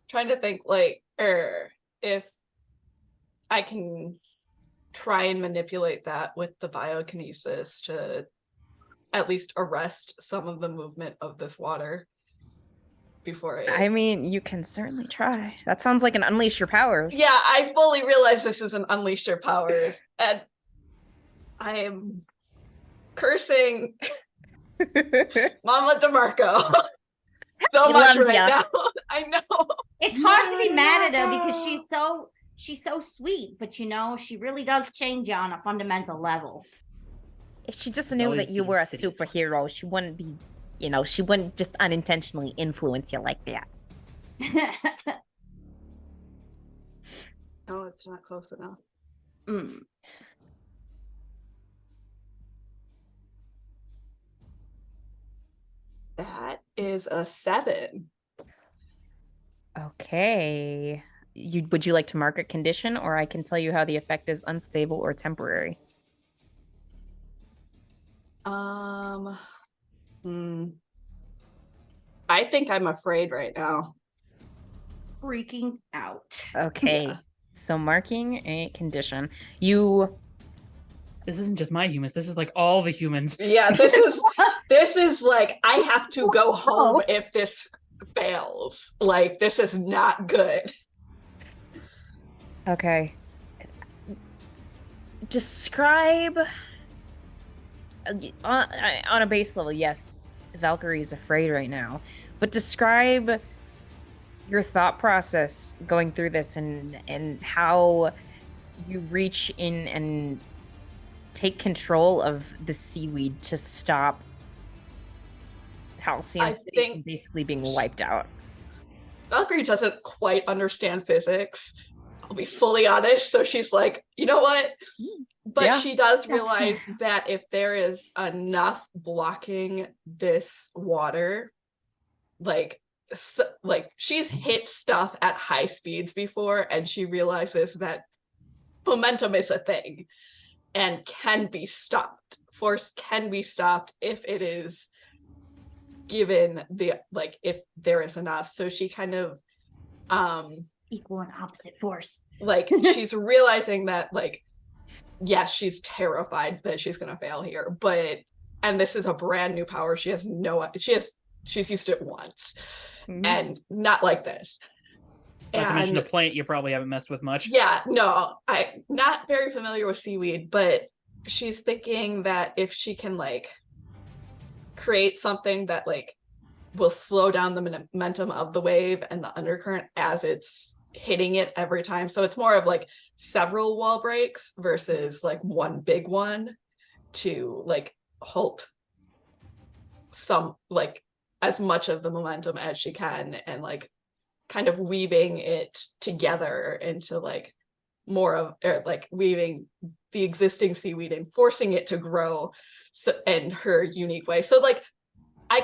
D: Trying to think like if I can try and manipulate that with the biokinesis to at least arrest some of the movement of this water before
A: I mean, you can certainly try. That sounds like an unleash your powers.
D: Yeah, I fully realize this is an unleash your powers, and I am cursing Mama DeMarco so
A: She
D: much
A: loves
D: right
A: ya.
D: now. I know.
B: It's hard to be mad at her because she's so sweet, but she really does change you on a fundamental level.
A: If she just knew that you were a superhero, she wouldn't be, she wouldn't just unintentionally influence you like that.
D: No, it's not close enough. That is a 7.
A: Okay. Would you like to mark a condition, or I can tell you how the effect is unstable or temporary?
D: I think I'm afraid right now.
B: Freaking out.
A: Okay.
D: Yeah.
A: So marking a condition.
C: This isn't just my humans. This is like all the humans.
D: Yeah, this is like I have to go home if this fails. Like this is not good.
A: Okay. Describe on a base level, yes, Valkyrie is afraid right now, but describe your thought process going through this and how you reach in and take control of the seaweed to stop Halcyon City from basically being wiped out.
D: Valkyrie doesn't quite understand physics. I'll be fully honest. So she's like, you know what? But she does realize that if there is enough blocking this water, like she's hit stuff at high speeds before, and she realizes that momentum is a thing and can be stopped. Force can be stopped if it is given if there is enough. So she kind of
B: equal and opposite force.
D: She's realizing that yes, she's terrified that she's gonna fail here, and this is a brand new power. She has she's used it once, and not like this.
C: Not to mention a plant you probably haven't messed with much.
D: Yeah, no, I'm not very familiar with seaweed, but she's thinking that if she can create something that will slow down the momentum of the wave and the undercurrent as it's hitting it every time. So it's more of several wall breaks versus one big one to halt some as much of the momentum as she can, and kind of weaving it together into more of, or like weaving the existing seaweed and forcing it to grow in her unique way. So like I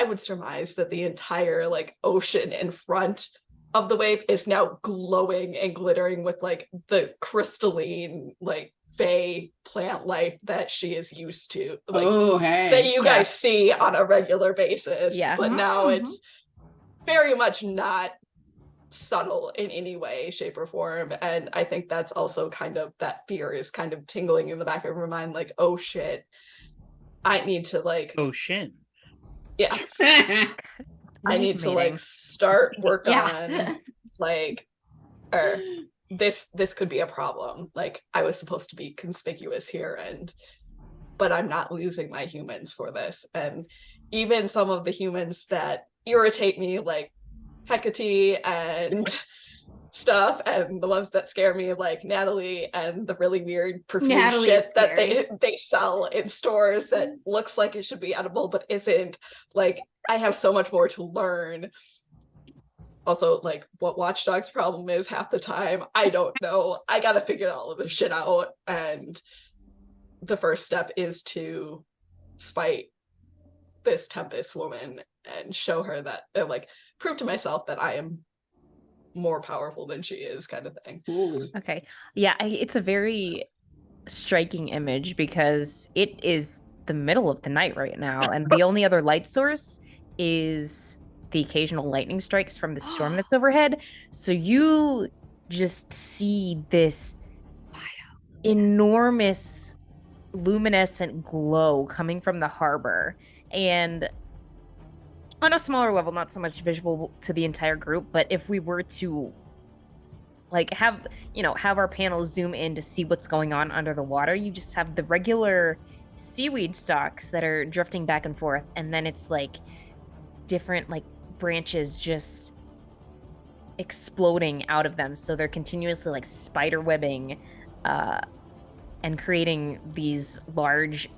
D: would surmise that the entire like ocean in front of the wave is now glowing and glittering with like the crystalline like fey plant life that she is used to, like that you guys see on a regular basis.
A: Yeah.
D: But now it's very much not subtle in any way, shape, or form. And I think that's also kind of, that fear is kind of tingling in the back of her mind, like, oh shit, I need to like,
C: Oh shin.
D: yeah. I need to like start work on like, or this could be a problem. Like I was supposed to be conspicuous here, but I'm not losing my humans for this. And even some of the humans that irritate me, like Hecate and stuff, and the ones that scare me, like Natalie and the really weird perfume shit that they sell in stores that looks like it should be edible but isn't. Like I have so much more to learn. Also, like what Watchdog's problem is half the time, I don't know. I gotta figure all of this shit out, and the first step is to spite this Tempest woman and show her that, like, prove to myself that I am more powerful than she is, kind of thing.
E: Ooh.
A: Okay. Yeah, it's a very striking image because it is the middle of the night right now, and the only other light source is the occasional lightning strikes from the storm that's overhead. So you just see this enormous luminescent glow coming from the harbor, and on a smaller level, not so much visual to the entire group, but if we were to like have our panel zoom in to see what's going on under the water, you just have the regular seaweed stalks that are drifting back and forth, and then it's like different like branches just exploding out of them, so they're continuously like spider webbing and creating these large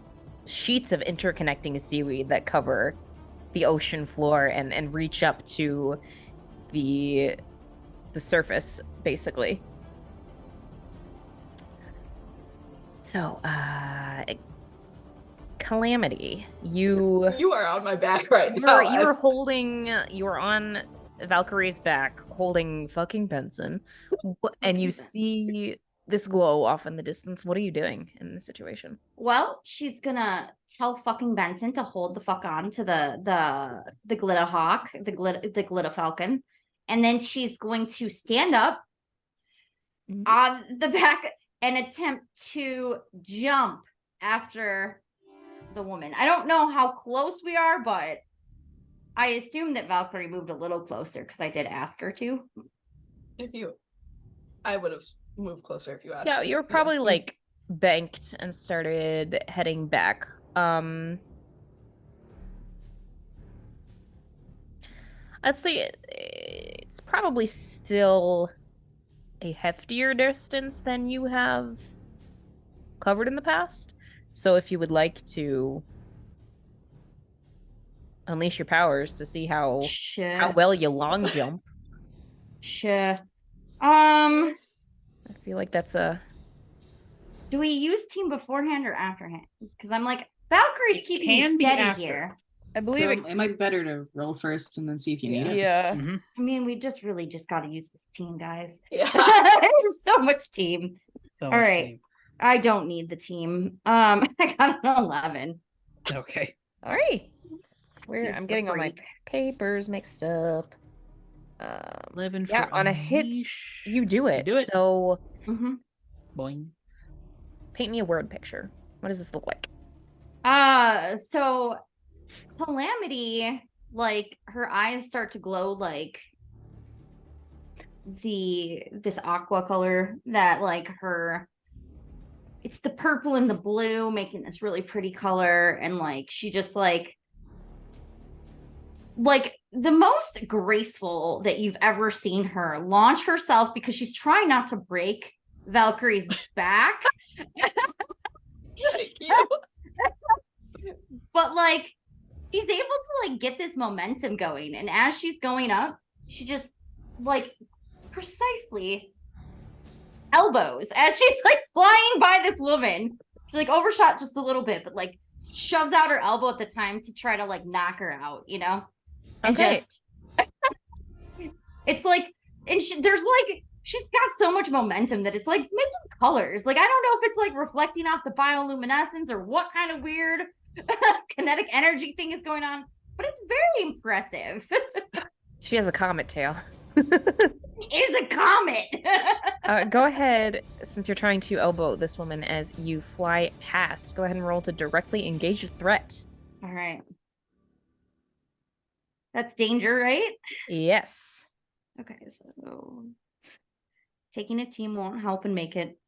A: sheets of interconnecting seaweed that cover the ocean floor and reach up to the surface, basically. So, Calamity, you
D: are on my back right now.
A: You were on Valkyrie's back, holding fucking Benson, and you see this glow off in the distance. What are you doing in this situation?
B: Well, she's gonna tell fucking Benson to hold the fuck on to the glitter hawk, the glitter falcon, and then she's going to stand up on the back and attempt to jump after the woman. I don't know how close we are, but I assume that Valkyrie moved a little closer because I did ask her to.
D: I would have moved closer if you asked.
A: Yeah, you were probably like banked and started heading back. I'd say it's probably still a heftier distance than you have covered in the past. So if you would like to unleash your powers to see how well you long jump.
B: Sure.
A: I feel like that's a...
B: Do we use team beforehand or afterhand? Because I'm like, Valkyrie's keeping me steady here.
A: I believe
E: so it might be beter to roll first and then see if you need it.
A: Yeah.
C: Mm-hmm.
B: I mean, we just got to use this team, guys.
D: Yeah.
B: There's so much team.
C: So
B: all right. Team. I don't need the team. I got an 11.
C: Okay.
A: All right. I'm getting all my papers mixed up.
C: 11
A: yeah,
C: for
A: on a hit, you do it. So,
C: boing.
A: Paint me a word picture. What does this look like?
B: So Calamity, like her eyes start to glow like this aqua color that like it's the purple and the blue making this really pretty color, and like she just like the most graceful that you've ever seen her launch herself, because she's trying not to break Valkyrie's back.
D: Thank you.
B: But like she's able to like get this momentum going, and as she's going up, she just like precisely elbows as she's like flying by this woman. She like overshot just a little bit, but like shoves out her elbow at the time to try to like knock her out, you know? And
A: Okay.
B: just it's like, and there's like, she's got so much momentum that it's like making colors. Like, I don't know if it's like reflecting off the bioluminescence or what kind of weird kinetic energy thing is going on, but it's very impressive.
A: She has a comet tail.
B: Is a comet.
A: Go ahead, since you're trying to elbow this woman as you fly past, go ahead and roll to directly engage the threat.
B: All right. That's danger, right?
A: Yes.
B: Okay, so taking a team won't help and make it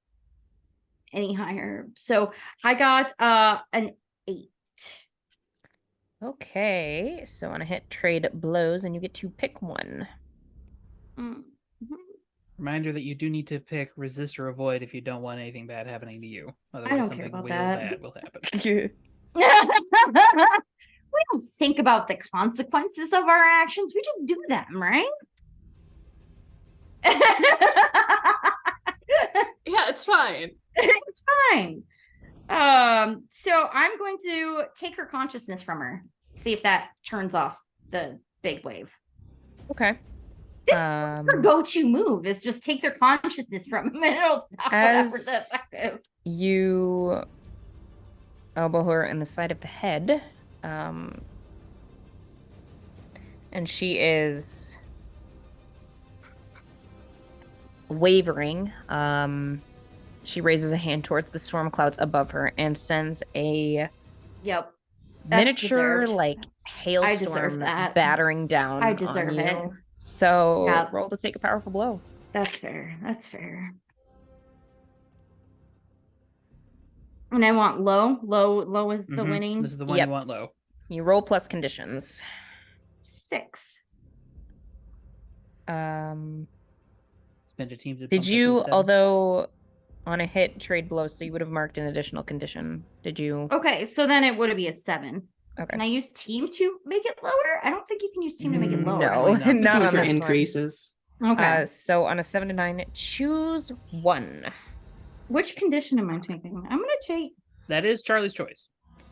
B: any higher. So I got an 8.
A: Okay, so on a hit, trade blows, and you get to pick one.
B: Mm-hmm.
C: Reminder that you do need to pick resist or avoid if you don't want anything bad happening to you.
B: don't
C: Otherwise,
B: care
C: something
B: about
C: real
B: that.
C: bad will happen.
B: We don't think about the consequences of our actions. We just do them, right?
D: Yeah, it's fine.
B: It's fine. So I'm going to take her consciousness from her. See if that turns off the big wave.
A: Okay.
B: This is her go-to move is just take their consciousness from them and it'll stop whatever's
A: As
B: effective.
A: you elbow her in the side of the head, and she is wavering. She raises a hand towards the storm clouds above her and sends a
B: Yep.
A: miniature
B: deserved.
A: like
B: I deserve
A: hailstorm
B: that.
A: battering down.
B: I deserve
A: on you.
B: it.
A: So
B: Yep.
A: roll to take a powerful blow.
B: That's fair. That's fair. And I want low. Low is the winning.
C: This is the one
A: Yep.
C: you want low.
A: You roll plus conditions.
B: 6.
C: Spend a team to
A: Did
C: bump it
A: you,
C: to 7.
A: although on a hit, trade blow, so you would have marked an additional condition. Did you?
B: Okay, so then it would be a 7.
A: Okay.
B: Can I use team to make it lower? I don't think you can use team to make it lower.
A: No,
C: Probably
A: not
E: It's only
A: on
E: for
A: this one.
E: increases.
B: Okay.
A: So on a 7 to 9, choose one.
B: Which condition am I taking? I'm gonna take
C: That is Charlie's choice.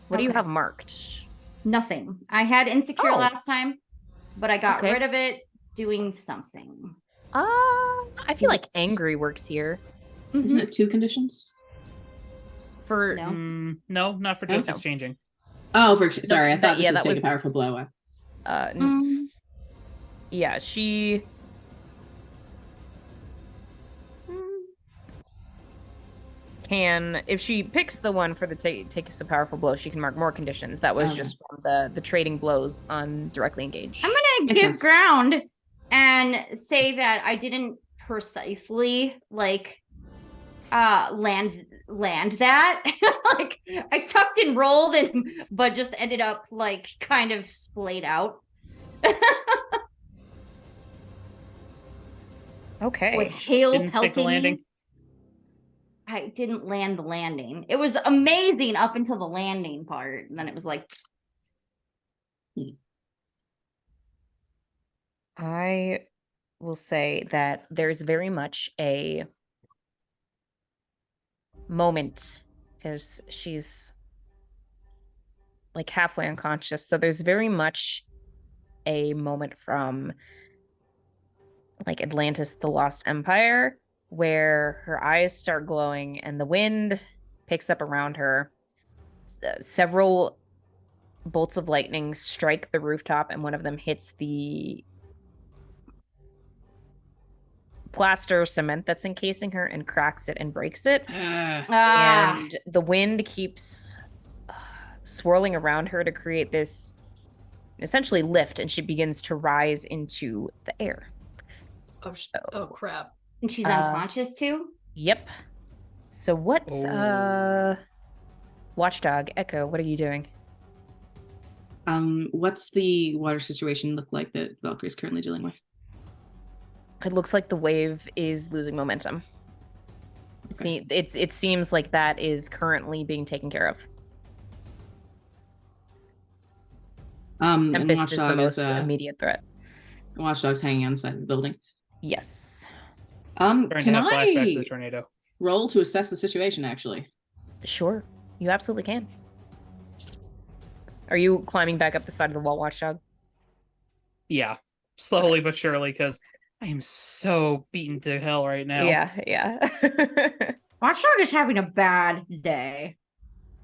A: What do you
B: Okay.
A: have marked?
B: nothing. I had insecure
A: Oh.
B: last time, but I got
A: Okay.
B: rid of it doing something.
A: I feel like
E: Yes.
A: angry works here.
E: Isn't it 2 conditions?
A: For
B: No.
C: No, not for just
A: No.
C: exchanging.
E: Oh, sorry. I
A: that-
E: thought this
A: yeah,
E: was
A: that
E: take
A: was-
E: a powerful blow.
A: yeah, she can, if she picks the one for the take a powerful blow, she can mark more conditions. That was
E: Okay.
A: just from the trading blows on directly engaged.
B: I'm gonna
E: Makes
B: give
E: sense.
B: ground and say that I didn't precisely like land that. Like I tucked and rolled and but just ended up like kind of splayed out.
A: Okay.
B: With hail
C: Didn't stick the
B: pelting
C: landing.
B: me. I didn't land the landing. It was amazing up until the landing part. And then it was like
A: I will say that there's very much a moment because she's like halfway unconscious. So there's very much a moment from like Atlantis, the Lost Empire, where her eyes start glowing and the wind picks up around her. Several bolts of lightning strike the rooftop, and one of them hits the plaster cement that's encasing her and cracks it and breaks it. And the wind keeps swirling around her to create this essentially lift, and she begins to rise into the air.
D: Oh, oh crap.
B: and she's unconscious too.
A: Yep. So what's
C: Oh.
A: Watchdog Echo, what are you doing?
E: What's the water situation look like that Valkyrie's currently dealing with?
A: It looks like the wave is losing momentum.
E: Okay.
A: See, it seems like that is currently being taken care of.
E: And
A: Tempest is the
E: Watchdog
A: most
E: is
A: immediate threat.
E: Watchdog's hanging on the side of the building.
A: Yes.
C: Starting
E: Can
C: to have flashbacks to the
E: I
C: tornado.
E: roll to assess the situation? Actually,
A: Sure, you absolutely can. Are you climbing back up the side of the wall, Watchdog?
C: Yeah, slowly but surely, because I am so beaten to hell right now.
A: Yeah.
B: Watchdog is having a bad day.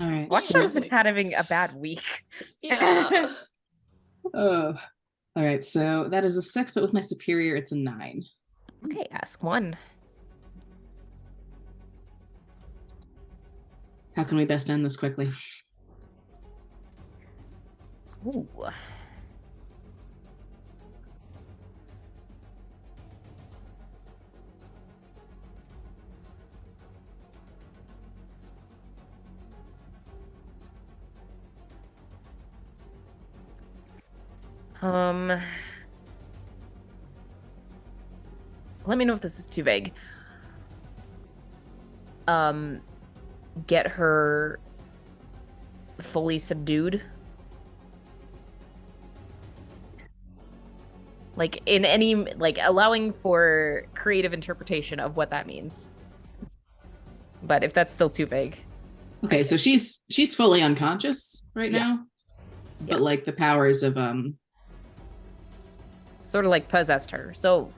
E: all right.
A: Watchdog's
E: So,
A: been having a bad week.
D: Yeah.
E: all right. So that is a 6, but with my superior, it's a 9.
A: Okay, ask one.
E: How can we best end this quickly?
A: Ooh. Let me know if this is too vague. Get her fully subdued. Like in any, like allowing for creative interpretation of what that means. But if that's still too vague.
E: Okay, so she's fully unconscious right
A: Yeah.
E: now,
A: Yeah.
E: but like the powers of
A: Sort of like possessed her. So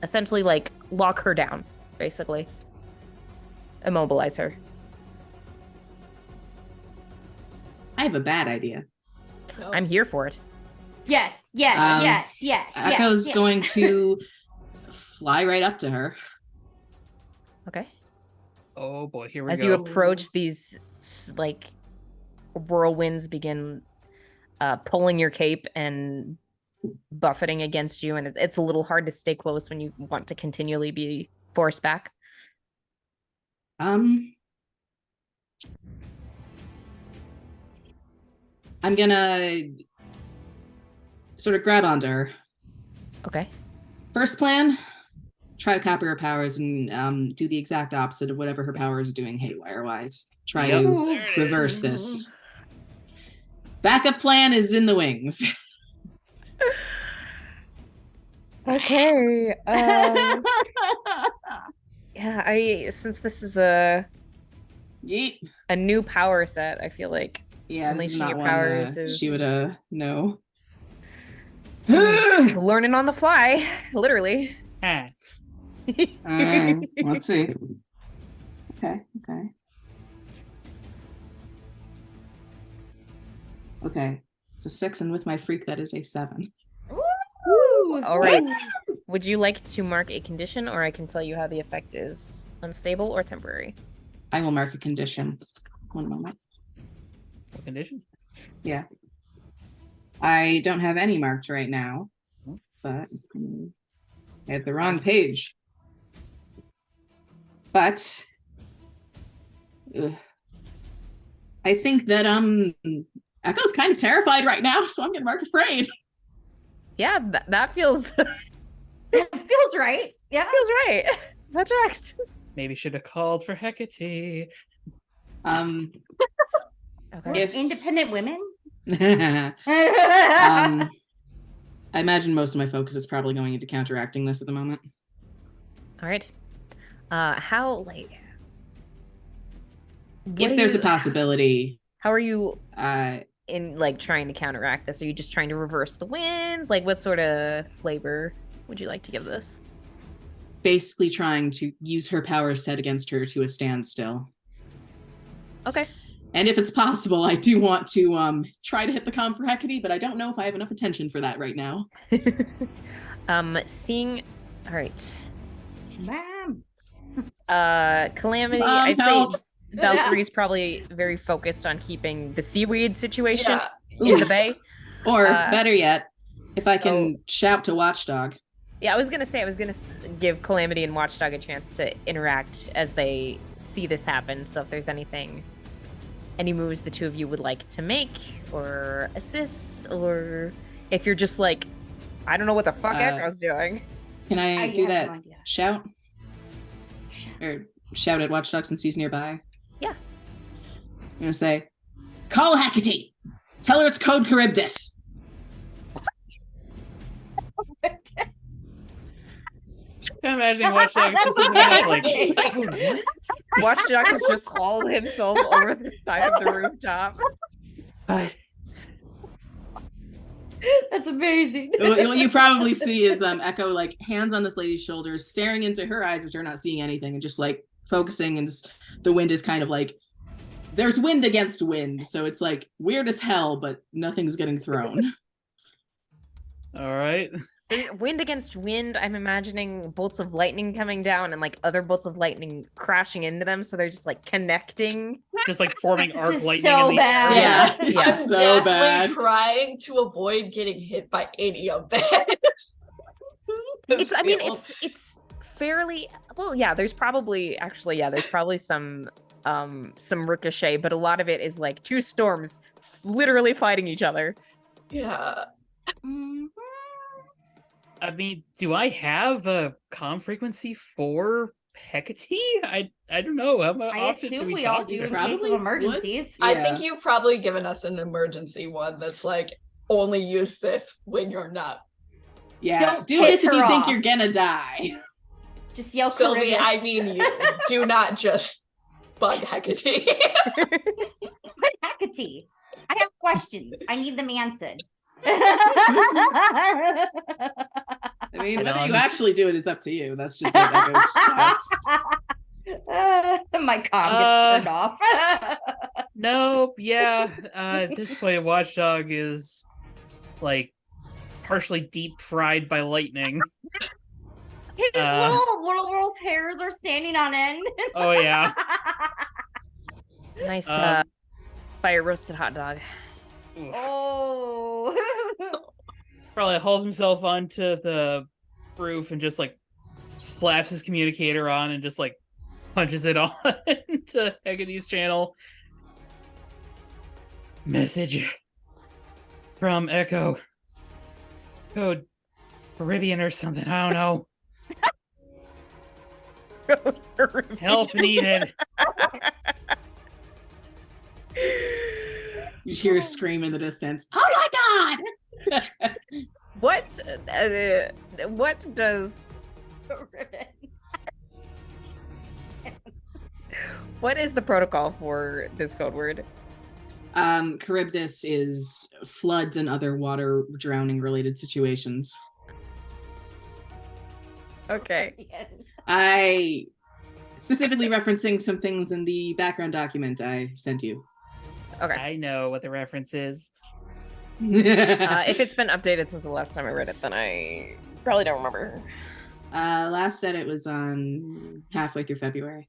A: essentially like lock her down, basically. Immobilize her.
E: I have a bad idea.
D: No.
A: I'm here for it.
B: Yes.
E: Echo's going to fly right up to her.
A: Okay.
C: Oh boy, here we
A: As
C: go.
A: you approach, these like whirlwinds begin pulling your cape and buffeting against you, and it's a little hard to stay close when you want to continually be forced back.
E: I'm gonna sort of grab onto her.
A: Okay.
E: First plan, try to copy her powers and do the exact opposite of whatever her powers are doing haywire-wise. Try
C: Yep,
E: to
C: there it
E: reverse
C: is.
E: this. Backup plan is in the wings.
A: Okay. Yeah, since this is a
E: Yeet.
A: new power set, I feel like
E: Yeah, this is
A: Unleashing
E: not
A: your
E: one
A: powers
E: she
A: is-
E: would know.
A: learning on the fly, literally.
C: Ah,
E: Let's see. Okay. It's a 6, and with my freak, that is a 7.
A: All right. Would you like to mark a condition, or I can tell you how the effect is unstable or temporary?
E: I will mark a condition. One moment.
C: what condition?
E: Yeah. I don't have any marked right now, but I had the wrong page. But I think that Echo's kind of terrified right now, so I'm gonna mark afraid.
A: Yeah, that feels feels
B: Feels right. Yeah.
A: right. That tracks.
C: Maybe should have called for Hecate.
A: Okay.
E: If
B: Independent women.
E: I imagine most of my focus is probably going into counteracting this at the moment.
A: All right. How like?
E: If there's a possibility,
A: How are you
E: uh,
A: in like trying to counteract this? Are you just trying to reverse the winds? Like, what sort of flavor would you like to give this?
E: basically trying to use her power set against her to a standstill.
A: Okay.
E: And if it's possible, I do want to try to hit the comm for Hecate, but I don't know if I have enough attention for that right now.
A: Seeing. All right.
B: Ma'am.
A: Calamity.
E: Mom,
A: I'd
E: help.
A: say Valkyrie's probably very focused on keeping the seaweed situation
D: Yeah.
A: in the bay.
E: Or
A: Uh,
E: better yet, if I can shout to Watchdog.
A: Yeah, I was gonna give Calamity and Watchdog a chance to interact as they see this happen. So if there's any moves the two of you would like to make or assist, or if you're just like, I don't know what the fuck Echo's doing.
E: Can I do
B: have
E: that
B: no idea.
E: shout? Or shout at Watchdog since he's nearby?
A: Yeah.
E: I'm gonna say, call Hecate! Tell her it's Code Charybdis!
C: I'm imagining Watchdog just looking up like, what?
A: Watchdog has just hauled himself over the side of the rooftop.
B: That's amazing.
E: What you probably see is Echo like hands on this lady's shoulders, staring into her eyes, which are not seeing anything, and just like focusing, and the wind is kind of like there's wind against wind, so it's like weird as hell, but nothing's getting thrown.
C: All right.
A: Wind against wind, I'm imagining bolts of lightning coming down and like other bolts of lightning crashing into them, so they're just like connecting.
C: Just like forming
B: This
C: arc
B: is
C: lightning
B: so
C: in the
B: bad.
C: air.
E: Yeah,
A: Yeah.
E: it's
D: I'm
E: so
D: definitely
E: bad.
D: trying to avoid getting hit by any of that.
A: It's fairly well, yeah, there's probably some ricochet, but a lot of it is like two storms literally fighting each other.
D: Yeah.
B: Mhm.
C: I mean, do I have a comm frequency for Hecate? I don't know. How
B: I
C: often do
B: assume
C: we
B: we all
C: talk
B: do
C: to
B: in
C: her?
B: case of
E: Probably would.
B: emergencies.
D: I
E: Yeah.
D: think you've probably given us an emergency one that's like, only use this when you're not.
E: Yeah,
B: Don't
E: do
B: piss
E: this if
B: her
E: you think
B: off.
E: you're gonna die.
B: Just yell
D: Sylvie,
B: Charybdis.
D: I mean you. Do not just bug Hecate.
B: But Hecate, I have questions. I need them answered.
E: I mean,
C: You know,
E: whether you
C: I'm-
E: actually do it is up to you. That's just what Echo shouts.
B: My comm gets turned off.
C: No, yeah. At this point, Watchdog is like partially deep fried by lightning.
B: His
C: Uh,
B: little world hairs are standing on end.
C: Oh yeah.
A: Nice
C: Um,
A: fire roasted hot dog.
C: oof.
B: Oh.
C: Probably hauls himself onto the roof and just like slaps his communicator on and just like punches it on to Hecate's channel. Message from Echo. Code Caribbean or something. I don't know. Help needed.
E: You hear a scream in the distance. Oh my god!
A: What does what is the protocol for this code word?
E: Charybdis is floods and other water drowning related situations.
A: Okay.
E: I specifically referencing some things in the background document I sent you.
A: Okay.
C: I know what the reference is.
A: If it's been updated since the last time I read it, then I probably don't remember.
E: Last edit was on halfway through February.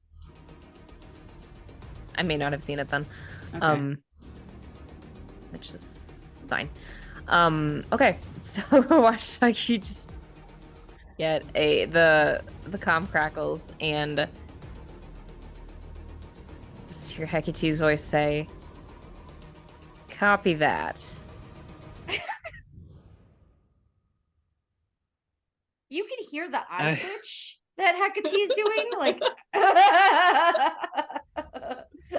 A: I may not have seen it then.
E: Okay.
A: Which is fine. Okay. So Watchdog, you just get the comm crackles and just hear Hecate's voice say, "Copy that."
B: You can hear the eye twitch that Hecate is doing. Like,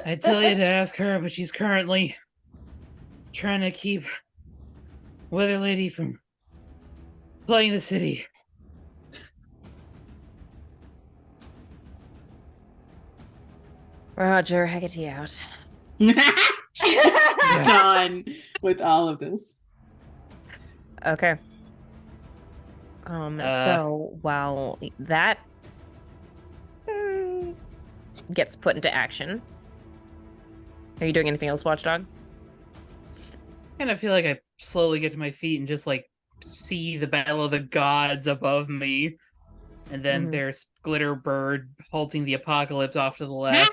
C: I tell you to ask her, but she's currently trying to keep Weather Lady from flooding the city.
A: Roger, Hecate out.
E: Done with all of this.
A: Okay. So while that gets put into action, are you doing anything else, Watchdog?
C: And I feel like I slowly get to my feet and just like see the battle of the gods above me. And then
A: Mhm.
C: there's Glitter Bird halting the apocalypse off to the left.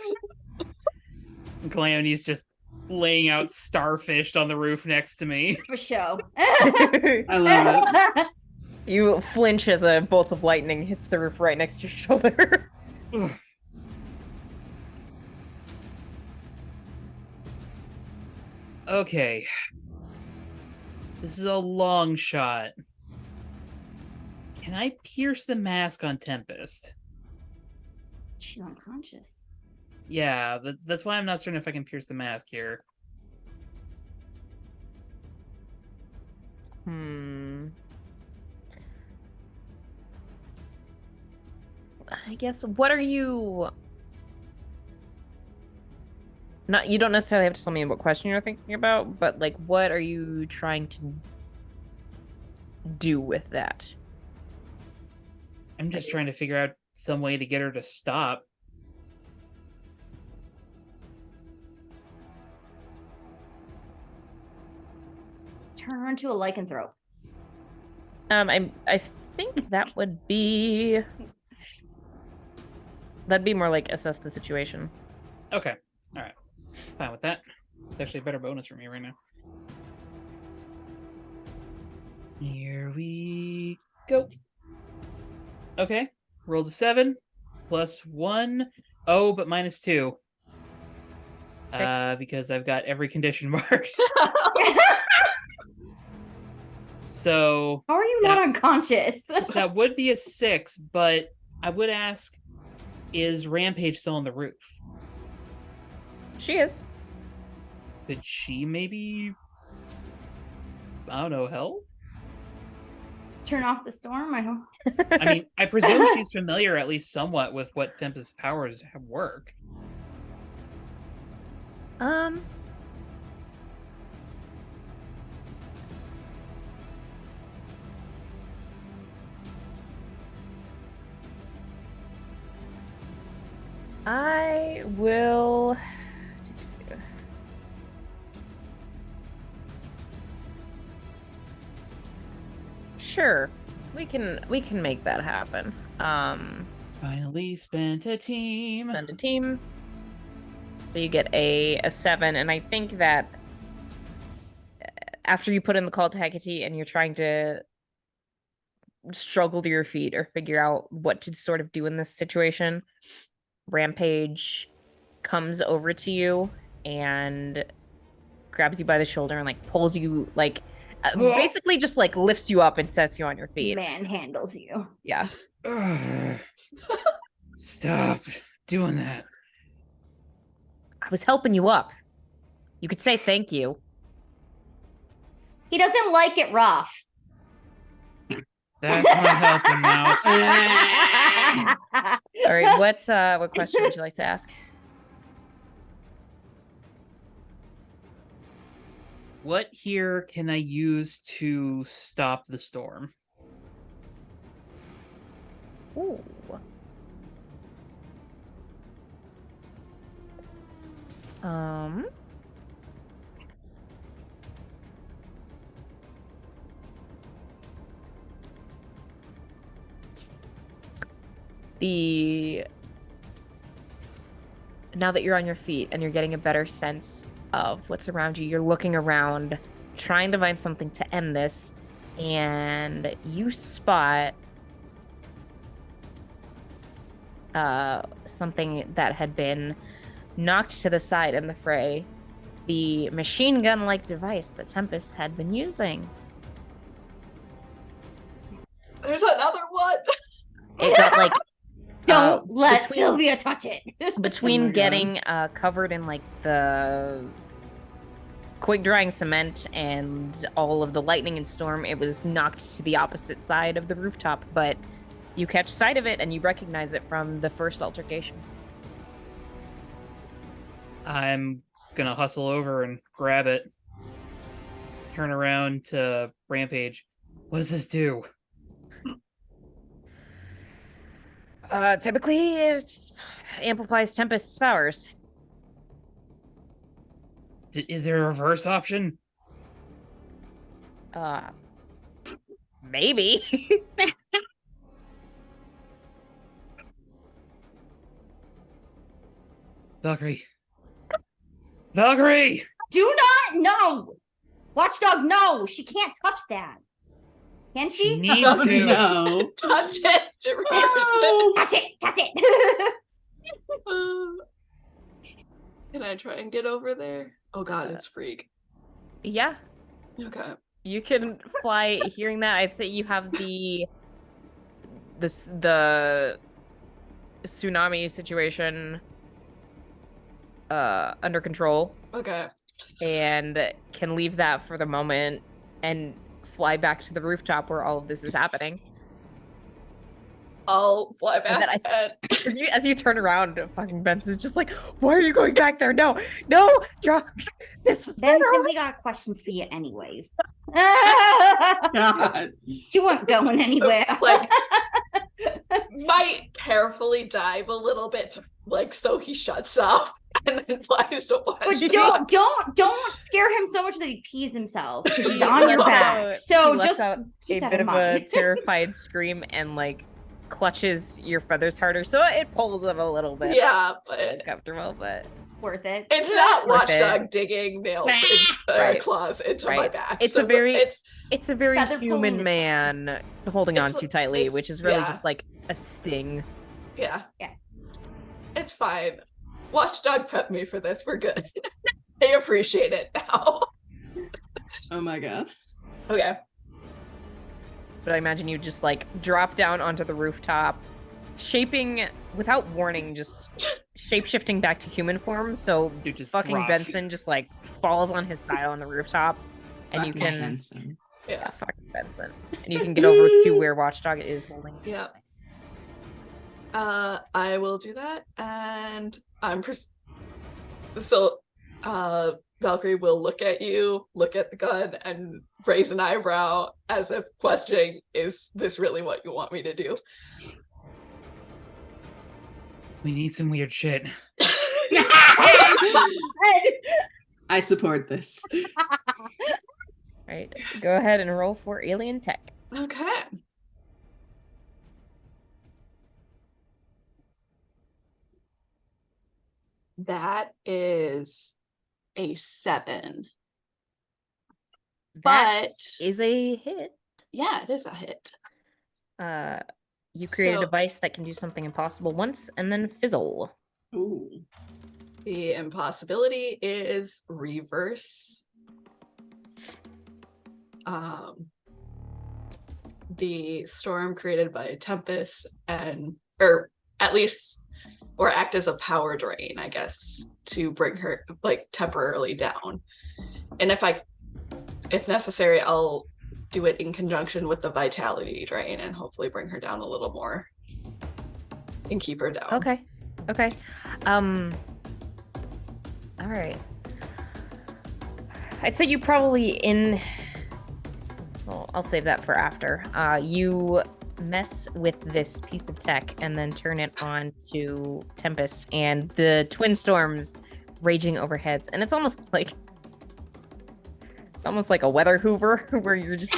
C: And Calamity's just laying out starfish on the roof next to me.
B: for show.
E: I love it.
A: You flinch as a bolt of lightning hits the roof right next to your shoulder.
C: Okay. This is a long shot. Can I pierce the mask on Tempest?
B: She's unconscious.
C: Yeah, that's why I'm not certain if I can pierce the mask here.
A: I guess, what are you... Not, you don't necessarily have to tell me what question you're thinking about, but like, what are you trying to do with that?
C: I'm just trying to figure out some way to get her to stop.
B: Turn her into a lycanthrope.
A: I think that would be... That'd be more like assess the situation.
C: Okay. All right. Fine with that. It's actually a better bonus for me right now. Here we go. Okay. Rolled a 7 plus 1. Oh, but minus 2. Because I've got every condition marked. So
B: How are you not unconscious?
C: that would be a 6, but I would ask, is Rampage still on the roof?
A: She is.
C: Could she maybe, I don't know, help?
B: Turn off the storm. I know.
C: I mean, I presume she's familiar at least somewhat with what Tempest's powers work.
A: I will... Sure. We can make that happen.
C: Finally spent a team.
A: Spend a team. So you get a 7, and I think that after you put in the call to Hecate and you're trying to struggle to your feet or figure out what to sort of do in this situation, Rampage comes over to you and grabs you by the shoulder and like pulls you, like basically just like lifts you up and sets you on your feet.
B: Manhandles you.
A: Yeah.
C: Stop doing that.
A: I was helping you up. You could say thank you.
B: He doesn't like it rough.
C: That's not helping, Mouse.
A: All right, what question would you like to ask?
C: What here can I use to stop the storm?
A: Ooh. Now that you're on your feet and you're getting a better sense of what's around you, you're looking around, trying to find something to end this, and you spot something that had been knocked to the side in the fray. The machine gun-like device that Tempest had been using.
D: There's another one.
A: It got like
B: Don't let
A: between-
B: Sylvia touch it.
A: between
E: Oh my God.
A: getting covered in like the quick drying cement and all of the lightning and storm, it was knocked to the opposite side of the rooftop, but you catch sight of it and you recognize it from the first altercation.
C: I'm gonna hustle over and grab it. Turn around to Rampage. What does this do?
A: Typically it amplifies Tempest's powers.
C: Is there a reverse option?
A: Maybe.
C: Valkyrie. Valkyrie!
B: Do not, no. Watchdog, no. She can't touch that. Can she?
C: Needs
E: Oh,
C: to.
E: no.
D: Touch it.
B: Touch it, touch it.
D: Can I try and get over there? Oh god, it's freak.
A: Yeah,
D: Okay.
A: you can fly. Hearing that, I'd say you have the tsunami situation under control,
D: Okay.
A: and can leave that for the moment and fly back to the rooftop where all of this is happening.
D: I'll fly
A: And then
D: back.
A: as you turn around, fucking Benson's just like, why are you going back there? No, drop this.
B: Benson, we got questions for you anyways.
E: God.
B: You weren't going anywhere.
D: Like, might carefully dive a little bit to so he shuts up and then flies to watch.
B: But don't scare him so much that he pees himself because he's
A: He
B: on your
A: lets
B: back.
A: out-
B: So
A: he lets
B: just
A: out
B: keep
A: a
B: that
A: bit
B: in
A: of a
B: mind.
A: terrified scream and clutches your feathers harder, so it pulls them a little bit.
D: Yeah, but
A: Uncomfortable, but
B: worth it.
D: it's not
A: Worth
D: Watchdog digging nails
A: Right.
D: claws into my back.
A: It's
D: so
A: a very
D: it's
A: human
B: Feather pulling is
A: man holding on
D: It's-
A: too tightly,
D: it's-
A: which is really
D: yeah.
A: just like a sting.
D: yeah.
B: Yeah.
D: It's fine. Watchdog prepped me for this. We're good. I appreciate it now.
E: Oh my god.
D: Okay.
A: But I imagine you just drop down onto the rooftop, shaping without warning, just shape-shifting back to human form. So
C: Dude just
A: fucking
C: drops.
A: Benson just falls on his side on the rooftop, and you
E: Fucking
A: can
E: Benson.
A: yeah, fucking Benson, and you can get over to where Watchdog is holding.
D: Yeah. I will do that, and Valkyrie will look at you, look at the gun, and raise an eyebrow as if questioning, is this really what you want me to do?
C: We need some weird shit.
E: I support this.
A: Right, go ahead and roll for alien tech.
D: Okay. That is a 7.
A: That
D: But
A: is a hit.
D: yeah, it is a hit.
A: You create a
D: So-
A: device that can do something impossible once and then fizzle.
E: Ooh.
D: The impossibility is reverse. The storm created by Tempest or act as a power drain, I guess, to bring her temporarily down. And if necessary, I'll do it in conjunction with the vitality drain and hopefully bring her down a little more and keep her down.
A: Okay. All right. I'd say you probably well, I'll save that for after. You mess with this piece of tech and then turn it on to Tempest and the twin storms raging overhead. And it's almost like a weather hoover where you're just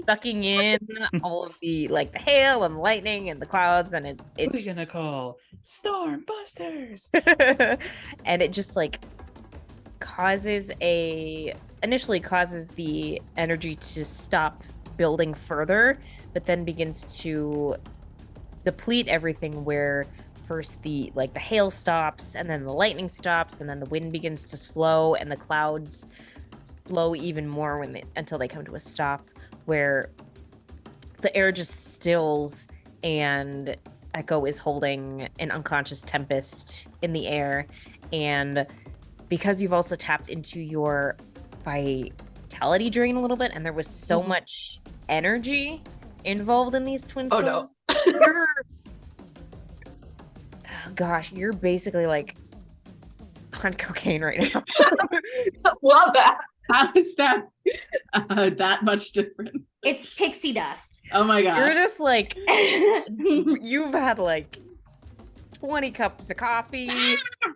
A: sucking in all of the the hail and lightning and the clouds, and
C: What are
A: it's
C: we gonna call Storm Busters?
A: and it just initially causes the energy to stop building further, but then begins to deplete everything, where first the hail stops, and then the lightning stops, and then the wind begins to slow, and the clouds slow even more until they come to a stop, where the air just stills, and Echo is holding an unconscious Tempest in the air. And because you've also tapped into your vitality drain a little bit, and there was so much energy involved in these twin
D: Oh
A: storms,
D: no.
A: you're basically on cocaine right now.
D: Love that.
E: How is that that much different?
B: It's pixie dust.
E: Oh my god.
A: You're just you've had 20 cups of coffee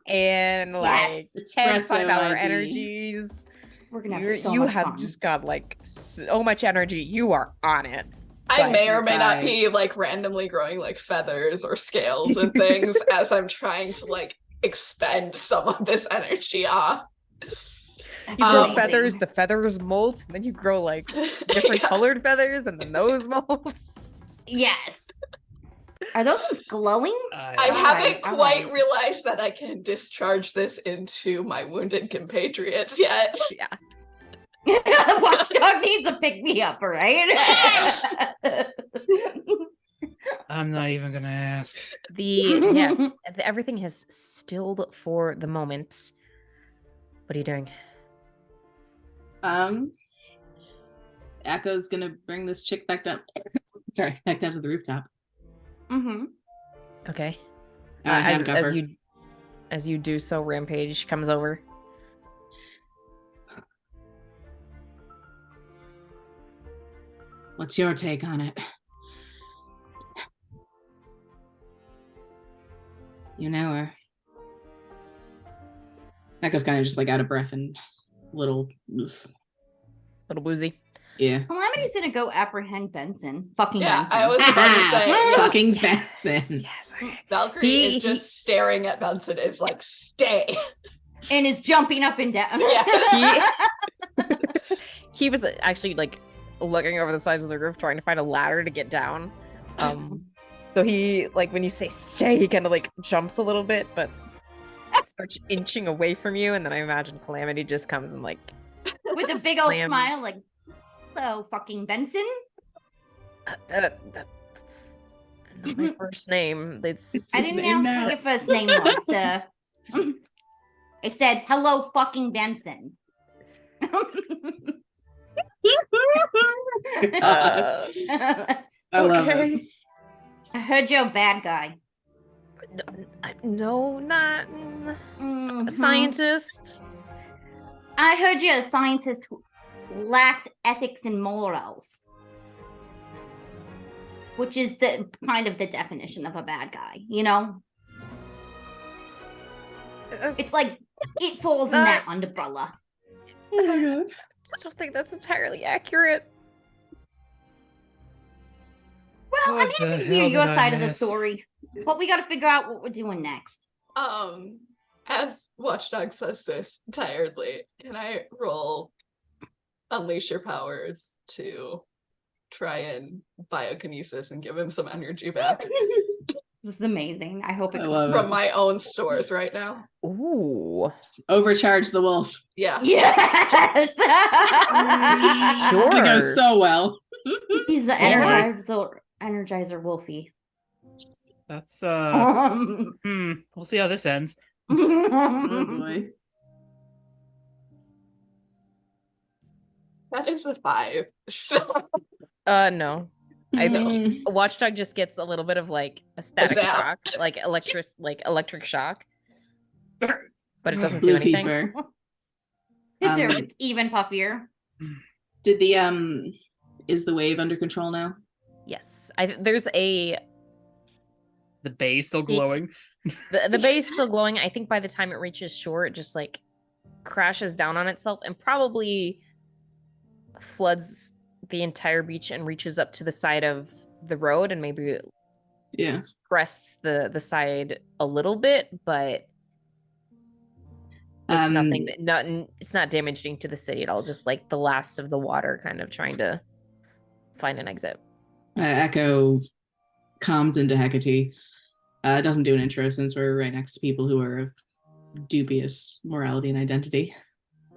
A: and
B: Yes.
A: 10
E: Espresso
A: 5-hour
E: ID.
A: energies.
B: We're gonna
A: You
B: have so much fun.
A: just got so much energy. You are on it.
D: I
A: But
D: may or may not
E: guys-
D: be randomly growing feathers or scales and things as I'm trying to expend some of this energy off.
A: You grow
B: amazing.
A: feathers, the feathers molt, and then you grow different
D: Yeah.
A: colored feathers, and then those molts.
B: Yes. Are those ones glowing?
D: I
B: All
D: haven't
B: right, all
D: quite
B: right.
D: realized that I can discharge this into my wounded compatriots yet.
A: Yeah.
B: Watchdog needs a pick me up, all right?
C: I'm not even gonna ask.
A: Everything has stilled for the moment. What are you doing?
E: Echo's gonna bring this chick back down. Sorry, back down to the rooftop.
B: Mm-hmm.
A: Okay.
E: I have cover.
A: As you do so, Rampage comes over.
E: What's your take on it? You know her. Echo's kind of just like out of breath and little
A: Little woozy.
E: yeah.
B: Calamity's gonna go apprehend Benson. Fucking
D: Yeah,
B: Benson.
D: I was about to say, yeah.
E: Fucking Benson.
A: Yes. Okay.
D: Valkyrie is just staring at Benson. Is like, stay.
B: And is jumping up and down.
D: Yeah.
A: He was actually like looking over the sides of the roof, trying to find a ladder to get down. So he, like, when you say stay, he kind of like jumps a little bit, but starts inching away from you. And then I imagine Calamity just comes and like
B: With a big old
A: slams.
B: smile, like, hello, fucking Benson.
A: That's not my first name. It's
B: I
E: his
B: didn't
E: name
B: ask
E: now.
B: what your first name was, sir. I said, hello, fucking Benson.
E: I love it.
B: I heard you're a bad guy.
A: No, not a
B: Mhm.
A: scientist.
B: I heard you're a scientist who lacks ethics and morals. Which is the kind of the definition of a bad guy, you know? It's like it falls in that umbrella.
E: Oh my god.
A: I don't think that's entirely accurate.
B: Well, I'm
C: What
B: happy
C: the
B: to hear
C: hell
B: your
C: did I
B: side of the
C: miss?
B: story. But we gotta figure out what we're doing next.
D: As Watchdog says this tiredly, can I roll Unleash Your Powers to try and biokinesis and give him some energy back
B: This is amazing. I hope it
E: I
B: comes
E: love
B: from
D: from my own stores right now?
A: Ooh.
E: Overcharge the wolf.
D: Yeah.
B: Yes.
A: Sure.
E: It goes so well.
B: He's the energizer Wolfie.
C: That's we'll see how this ends.
E: Oh boy.
D: That is a 5. So
A: No. I think
E: Mm.
A: Watchdog just gets a little bit of like a static
D: zap.
A: shock, like electric shock. But it doesn't do
E: Blue
A: anything.
E: fever.
B: His hair
E: Um,
B: is even puffier.
E: Did the is the wave under control now?
A: Yes. There's a
C: The base still glowing.
A: the base still glowing. I think by the time it reaches shore, it just like crashes down on itself and probably floods the entire beach and reaches up to the side of the road and maybe
E: Yeah.
A: crests the side a little bit, but it's nothing it's not damaging to the city at all, just like the last of the water kind of trying to find an exit.
E: Echo calms into Hecate. Doesn't do an intro since we're right next to people who are of dubious morality and identity.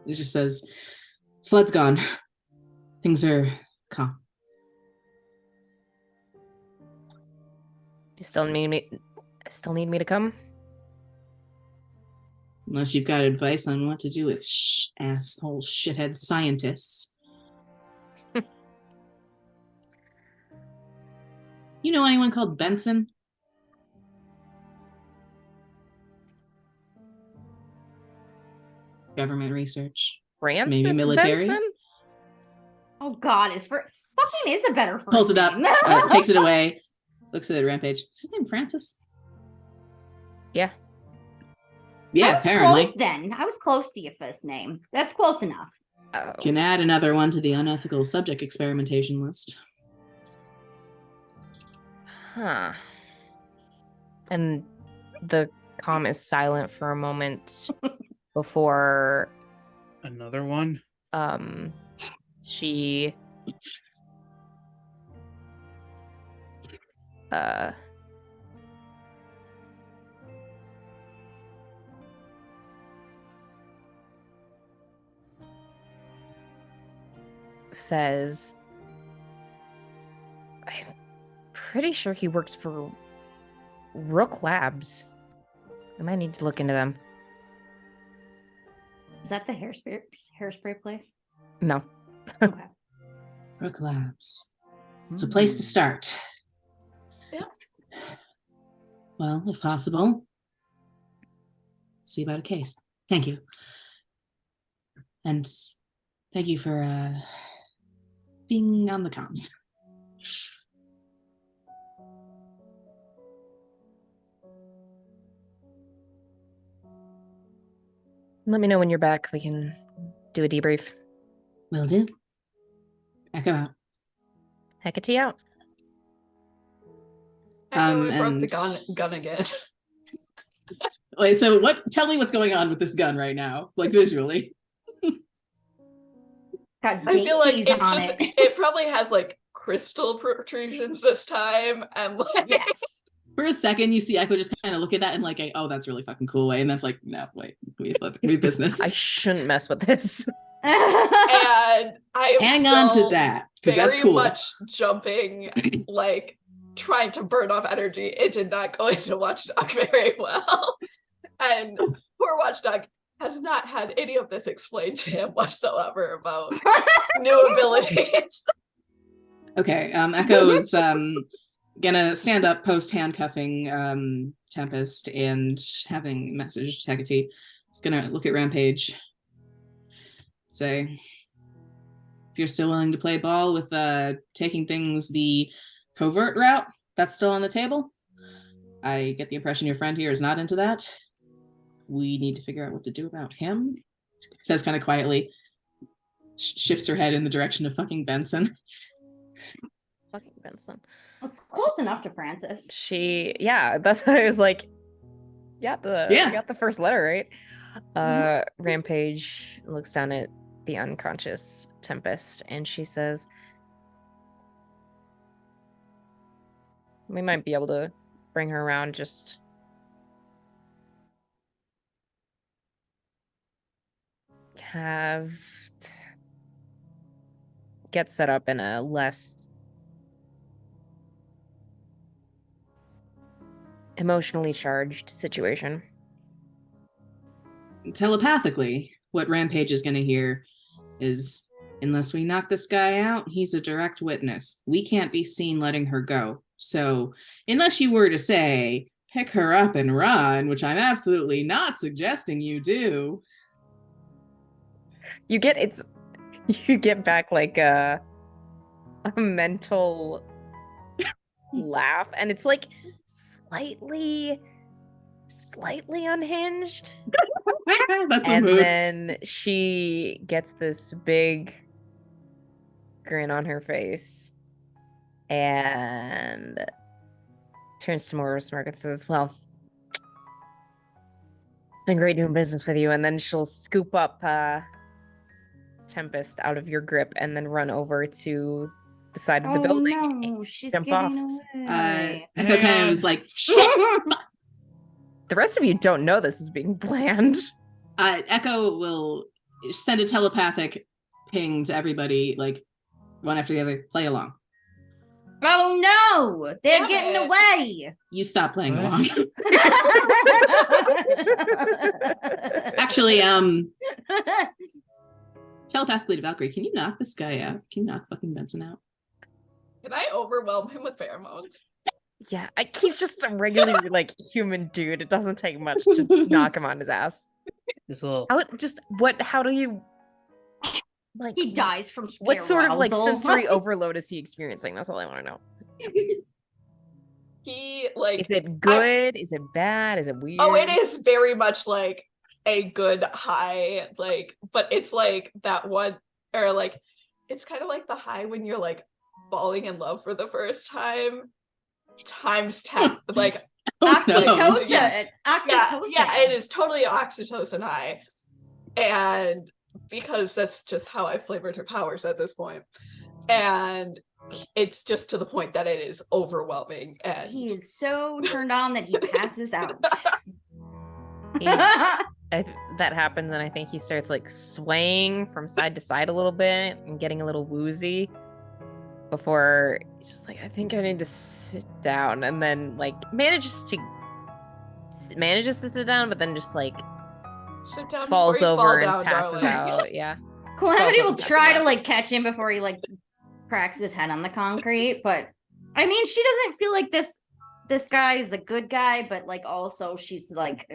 E: It just says, flood's gone. Things are calm.
A: You still need me to come?
E: Unless you've got advice on what to do with asshole shithead scientists. You know anyone called Benson? Government research.
A: Francis
E: Maybe military?
A: Benson?
B: Oh God, fucking is a better first
E: Pulls it up,
B: name.
E: takes it away, looks at Rampage. Is his name Francis?
A: Yeah.
E: Yeah,
B: I was
E: apparently.
B: close then. I was close to your first name. That's close enough.
A: Oh.
E: Can add another one to the unethical subject experimentation list.
A: Huh. And the comm is silent for a moment before
C: Another one.
A: she says, I'm pretty sure he works for Rook Labs. I might need to look into them.
B: Is that the hairspray place?
A: No.
B: Okay.
E: Rook Labs. It's a place to start.
D: Yeah.
E: Well, if possible, see about a case. Thank you. And thank you for being on the comms.
A: Let me know when you're back. We can do a debrief.
E: Will do. Echo out.
A: Hecate out.
D: I know I broke
E: and-
D: the gun again.
E: Wait, so what? Tell me what's going on with this gun right now, like visually.
B: Got
D: I feel like
B: daisies on it.
D: it probably has like crystal protrusions this time, and like
B: Yes.
E: For a second, you see Echo just kind of look at that and like, oh, that's really fucking cool way, and that's like, no, wait, we business.
A: I shouldn't mess with this.
D: and I am
E: Hang on to
D: still
E: that because
D: very
E: that's cool.
D: much jumping, like trying to burn off energy. It did not go into Watchdog very well, and poor Watchdog has not had any of this explained to him whatsoever about new abilities.
E: Okay, Echo is gonna stand up post handcuffing Tempest and having messaged Hecate. He's gonna look at Rampage, say, if you're still willing to play ball with taking things the covert route, that's still on the table. I get the impression your friend here is not into that. We need to figure out what to do about him. Says kind of quietly, shifts her head in the direction of fucking Benson.
A: Fucking Benson.
B: It's close enough to Francis.
A: That's why I was like, we got the first letter, right? Rampage looks down at the unconscious Tempest and she says, we might be able to bring her around, just get set up in a less emotionally charged situation.
E: Telepathically, what Rampage is going to hear is, unless we knock this guy out, he's a direct witness. We can't be seen letting her go. So, unless you were to say, pick her up and run, which I'm absolutely not suggesting you do.
A: You get back like a mental laugh, and it's like slightly unhinged.
E: That's a
A: And
E: mood.
A: then she gets this big grin on her face and turns to more smirk and says, well, it's been great doing business with you. And then she'll scoop up Tempest out of your grip and then run over to the side of the building.
B: No, she's
A: jump
B: getting away.
E: Echo kind of was like, shit!
A: The rest of you don't know this is being planned.
E: Echo will send a telepathic ping to everybody, like, one after the other, play along.
B: Oh no, they're
D: Damn
B: getting
D: it.
B: away.
E: You stop playing along. Actually, telepathically to Valkyrie, can you knock this guy out? Can you knock fucking Benson out?
D: Can I overwhelm him with pheromones?
A: Yeah, he's just a regular like human dude. It doesn't take much to knock him on his ass.
C: Just a little.
A: How do you like
B: He dies from
A: what sort of like
B: arousal.
A: sensory overload is he experiencing? That's all I want to know.
D: He like
A: Is it good? Is it bad? Is it weird?
D: Oh, it is very much like a good high, like, but it's like that one, or like, it's kind of like the high when you're like falling in love for the first time, times 10, like
B: Oxytocin.
D: Yeah.
B: Oxytocin.
D: Yeah, it is totally oxytocin high, and because that's just how I flavored her powers at this point, and it's just to the point that it is overwhelming, and
B: He is so turned on that he passes out.
A: That happens, and I think he starts like swaying from side to side a little bit and getting a little woozy before he's just like, I think I need to sit down, and then like manages to sit down, but then just like
D: sit down
A: falls
D: before you
A: over
D: fall
A: and
D: down,
A: passes
D: darling.
A: out. Yeah.
B: Calamity
A: Falls
B: will
A: over,
B: try
A: passes
B: to
A: out.
B: like catch him before he like cracks his head on the concrete, but I mean, she doesn't feel like this this guy is a good guy, but like also she's like,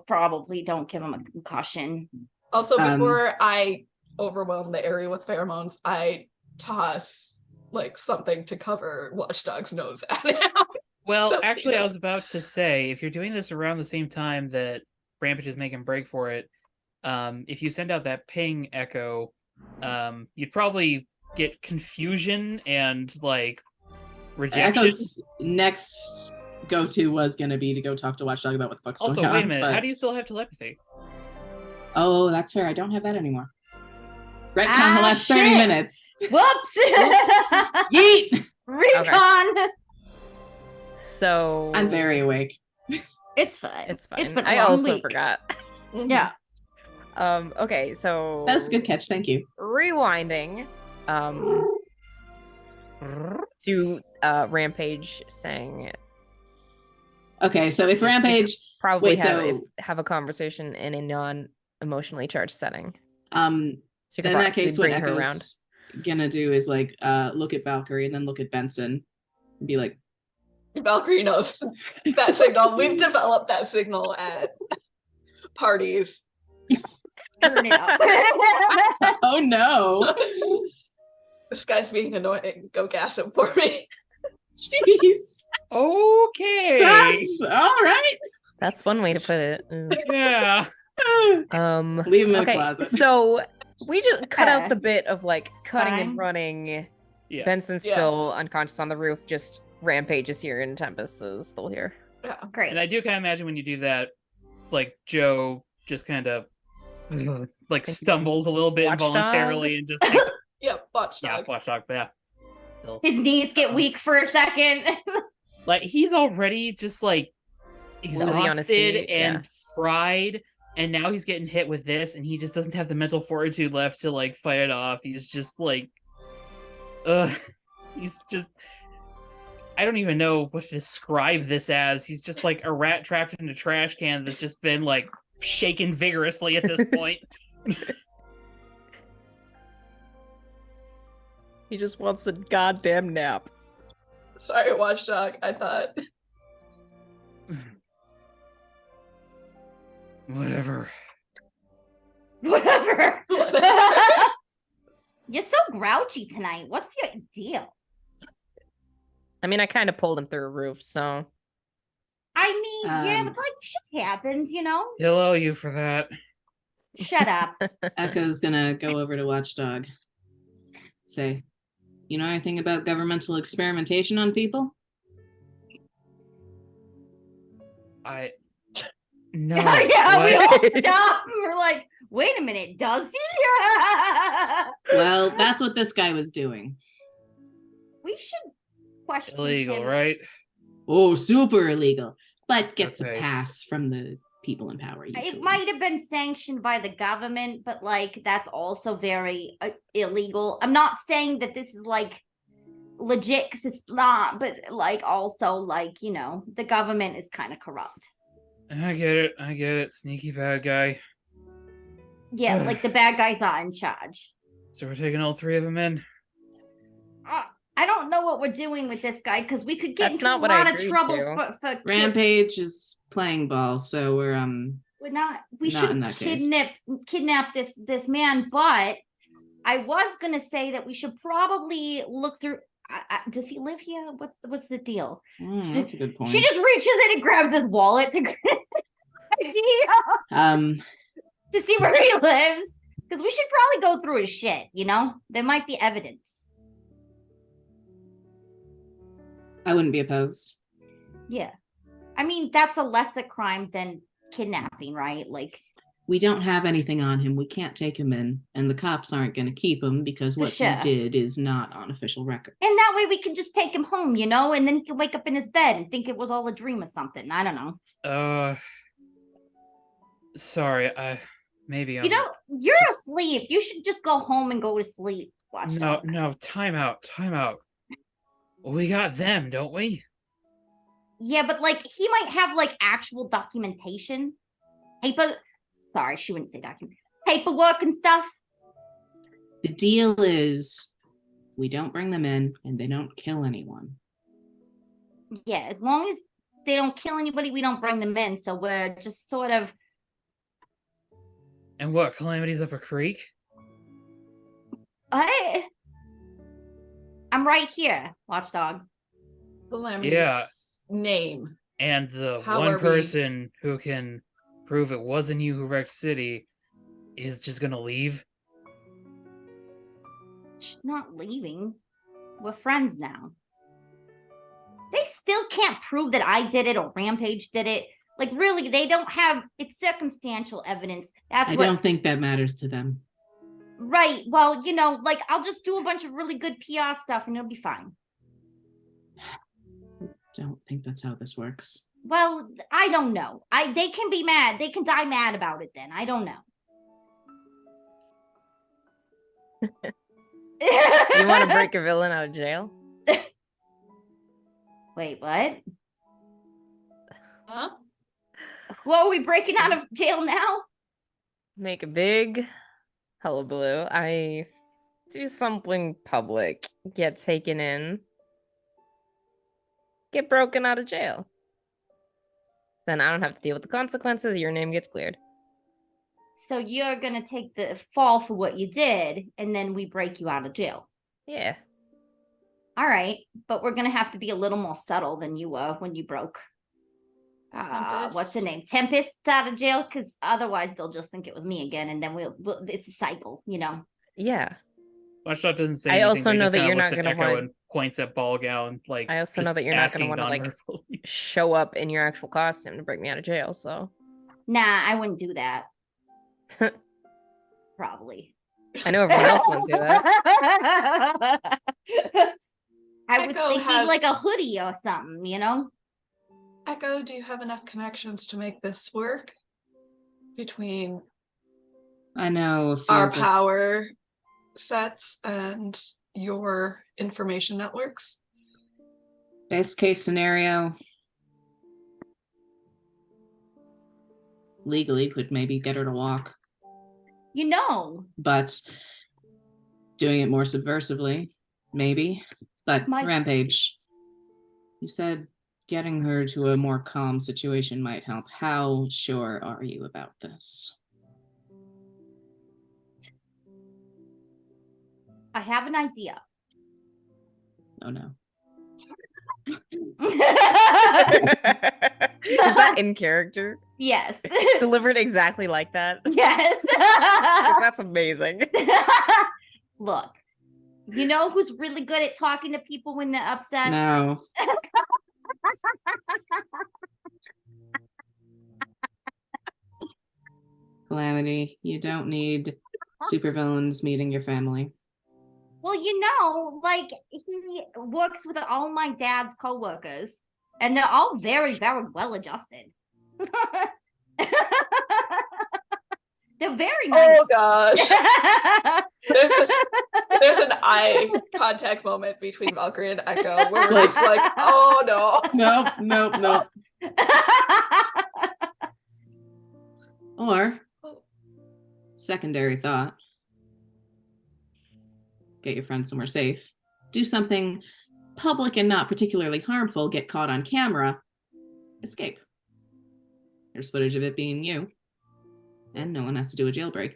B: probably don't give him a concussion.
D: Also, before I overwhelm the area with pheromones, I toss like something to cover Watchdog's nose at him.
C: Well,
D: So
C: actually, I was about to say, if you're doing this around the same time that Rampage is making break for it, if you send out that ping echo, you'd probably get confusion and like rejection.
E: Echo's next go-to was going to be to go talk to Watchdog about what the fuck's
C: Also,
E: going on.
C: wait a minute.
E: But...
C: How do you still have telepathy?
E: Oh, that's fair. I don't have that anymore. Retcon the last 30
B: shit.
E: minutes.
B: Whoops.
E: Yeet!
B: Recon.
A: So
E: I'm very awake.
B: It's fine.
A: It's fine.
B: It's been a
A: I
B: long
A: also
B: week.
A: forgot.
B: Yeah.
A: Okay, so
E: That was a good catch. Thank you.
A: rewinding to Rampage saying
E: Okay, so if Rampage...
A: probably
E: Wait, so-
A: have a conversation in a non-emotionally charged setting. She could
E: in that
A: probably
E: case, what
A: bring her around.
E: Echo's gonna do is like look at Valkyrie and then look at Benson and be like,
D: Valkyrie knows that signal. We've developed that signal at parties.
B: Turn it up.
E: oh no.
D: This guy's being annoying. Go gas him for me.
E: Jeez.
C: Okay.
E: That's all right.
A: That's one way to put it.
C: Yeah.
E: Leave him in the
A: Okay,
E: closet.
A: so we just cut out
B: Okay.
A: the bit of like cutting
B: fine.
A: and running.
C: Yeah.
A: Benson's
D: Yeah.
A: still unconscious on the roof. Just Rampage is here and Tempest is still here.
D: Yeah.
B: Great.
C: And I do kind of imagine when you do that, like Joe just kind of like stumbles a little bit
A: Watchdog?
C: involuntarily and just
D: Yep, Watchdog.
C: watchdog, but yeah. Still.
B: His knees get weak for a second.
C: Like he's already just like
A: Woozy on his
C: exhausted
A: feet,
C: and
A: yeah.
C: fried, and now he's getting hit with this, and he just doesn't have the mental fortitude left to like fight it off. He's just like, he's just. I don't even know what to describe this as. He's just like a rat trapped in a trash can that's just been like shaken vigorously at this point.
A: He just wants a goddamn nap.
D: Sorry, Watchdog. I thought.
C: Whatever.
B: Whatever. You're so grouchy tonight. What's your deal?
A: I mean, I kind of pulled him through a roof, so
B: I mean, yeah,
E: Um,
B: but like shit happens, you know?
C: He'll owe you for that.
B: Shut up.
E: Echo's gonna go over to Watchdog. Say, you know anything about governmental experimentation on people?
C: No.
B: Yeah, we
C: what?
B: all stop and we're like, wait a minute, does he?
E: Well, that's what this guy was doing.
B: We should question
C: Illegal,
B: him.
C: right?
E: Oh, super illegal, but gets
C: Okay.
E: a pass from the people in power. Usually.
B: It might have been sanctioned by the government, but like that's also very illegal. I'm not saying that this is like legit because it's not, but like also like, you know, the government is kind of corrupt.
C: I get it. Sneaky bad guy.
B: Yeah, like the bad guys are in charge.
C: So we're taking all three of them in.
B: I don't know what we're doing with this guy because we could get
A: That's
B: into
A: not
B: a
A: what I
B: lot of
A: agreed
B: trouble
A: to.
B: for
E: Rampage is playing ball, so we're
B: We're not. We
E: Not in
B: should
E: that case.
B: kidnap this man. But I was gonna say that we should probably look through. Does he live here? What's the deal?
E: that's a good point.
B: She just reaches in and grabs his wallet to idea to see where he lives because we should probably go through his shit. You know, there might be evidence.
E: I wouldn't be opposed.
B: Yeah, I mean that's a lesser crime than kidnapping, right? Like.
E: We don't have anything on him. We can't take him in, and the cops aren't going to keep him because
B: For
E: what
B: sure.
E: he did is not on official records.
B: And that way we can just take him home, you know, and then he can wake up in his bed and think it was all a dream or something. I don't know.
C: Sorry, maybe I'm...
B: You know, you're asleep. You should just go home and go to sleep. Watch
C: No, time out. We got them, don't we?
B: Yeah, but like he might have like actual documentation. Sorry, she wouldn't say document. Paperwork and stuff.
E: The deal is we don't bring them in and they don't kill anyone.
B: Yeah, as long as they don't kill anybody, we don't bring them in. So we're just sort of.
C: And what, Calamity's up a creek?
B: I'm right here, Watchdog.
D: Calamity's name.
C: And the
D: How
C: one
D: are we-
C: person who can prove it wasn't you who wrecked City is just gonna leave?
B: She's not leaving. We're friends now. They still can't prove that I did it or Rampage did it. Like, really, they don't have, it's circumstantial evidence. That's
E: I
B: what,
E: don't think that matters to them.
B: right. Well, you know, like, I'll just do a bunch of really good PR stuff and it'll be fine.
E: Don't think that's how this works.
B: Well, I don't know. They can be mad. They can die mad about it then. I don't know.
A: You want to break a villain out of jail?
B: Wait, what?
D: Huh?
B: Who are we breaking out of jail now?
A: Make a big hullabaloo. I do something public, get taken in, get broken out of jail. Then I don't have to deal with the consequences. Your name gets cleared.
B: So you're going to take the fall for what you did, and then we break you out of jail.
A: Yeah.
B: All right, but we're going to have to be a little more subtle than you were when you broke. What's the name? Tempest out of jail? Because otherwise they'll just think it was me again, and then we'll it's a cycle, you know?
A: Yeah.
C: Watchdog doesn't say
A: I
C: anything.
A: also
C: but he
A: know
C: just
A: that
C: kinda
A: you're
C: looks
A: not
C: at
A: gonna
C: Echo
A: wanna-
C: and points at Ballgown. Like,
A: I also
C: just
A: know that you're not going
C: asking
A: to want to, like,
C: non-verbally.
A: show up in your actual costume to break me out of jail, so.
B: Nah, I wouldn't do that. Probably.
A: I know everyone else wouldn't do that.
B: I was
D: Echo
B: thinking
D: has-
B: like a hoodie or something, you know?
D: Echo, do you have enough connections to make this work? Between
E: I know a few
D: our
E: of the-
D: power sets and your information networks?
E: Best case scenario, legally could maybe get her to walk,
B: You know.
E: but doing it more subversively, maybe. But
B: My-
E: Rampage, you said getting her to a more calm situation might help. How sure are you about this?
B: I have an idea.
E: Oh no.
A: Is that in character?
B: Yes.
A: Delivered exactly like that?
B: Yes.
A: That's amazing.
B: Look, you know who's really good at talking to people when they're upset?
E: No. Calamity, you don't need supervillains meeting your family.
B: Well, you know, like he works with all my dad's coworkers, and they're all very, very well adjusted. They're very nice.
D: Oh gosh. There's an eye contact moment between Valkyrie and Echo where we're just like, oh no.
E: Nope. Or, secondary thought, get your friend somewhere safe. Do something public and not particularly harmful, get caught on camera, escape. There's footage of it being you. And no one has to do a jailbreak.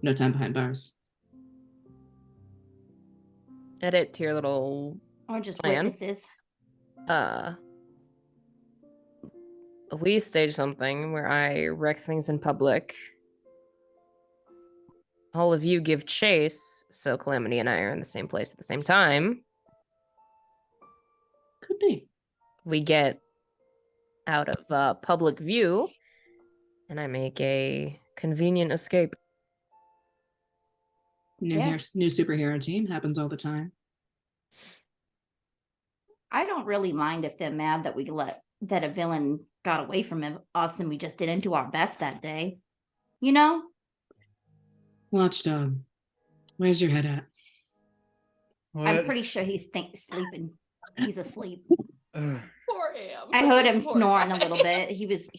E: No time behind bars.
A: Edit to your little
B: Or just
A: plan.
B: witnesses.
A: We stage something where I wreck things in public. All of you give chase, so Calamity and I are in the same place at the same time.
E: Could be.
A: We get out of public view, and I make a convenient escape.
E: New
B: Yeah.
E: new superhero team happens all the time.
B: I don't really mind if they're mad that we let that a villain got away from us and we just didn't do our best that day. You know?
E: Watchdog, where's your head at?
C: What?
B: I'm pretty sure he's sleeping. He's asleep.
C: Ugh.
D: Poor Am.
B: I heard him
D: Poor
B: snoring a
D: guy.
B: little bit. He was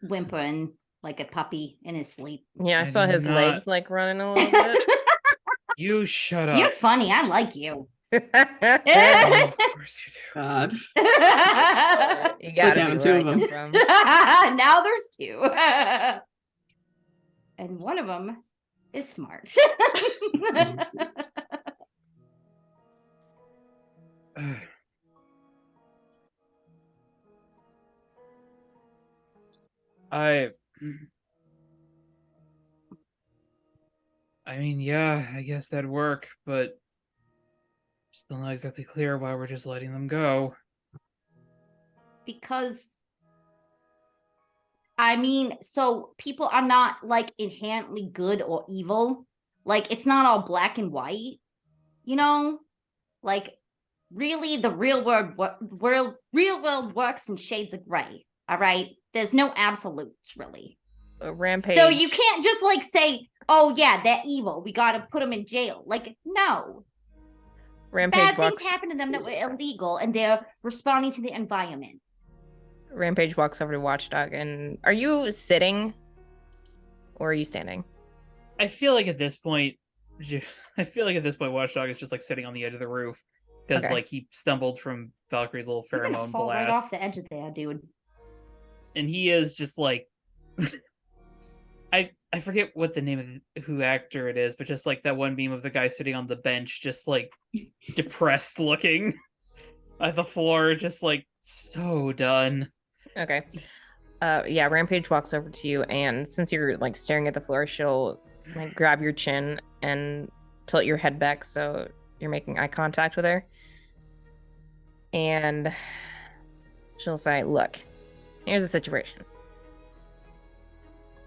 B: whimpering like a puppy in his sleep.
A: Yeah, I saw
C: I'm
A: his
C: not-
A: legs like running a little bit.
C: You shut
B: You're
C: up.
B: funny. I like you.
C: Of course you do.
E: God.
A: You gotta
E: having
A: be
E: two
A: where I
E: of
A: come
E: them.
A: from.
B: Now there's two. And one of them is smart.
C: I mean, yeah, I guess that'd work, but still not exactly clear why we're just letting them go.
B: Because I mean, so people are not like inherently good or evil. Like it's not all black and white, you know? Like really the real world works in shades of gray. All right? There's no absolutes really.
A: Rampage.
B: So you can't just like say, "Oh yeah, they're evil. We got to put them in jail." Like no.
A: Rampage
B: Bad
A: walks.
B: things happen to them that were illegal and they're responding to the environment.
A: Rampage walks over to Watchdog and are you sitting or are you standing?
C: I feel like at this point, Watchdog is just like sitting on the edge of the roof because
A: Okay.
C: like he stumbled from Valkyrie's little
B: You're gonna
C: pheromone
B: fall
C: blast,
B: right off the edge of there, dude.
C: and he is just like, I forget what the name of who actor it is, but just like that one meme of the guy sitting on the bench, just like depressed looking at the floor, just like so done.
A: Okay. Yeah, Rampage walks over to you, and since you're like staring at the floor, she'll like grab your chin and tilt your head back so you're making eye contact with her. And she'll say, "Look, here's the situation.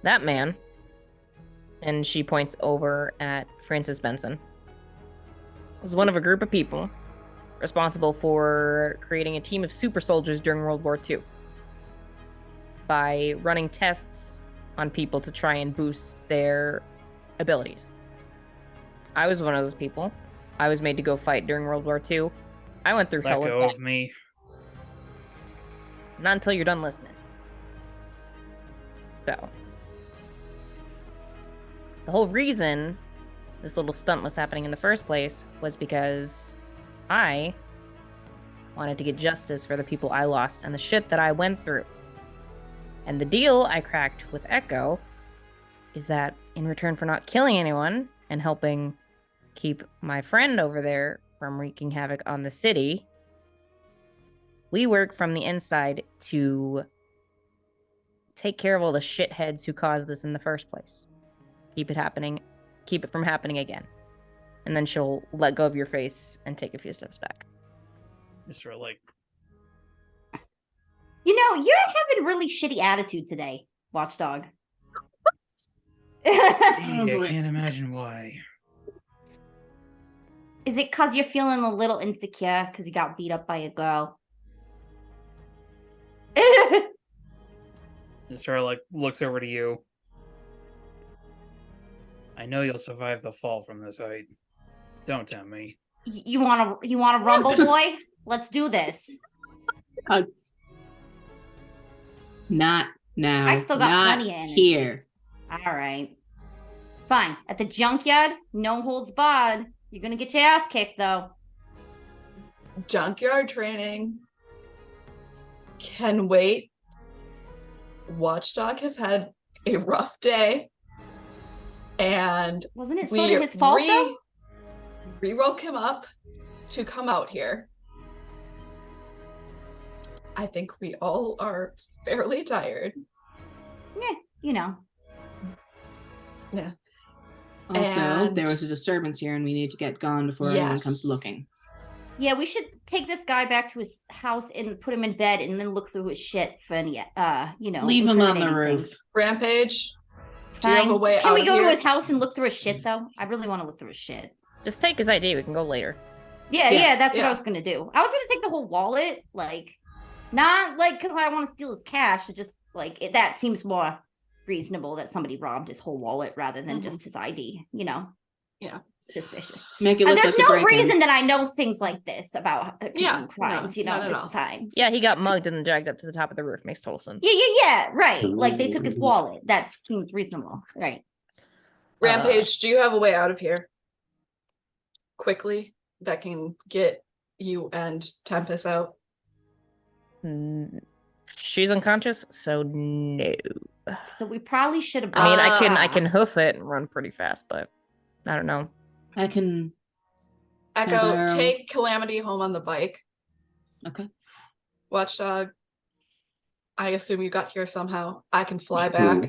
A: That man," and she points over at Francis Benson, was one of a group of people responsible for creating a team of super soldiers during World War II by running tests on people to try and boost their abilities. I was one of those people. I was made to go fight during World War II. I went through
C: Let
A: hell
C: go
A: with
C: of
A: that.
C: me.
A: Not until you're done listening. So, the whole reason this little stunt was happening in the first place was because I wanted to get justice for the people I lost and the shit that I went through. And the deal I cracked with Echo is that in return for not killing anyone and helping keep my friend over there from wreaking havoc on the city, we work from the inside to take care of all the shitheads who caused this in the first place. Keep it from happening again. And then she'll let go of your face and take a few steps back.
C: Just sort of like,
B: You know, you're having really shitty attitude today, Watchdog.
C: I
E: boy.
C: can't imagine why.
B: Is it because you're feeling a little insecure because you got beat up by a girl?
C: Just sort of like looks over to you. I know you'll survive the fall from this height. Don't tempt me.
B: You wanna rumble, boy? Let's do this.
E: Not now.
B: I still got
E: not
B: plenty of energy.
E: here.
B: All right. Fine. At the junkyard, no holds barred. You're gonna get your ass kicked, though.
D: Junkyard training can wait. Watchdog has had a rough day, and
B: Wasn't it sort of his fault, though?
D: we woke him up to come out here. I think we all are fairly tired.
B: Yeah, you know.
D: Yeah.
E: Also,
D: And-
E: there was a disturbance here, and we need to get gone before anyone comes
D: Yes.
E: looking.
B: Yeah, we should take this guy back to his house and put him in bed, and then look through his shit for any,
E: Leave him on the
B: incriminating
E: roof.
B: things.
D: Rampage, do you have a
B: Fine.
D: way
B: Can
D: out
B: we
D: of
B: go
D: here?
B: to his house and look through his shit, though? I really want to look through his shit.
A: Just take his ID. We can go later.
B: Yeah,
E: Yeah,
B: that's what I
D: yeah.
B: was gonna do. I was gonna take the whole wallet, like, not like because I want to steal his cash. It just that seems more reasonable that somebody robbed his whole wallet rather than just his ID. You know?
D: Yeah.
B: Suspicious.
E: Make it look
B: There's
E: like a
B: no
E: break-in.
B: reason that I know things like this about
D: Yeah,
B: crimes.
D: no, not at
B: this
D: all.
B: is fine.
A: Yeah, he got mugged and then dragged up to the top of the roof. Makes total sense.
B: Yeah, right. Like they took his wallet. That seems reasonable, right?
D: Rampage, do you have a way out of here? Quickly. that can get you and Tempest out?
A: She's unconscious, so no.
B: So we probably should have.
A: I mean, I
D: Ah.
A: can hoof it and run pretty fast, but I don't know.
E: I can.
D: Echo,
E: Heather.
D: take Calamity home on the bike.
E: Okay.
D: Watchdog, I assume you got here somehow. I can fly back.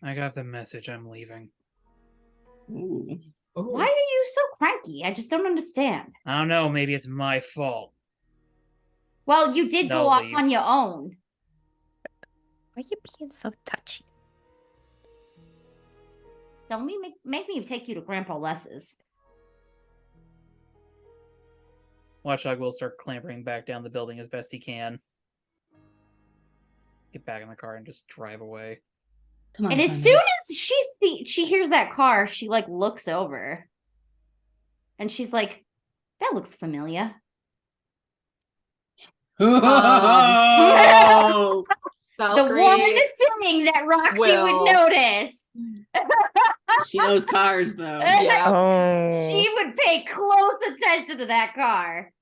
C: I got the message. I'm leaving.
E: Ooh.
B: Why are you so cranky? I just don't understand.
C: I don't know. Maybe it's my fault.
B: Well, you did go
C: No,
B: off
C: leave.
B: on your own.
A: Why are you being so touchy?
B: Don't make me take you to Grandpa Les's.
C: Watchdog will start clambering back down the building as best he can. Get back in the car and just drive away.
E: Come on.
B: And as
E: Simon.
B: soon as she hears that car, she like looks over, and she's like, "That looks familiar."
E: Oh!
B: The
D: Valkyrie
B: one thing that Roxy
D: will-
B: would notice.
E: She knows cars, though.
D: Yeah.
A: Oh.
B: She would pay close attention to that car.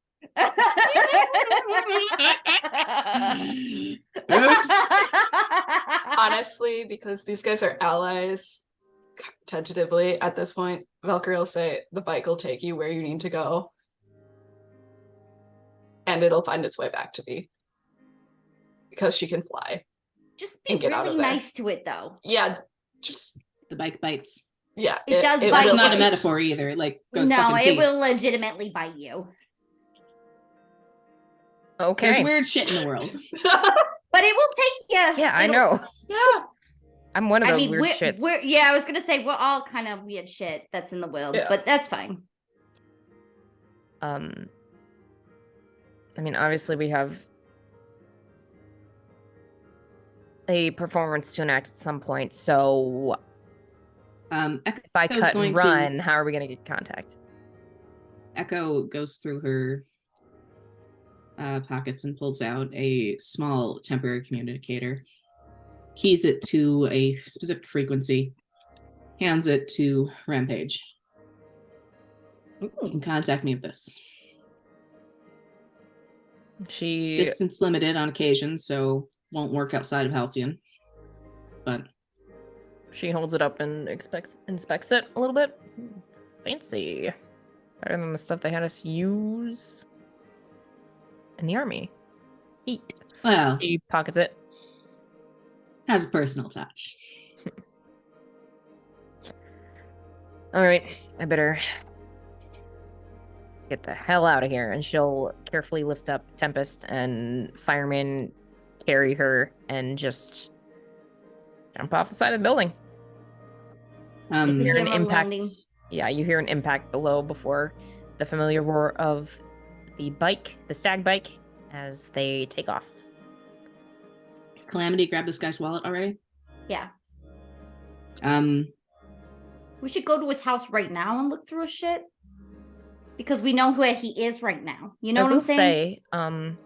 E: Oops.
D: Honestly, because these guys are allies, tentatively at this point, Valkyrie will say the bike will take you where you need to go. And it'll find its way back to me. Because she can fly.
B: Just be
D: And get out
B: really
D: of there.
B: nice to it, though.
D: Yeah, just,
E: The bike bites.
D: yeah.
B: It does bite.
E: That's
D: will
E: not a
D: bite.
E: metaphor either. It like goes
B: No,
E: fucking
B: it
E: teeth.
B: will legitimately bite you.
A: Okay.
E: There's weird shit in the world.
B: But it will take you.
A: Yeah, I
B: it'll-
A: know.
D: Yeah.
A: I'm one of
B: I
A: those
B: mean,
A: weird shits.
B: yeah, I was gonna say we're all kind of weird shit that's in the world,
D: Yeah.
B: but that's fine.
A: I mean, obviously we have a performance to enact at some point, so if I
E: Echo's
A: cut
E: going
A: and
E: to-
A: run, how are we going to get contact?
E: Echo goes through her pockets and pulls out a small temporary communicator, keys it to a specific frequency, hands it to Rampage. You can contact me with this.
A: She
E: Distance limited on occasion, so won't work outside of Halcyon. But
A: she holds it up and inspects it a little bit. Fancy. Better than the stuff they had us use in the army. Eat.
E: well,
A: She pockets it.
E: has a personal touch.
A: All right, I better get the hell out of here. And she'll carefully lift up Tempest and Fireman carry her and just jump off the side of the building. You hear an
B: Yeah,
A: impact.
B: landing.
A: Yeah, you hear an impact below before the familiar roar of the bike, the stag bike, as they take off.
E: Calamity grabbed this guy's wallet already.
B: Yeah.
E: We
B: We should go to his house right now and look through his shit. Because we know where he is right now. You know
A: I
B: what I'm
A: will
B: saying?
A: say,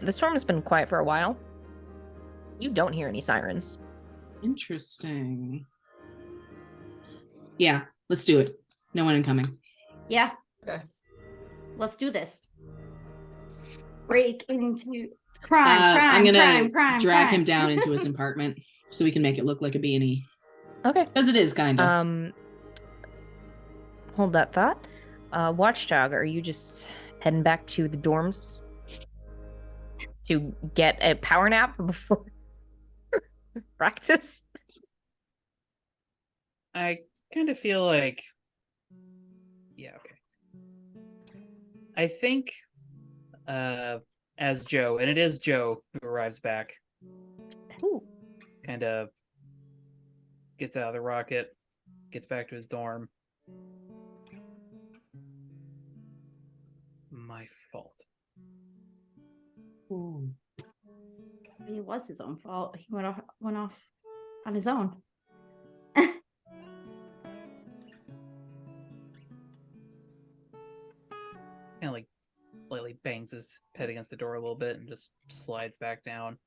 A: the storm has been quiet for a while. You don't hear any sirens.
E: Interesting. Yeah, let's do it. No one incoming.
B: Yeah.
D: Okay.
B: Let's do this. Break into crime,
E: I'm gonna
B: crime,
E: drag
B: crime.
E: him down into his apartment so we can make it look like a B&E.
A: Okay.
E: Because it is kind of.
A: Hold that thought. Watchdog, are you just heading back to the dorms to get a power nap before practice?
C: I kind of feel like, yeah, okay. I think, as Joe, and it is Joe who arrives back,
A: Ooh.
C: kind of gets out of the rocket, gets back to his dorm. My fault.
E: Ooh.
B: It was his own fault. He went off on his own.
C: Kind of like lightly bangs his head against the door a little bit and just slides back down.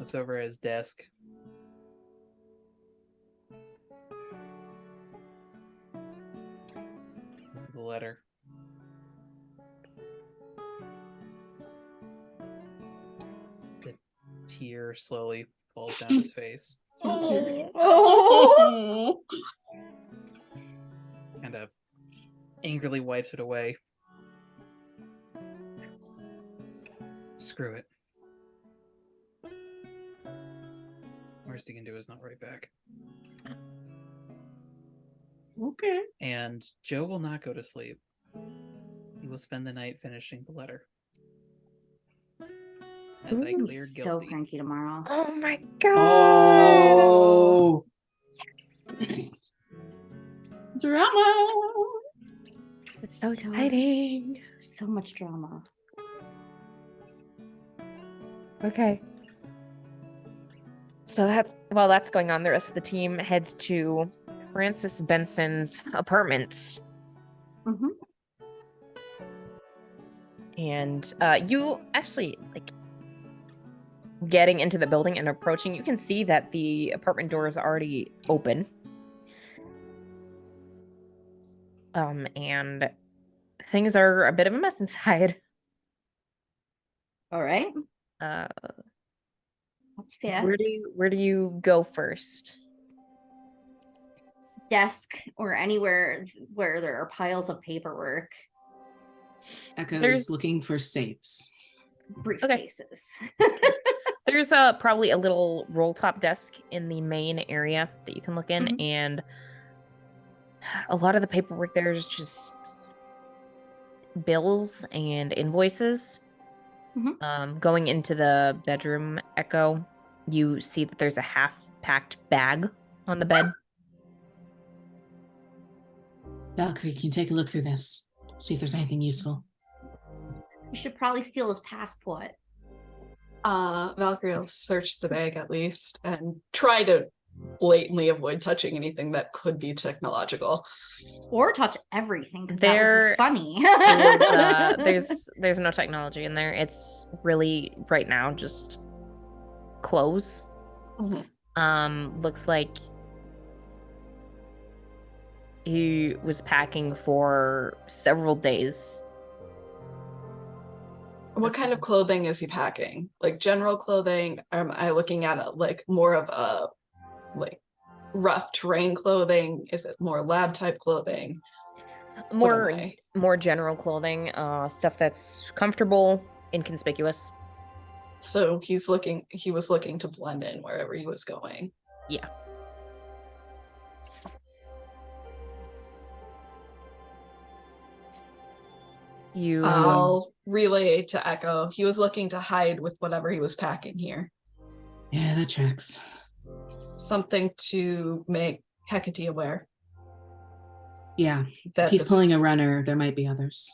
C: looks over at his desk. Looks at the letter. The tear slowly falls down his face.
E: Oh.
C: Kind of angrily wipes it away. Screw it. Worst he can do is not write back.
E: Okay.
C: And Joe will not go to sleep. He will spend the night finishing the letter. As I
B: I'm gonna be
C: clear
B: so
C: guilty.
B: cranky tomorrow.
A: Oh my god.
E: Oh. Drama.
A: It's so exciting.
B: So much drama.
A: Okay. So that's going on. The rest of the team heads to Francis Benson's apartment.
B: Mm-hmm.
A: And you actually, like, getting into the building and approaching, you can see that the apartment door is already open. And things are a bit of a mess inside.
B: All right.
A: Uh,
B: That's fair.
A: where do you go first?
B: Desk or anywhere where there are piles of paperwork,
E: Echo
A: There's-
E: is looking for safes.
B: briefcases.
A: There's probably a little roll top desk in the main area that you can look in,
B: Mhm.
A: and a lot of the paperwork there is just bills and invoices. Going into the bedroom, Echo, you see that there's a half-packed bag on the bed.
E: Valkyrie, can you take a look through this? See if there's anything useful.
B: You should probably steal his passport.
D: Valkyrie will search the bag at least and try to blatantly avoid touching anything that could be technological.
B: Or touch everything, because
A: There
B: that would be funny.
A: There's no technology in there. It's really right now just clothes. Looks like he was packing for several days.
D: What kind of clothing is he packing? Like general clothing? Or am I looking at it like more of a like rough terrain clothing? Is it more lab type clothing?
A: More general clothing, stuff that's comfortable, inconspicuous.
D: So he was looking to blend in wherever he was going.
A: Yeah.
D: I'll relay to Echo. He was looking to hide with whatever he was packing here.
E: Yeah, that tracks.
D: Something to make Hecate aware.
E: Yeah,
D: That
E: if he's
D: this-
E: pulling a runner, there might be others.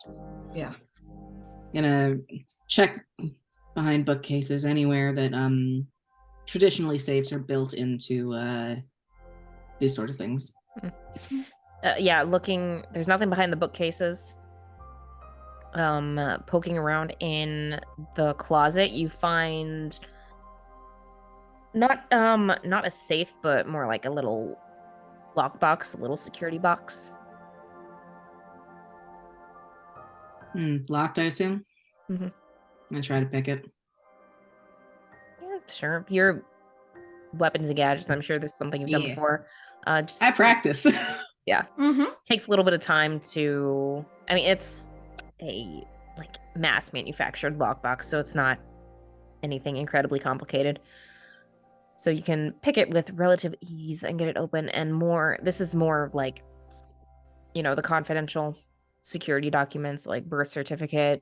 D: Yeah.
E: Gonna check behind bookcases anywhere that traditionally safes are built into these sort of things.
A: Yeah, looking, there's nothing behind the bookcases. Poking around in the closet, you find not a safe, but more like a little lockbox, a little security box.
E: Locked, I assume?
A: Mhm.
E: I'm gonna try to pick it.
A: Yeah, sure. Your weapons and gadgets, I'm sure this is something you've done
E: Yeah.
A: before. Just
E: I practice.
A: Yeah.
B: Mm-hmm.
A: Takes a little bit of time to, I mean, it's a like mass manufactured lockbox, so it's not anything incredibly complicated. So you can pick it with relative ease and get it open. And this is more like, the confidential security documents like birth certificate,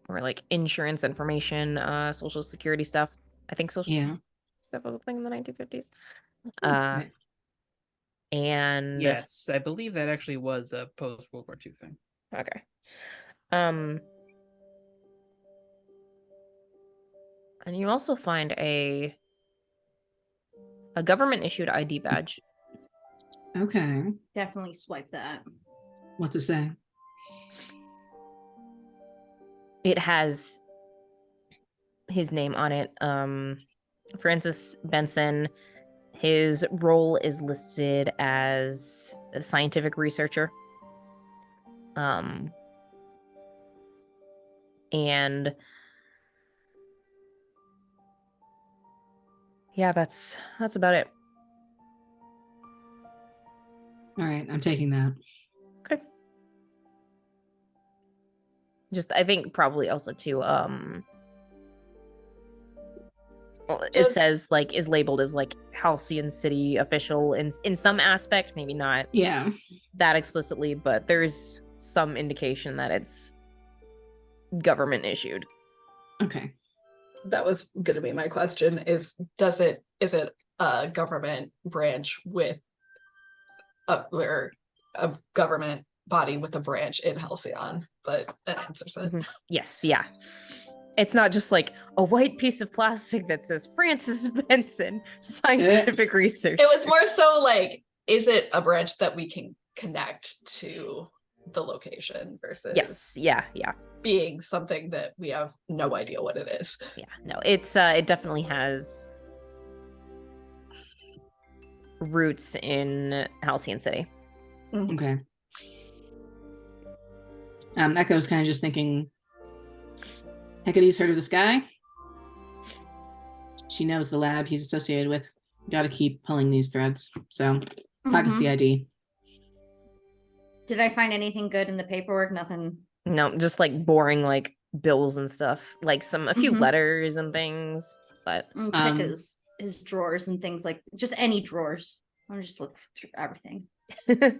A: or like insurance information, social security stuff. I think social stuff was a thing in the 1950s. And
C: Yes, I believe that actually was a post World War II thing.
A: okay. And you also find a government issued ID badge.
E: Okay.
B: Definitely swipe that.
E: What's it say?
A: It has his name on it. Francis Benson. His role is listed as a scientific researcher. And yeah, that's about it.
E: All right, I'm taking that.
A: Okay. Just I think probably also too it says like is labeled as like Halcyon City official in some aspect, maybe not
E: Yeah.
A: that explicitly, but there's some indication that it's government issued.
E: Okay.
D: That was going to be my question: is it a government branch with or a government body with a branch in Halcyon? But that answers it.
A: Yes, yeah. It's not just like a white piece of plastic that says Francis Benson, scientific research.
D: It was more so like, is it a branch that we can connect to the location versus
A: yes, yeah,
D: being something that we have no idea what it is.
A: Yeah, no, it's it definitely has roots in Halcyon City.
E: Okay. Echo's kind of just thinking, Hecate's heard of this guy. She knows the lab he's associated with. Gotta keep pulling these threads. So, pockets the ID.
B: Did I find anything good in the paperwork? Nothing.
A: No, just like boring like bills and stuff. Like a few letters and things. But
B: check his drawers and things, like just any drawers. I'm just looking through everything.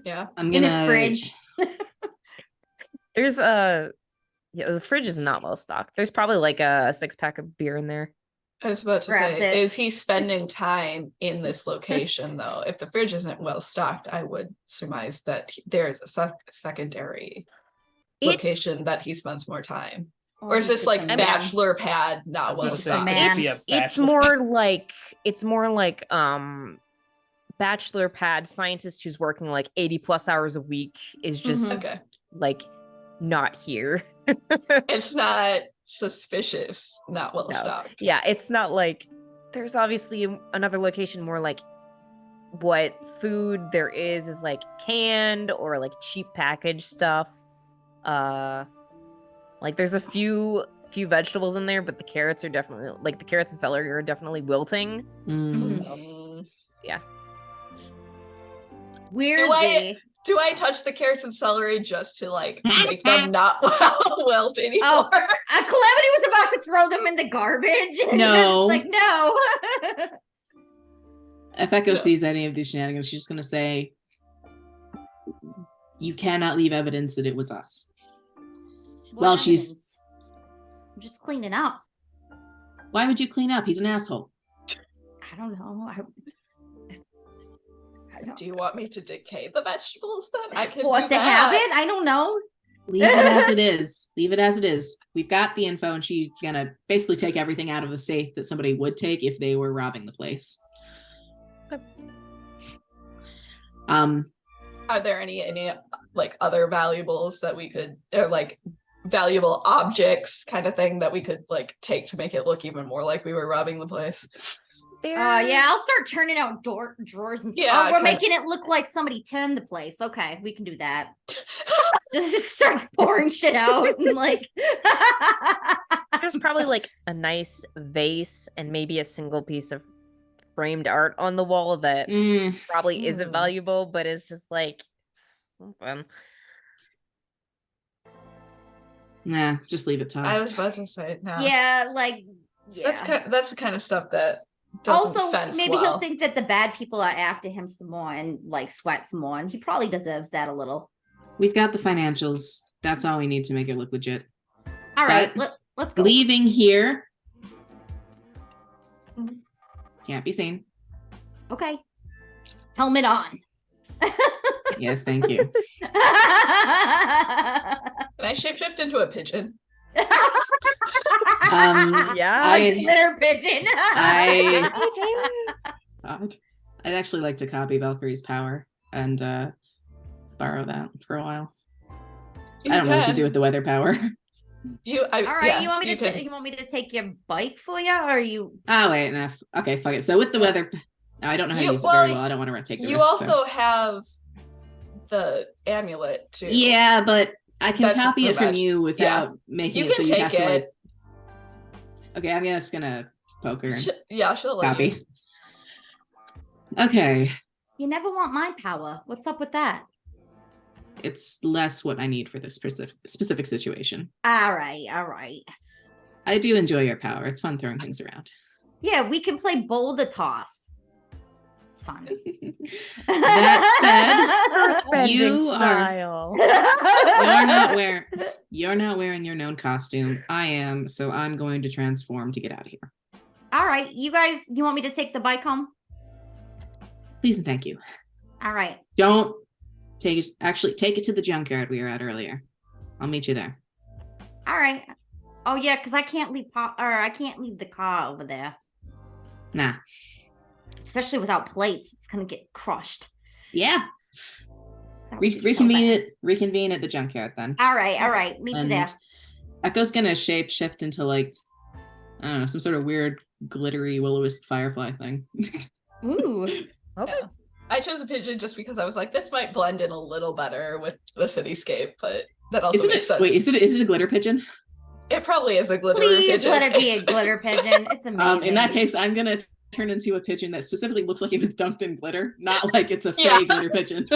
D: Yeah.
E: I'm
B: in
E: gonna
B: his fridge.
A: There's the fridge is not well stocked. There's probably like a 6-pack of beer in there.
D: I was about to
B: Grabs
D: say,
B: it.
D: is he spending time in this location though? If the fridge isn't well stocked, I would surmise that there's a secondary location that he spends more time. Or is this like bachelor pad not well stocked?
A: It's more like bachelor pad scientist who's working like 80 plus hours a week is just like not here.
D: It's not suspicious, not well stocked.
A: Yeah, it's not like there's obviously another location more like what food there is like canned or like cheap packaged stuff. Like there's a few vegetables in there, but the carrots are definitely like the carrots and celery are definitely wilting. Yeah.
B: Weirdly.
D: Do I touch the carrots and celery just to like make them not wilt anymore?
B: Oh, Calamity was about to throw them in the garbage.
E: No.
B: Like, no.
E: If Echo sees any of these shenanigans, she's just gonna say, you cannot leave evidence that it was us.
B: Well, she's just cleaning up.
E: Why would you clean up? He's an asshole.
B: I don't know.
D: Do you want me to decay the vegetables then? I can
B: force a habit? I don't know.
E: Leave it as it is. Leave it as it is. We've got the info, and she's gonna basically take everything out of the safe that somebody would take if they were robbing the place.
D: Are there any like other valuables that we could, or like valuable objects kind of thing that we could like take to make it look even more like we were robbing the place?
B: Yeah, I'll start turning out drawers and stuff.
D: Yeah,
B: we're making it look like somebody turned the place. Okay, we can do that. just start pouring shit out and like.
A: There's probably like a nice vase and maybe a single piece of framed art on the wall that probably isn't valuable, but it's just like something.
E: Nah, just leave it to us.
D: I was about to say no.
B: Yeah, like
D: that's the kind of stuff that doesn't
B: also
D: fence
B: maybe
D: well.
B: He'll think that the bad people are after him some more and like sweat some more, and he probably deserves that a little.
E: We've got the financials. That's all we need to make it look legit.
B: All right, let's go.
E: Leaving here can't be seen.
B: Okay, helmet on.
E: Yes, thank you.
D: Can I shapeshift into a pigeon?
B: Glitter pigeon.
E: God, I'd actually like to copy Valkyrie's power and borrow that for a while. I don't know what to do with the weather power.
B: All right,
D: yeah,
B: you want me
D: can.
B: to you want me to take your bike for you, or you?
E: Oh wait, no. Okay, fuck it. So with the weather, I don't know how to use it very well. I don't want to take the
D: You
E: risk.
D: also have the amulet too.
E: Yeah, but I can
D: That's
E: copy
D: a
E: it from
D: match.
E: you without making
D: You
E: it so
D: can
E: you
D: take
E: have to
D: it.
E: like. Okay, I'm just gonna poke her. And
D: She'll let you.
E: copy. Okay,
B: You never want my power. What's up with that?
E: it's less what I need for this specific situation.
B: All right.
E: I do enjoy your power. It's fun throwing things around.
B: Yeah, we can play boulder toss. It's fun.
E: That
A: Earthbending
E: You are-
A: style.
E: You're not wearing your known costume. I am, so I'm going to transform to get out of here.
B: All right, you guys, you want me to take the bike home?
E: Please and thank you.
B: All right.
E: Don't take it. Actually, take it to the junkyard we were at earlier. I'll meet you there.
B: All right. Oh yeah, because I can't leave the car over there,
E: Nah.
B: especially without plates. It's gonna get crushed.
E: Yeah.
B: That would be so bad.
E: Reconvene at the junkyard then.
B: All right. Meet you there.
E: Echo's gonna shape shift into like, I don't know, some sort of weird glittery will-o-wisp firefly thing.
B: Ooh.
A: Okay.
D: Yeah. I chose a pigeon just because I was like, this might blend in a little better with the cityscape, but that also makes sense.
E: Wait, is it a glitter pigeon?
D: It probably is a glitter
B: Please
D: pigeon.
B: let it be a glitter pigeon. It's amazing.
E: In that case, I'm gonna turn into a pigeon that specifically looks like it was dunked in glitter, not like it's a fake glitter pigeon.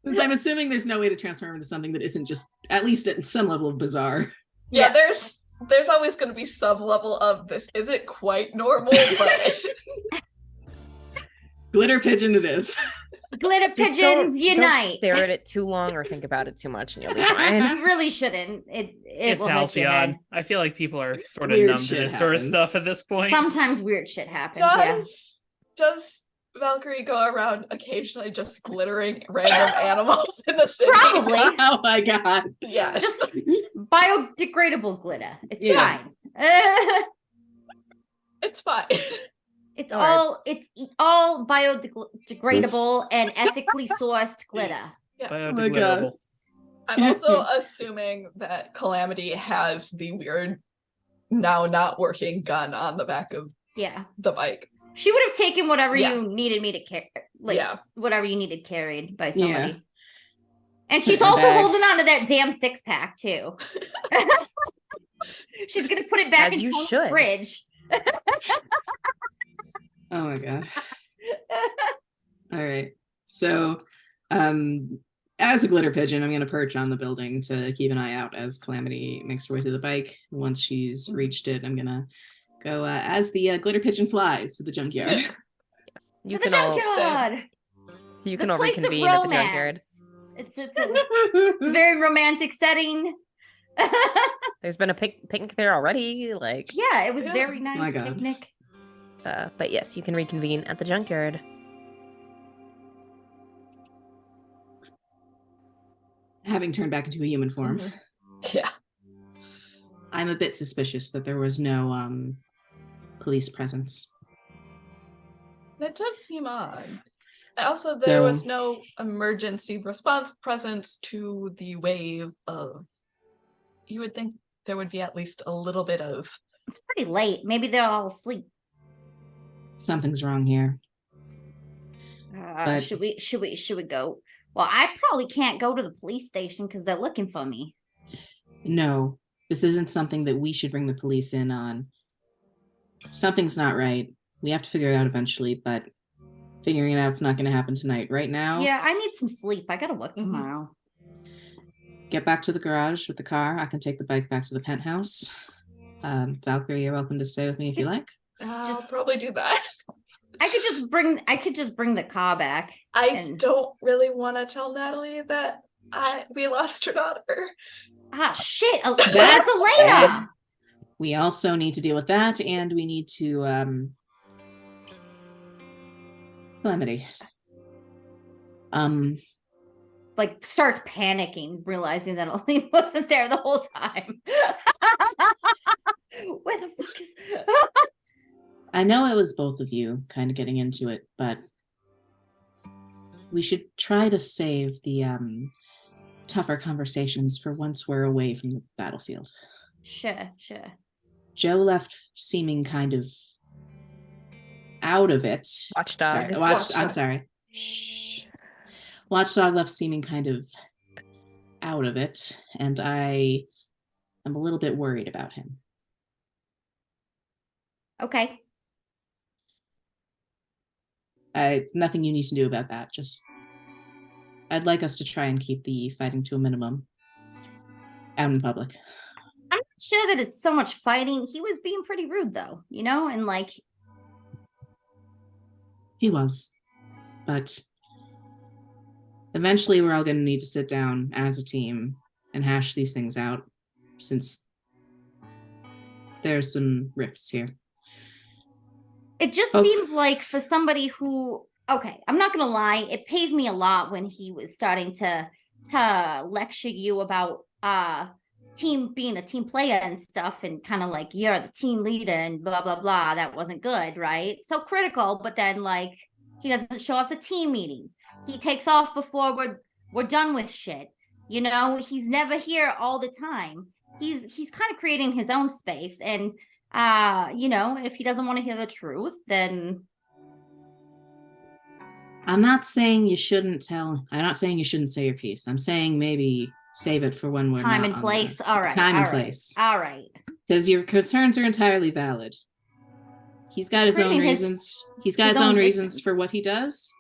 E: Since I'm assuming there's no way to transform into something that isn't just at least at some level of bizarre.
D: Yeah, there's always going to be some level of this isn't quite normal, but
E: Glitter pigeon it is.
B: Glitter
A: Just
B: pigeons
A: don't
B: unite.
A: stare at it too long or think about it too much, and you'll be fine.
B: You really shouldn't. It
C: It's
B: will make your head.
C: Halcyon. I feel like people are sort of
E: Weird
C: numb to
E: shit
C: this sort of
E: happens.
C: stuff at this point.
B: Sometimes weird shit happens. Yeah.
D: does Valkyrie go around occasionally just glittering random animals in the city?
B: Probably.
E: Oh my god.
D: Yeah.
B: Just biodegradable glitter. It's
E: Yeah.
B: fine.
D: It's fine.
B: It's
A: All
B: all biodegradable and ethically sourced glitter.
C: Biodegradable.
D: I'm also assuming that Calamity has the weird now not working gun on the back of
B: Yeah.
D: the bike.
B: She would have taken whatever
D: Yeah.
B: you needed me to carry, like
D: Yeah.
B: whatever you needed carried by somebody.
E: Yeah.
B: And she's
E: Put it in a
B: also
E: bag.
B: holding on to that damn 6-pack too. She's gonna put it back
A: As
B: in
A: you
B: Tone's
A: should.
B: fridge.
E: Oh my god. All right. So, as a glitter pigeon, I'm gonna perch on the building to keep an eye out as Calamity makes her way to the bike. Once she's reached it, I'm gonna go as the glitter pigeon flies to the junkyard.
A: You
B: To the
A: can all
B: junkyard.
A: you
B: The
A: can all
B: place of
A: reconvene at the junkyard.
B: romance. It's a very romantic setting.
A: There's been a picnic there already. Like,
B: Yeah, it was
D: Yeah.
B: very nice
E: my God.
B: picnic.
A: but yes, you can reconvene at the junkyard.
E: Having turned back into a human form,
D: Yeah.
E: I'm a bit suspicious that there was no police presence.
D: That does seem odd. Also, there
E: So-
D: was no emergency response presence to the wave of. You would think there would be at least a little bit of.
B: It's pretty late. Maybe they're all asleep.
E: Something's wrong here. But-
B: Should we go? Well, I probably can't go to the police station because they're looking for me.
E: No, this isn't something that we should bring the police in on. Something's not right. We have to figure it out eventually, but figuring it out's not going to happen tonight. Right now,
B: Yeah, I need some sleep. I gotta work tomorrow.
E: get back to the garage with the car. I can take the bike back to the penthouse. Valkyrie, you're welcome to stay with me if you like.
D: I'll
B: Just-
D: probably do that.
B: I could just bring the car back.
D: I
B: And-
D: don't really want to tell Natalie that we lost her daughter.
B: Ah, shit!
E: That's
B: That's Elena.
E: We also need to deal with that, and we need to Calamity.
B: Like starts panicking, realizing that Elena wasn't there the whole time. Where the fuck is?
E: I know it was both of you kind of getting into it, but we should try to save the tougher conversations for once we're away from the battlefield.
B: Sure.
E: Joe left seeming kind of out of it.
A: Watchdog.
E: Sorry, I'm
D: Watchdog.
E: sorry. Shh. Watchdog left seeming kind of out of it, and I am a little bit worried about him.
B: Okay.
E: It's nothing you need to do about that. Just, I'd like us to try and keep the fighting to a minimum out in public.
B: I'm not sure that it's so much fighting. He was being pretty rude, though, and like.
E: He was. But eventually we're all going to need to sit down as a team and hash these things out, since there's some rifts here.
B: It just seems like for somebody who, okay, I'm not gonna lie, it paid me a lot when he was starting to lecture you about being a team player and stuff, and kind of like, you're the team leader and blah blah blah. That wasn't good, right? So critical, but then like he doesn't show up to team meetings. He takes off before we're done with shit. He's never here all the time. He's kind of creating his own space, and if he doesn't want to hear the truth, then
E: I'm not saying you shouldn't say your piece. I'm saying maybe save it for when we're
B: time
E: not
B: and place. All right.
E: Time and place.
B: All right.
E: Because your concerns are entirely valid. He's got his own reasons. He's got his own reasons for what he does.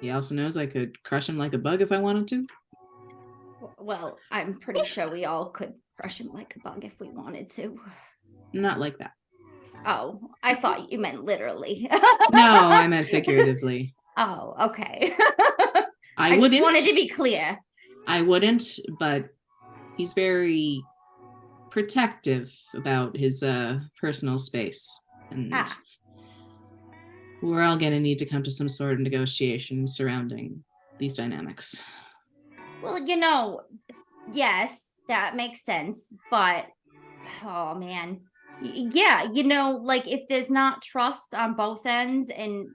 E: He also knows I could crush him like a bug if I wanted to.
B: Well, I'm pretty sure we all could crush him like a bug if we wanted to.
E: Not like that.
B: Oh, I thought you meant literally.
E: No, I meant figuratively.
B: Oh, okay.
E: I
B: just wanted to be clear.
E: I wouldn't, but he's very protective about his personal space. And we're all going to need to come to some sort of negotiation surrounding these dynamics.
B: Well, yes, that makes sense. But, oh, man. Yeah, like if there's not trust on both ends and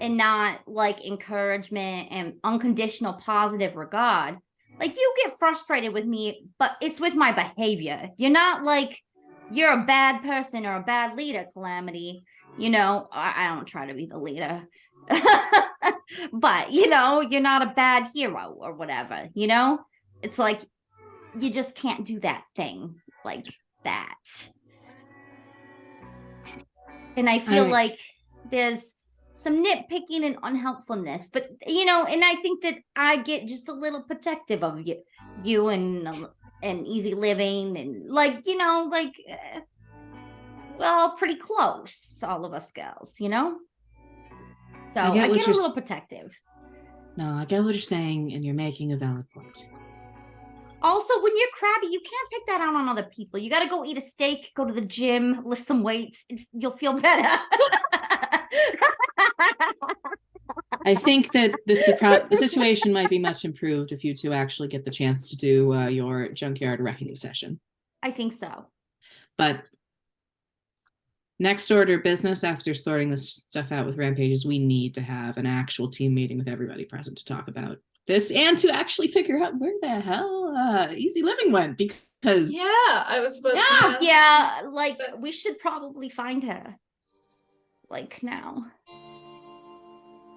B: not like encouragement and unconditional positive regard, like you get frustrated with me, but it's with my behavior. You're not like you're a bad person or a bad leader, Calamity. I don't try to be the leader. But, you're not a bad hero or whatever, It's like you just can't do that thing like that. And I feel like there's some nitpicking and unhelpfulness, but and I think that I get just a little protective of you and easy living, and we're all pretty close, all of us girls, So I get a little protective.
E: No, I get what you're saying, and you're making a valid point.
B: Also, when you're crabby, you can't take that out on other people. You got to go eat a steak, go to the gym, lift some weights, and you'll feel better.
E: I think that the situation might be much improved if you two actually get the chance to do your junkyard reckoning session.
B: I think so.
E: But next order of business, after sorting this stuff out with Rampage, is we need to have an actual team meeting with everybody present to talk about this and to actually figure out where the hell Easy Living went, because
D: I was
B: like we should probably find her like now.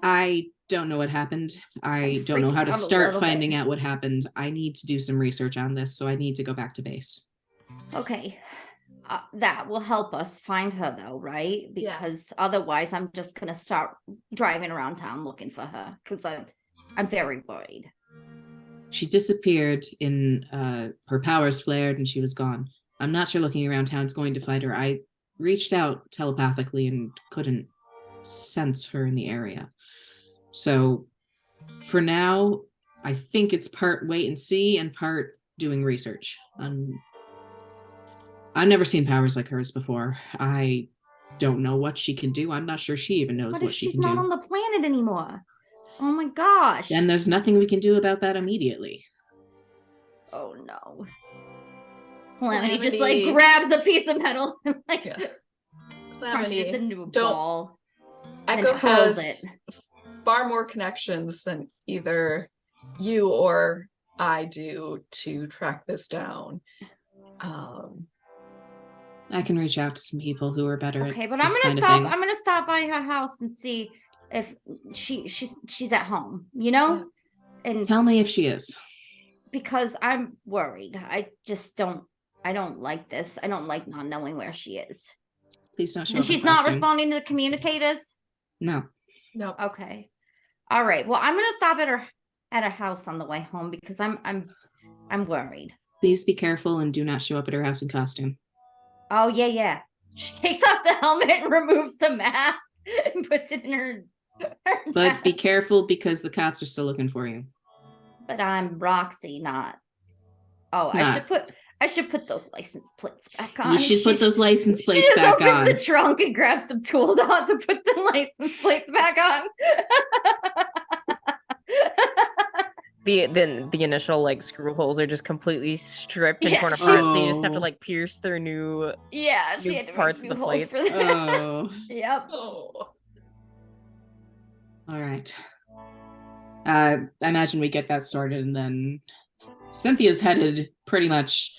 E: I don't know what happened. I don't know how to start finding out what happened. I need to do some research on this, so I need to go back to base.
B: Okay. That will help us find her, though, right? Because otherwise I'm just going to start driving around town looking for her, because I'm very worried.
E: She disappeared her powers flared and she was gone. I'm not sure looking around town is going to find her. I reached out telepathically and couldn't sense her in the area. So for now, I think it's part wait and see and part doing research. I've never seen powers like hers before. I don't know what she can do. I'm not sure she even knows what she can do.
B: She's not on the planet anymore. Oh my gosh.
E: Then there's nothing we can do about that immediately.
B: Oh no. Calamity just like grabs a piece of metal and crunches it into a ball.
D: Echo has far more connections than either you or I do to track this down.
E: I can reach out to some people who are better
B: Okay,
E: at
B: but I'm
E: this
B: gonna
E: kind of
B: stop.
E: thing.
B: I'm gonna stop by her house and see if she's at home. You know, and
E: Tell me if she is.
B: because I'm worried. I just don't. I don't like this. I don't like not knowing where she is.
E: Please don't show
B: And
E: up in
B: she's not
E: costume.
B: responding to the communicators.
E: No.
D: No.
B: Okay. All right. Well, I'm gonna stop at her house on the way home because I'm worried.
E: Please be careful and do not show up at her house in costume.
B: Oh yeah. She takes off the helmet and removes the mask and puts it in her
E: But be careful because the cops are still looking for you.
B: But I'm Roxy, not. Oh, I should put those license plates back on.
E: You should put those license
B: She
E: plates
B: just
E: back
B: opens
E: on.
B: the trunk and grabs some tool dot to put the license plates back on.
A: The initial like screw holes are just completely stripped and
B: Yeah,
A: torn apart, so you
E: she-
A: just have to
E: Oh.
A: like pierce through new.
B: Yeah, she
A: New
B: had to
A: parts
B: make
A: of
B: new
A: the
B: holes for
A: plates.
B: that.
E: Oh.
B: Yep.
D: Oh.
E: All right. I imagine we get that sorted, and then Cynthia's headed pretty much.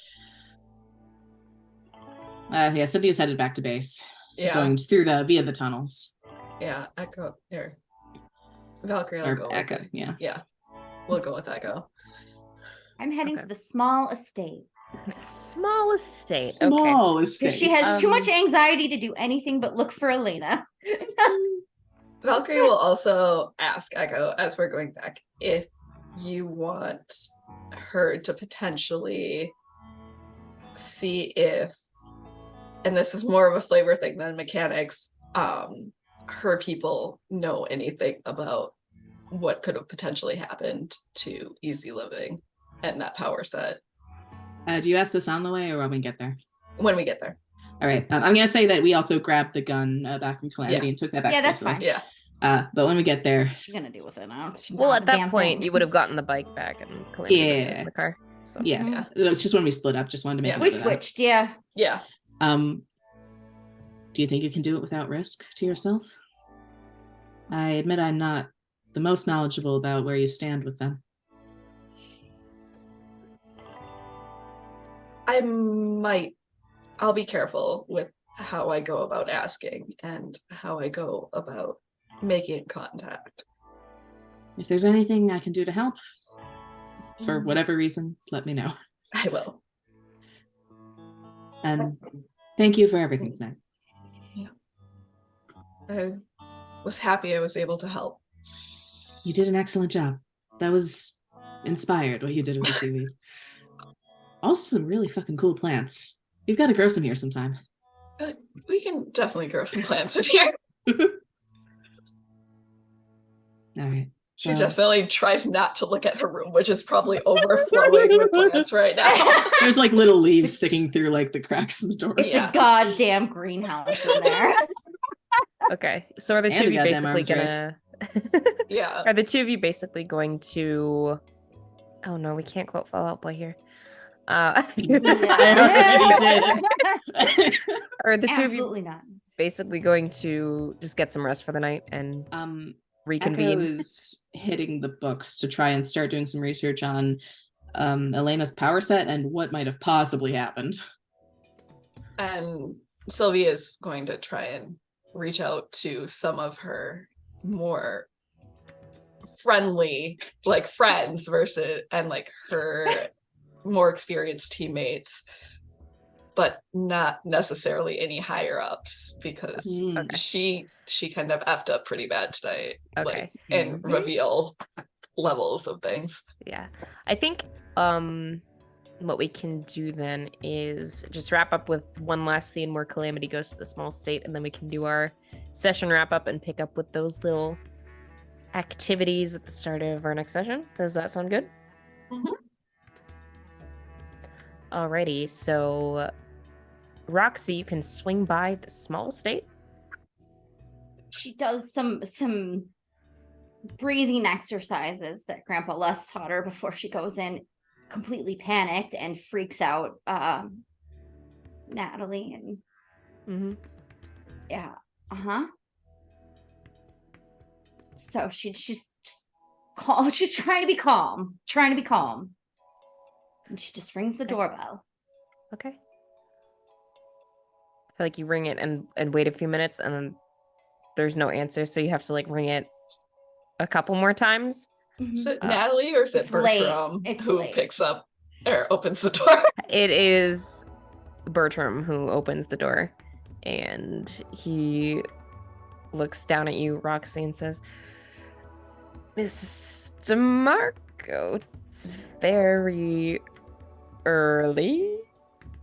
E: Cynthia's headed back to base,
D: Yeah.
E: going through via the tunnels.
D: Yeah. Echo here. Valkyrie will
E: Or
D: go
E: Echo,
D: with it.
E: yeah.
D: Yeah. We'll go with Echo.
B: I'm heading
A: Okay.
B: to the small estate
A: Small estate. Okay.
E: Small estate.
B: because she has too
A: Um,
B: much anxiety to do anything but look for Elena.
D: Valkyrie will also ask Echo as we're going back if you want her to potentially see if, and this is more of a flavor thing than mechanics, her people know anything about what could have potentially happened to Easy Living and that power set
E: Do you ask this on the way or when we get there?
D: when we get there.
E: All right. I'm going to say that we also grabbed the gun back from Calamity
D: Yeah.
E: and took that back
B: Yeah,
E: to
B: that's
E: base with us.
B: fine.
D: Yeah.
E: But when we get there,
B: What's she gonna do with it now? She's
A: Well,
B: not
A: at
B: a
A: that
B: damn
A: point,
B: thing.
A: you would have gotten the bike back and Calamity would have taken the car. So.
E: yeah,
B: Mhm.
E: It's just when we split up, just wanted to make
D: Yeah.
E: a
B: We
E: note of that.
B: switched. Yeah.
D: Yeah.
E: Do you think you can do it without risk to yourself? I admit I'm not the most knowledgeable about where you stand with them.
D: I'll be careful with how I go about asking and how I go about making contact.
E: If there's anything I can do to help, for whatever reason, let me know.
D: I will.
E: And thank you for everything tonight.
D: I was happy I was able to help.
E: You did an excellent job. That was inspired, what you did with the seaweed. Also some really fucking cool plants. You've got to grow some here sometime.
D: We can definitely grow some plants in here.
E: All right.
D: She
E: Well-
D: definitely tries not to look at her room, which is probably overflowing with plants right now.
E: There's like little leaves sticking through like the cracks in the door.
B: It's
D: Yeah.
B: a goddamn greenhouse in there.
A: Okay. So are the
E: And
A: two
E: a
A: of you
E: goddamn
A: basically
E: arms
A: gonna?
D: Yeah.
A: Are the two of you basically going to? Oh no, we can't quote Fall Out Boy here.
E: I already did.
A: Are the two of you
B: Absolutely not.
A: basically going to just get some rest for the night and
E: Echo
A: reconvene?
E: is hitting the books to try and start doing some research on Elena's power set and what might have possibly happened.
D: And Sylvia is going to try and reach out to some of her more friendly, like friends versus, and like her more experienced teammates, but not necessarily any higher ups because
A: Okay.
D: she kind of effed up pretty bad tonight.
A: Okay.
D: Like, and reveal levels of things.
A: Yeah. I think what we can do then is just wrap up with one last scene where Calamity goes to the small state, and then we can do our session wrap up and pick up with those little activities at the start of our next session. Does that sound good?
D: Mhm.
A: Alrighty, so Roxy, you can swing by the small estate.
B: She does some breathing exercises that Grandpa Les taught her before she goes in, completely panicked and freaks out Natalie and
A: Mm-hmm.
B: yeah, so she's just calm. She's trying to be calm. Trying to be calm. And she just rings the doorbell.
A: Okay. I feel like you ring it and wait a few minutes, and then there's no answer, so you have to like ring it a couple more times.
D: Is it Natalie or is it
B: It's late.
D: Bertram
B: It's
D: who
B: late.
D: picks up or opens the door?
A: It is Bertram who opens the door, and he looks down at you, Roxy, and says, "Mr. Marco, it's very early.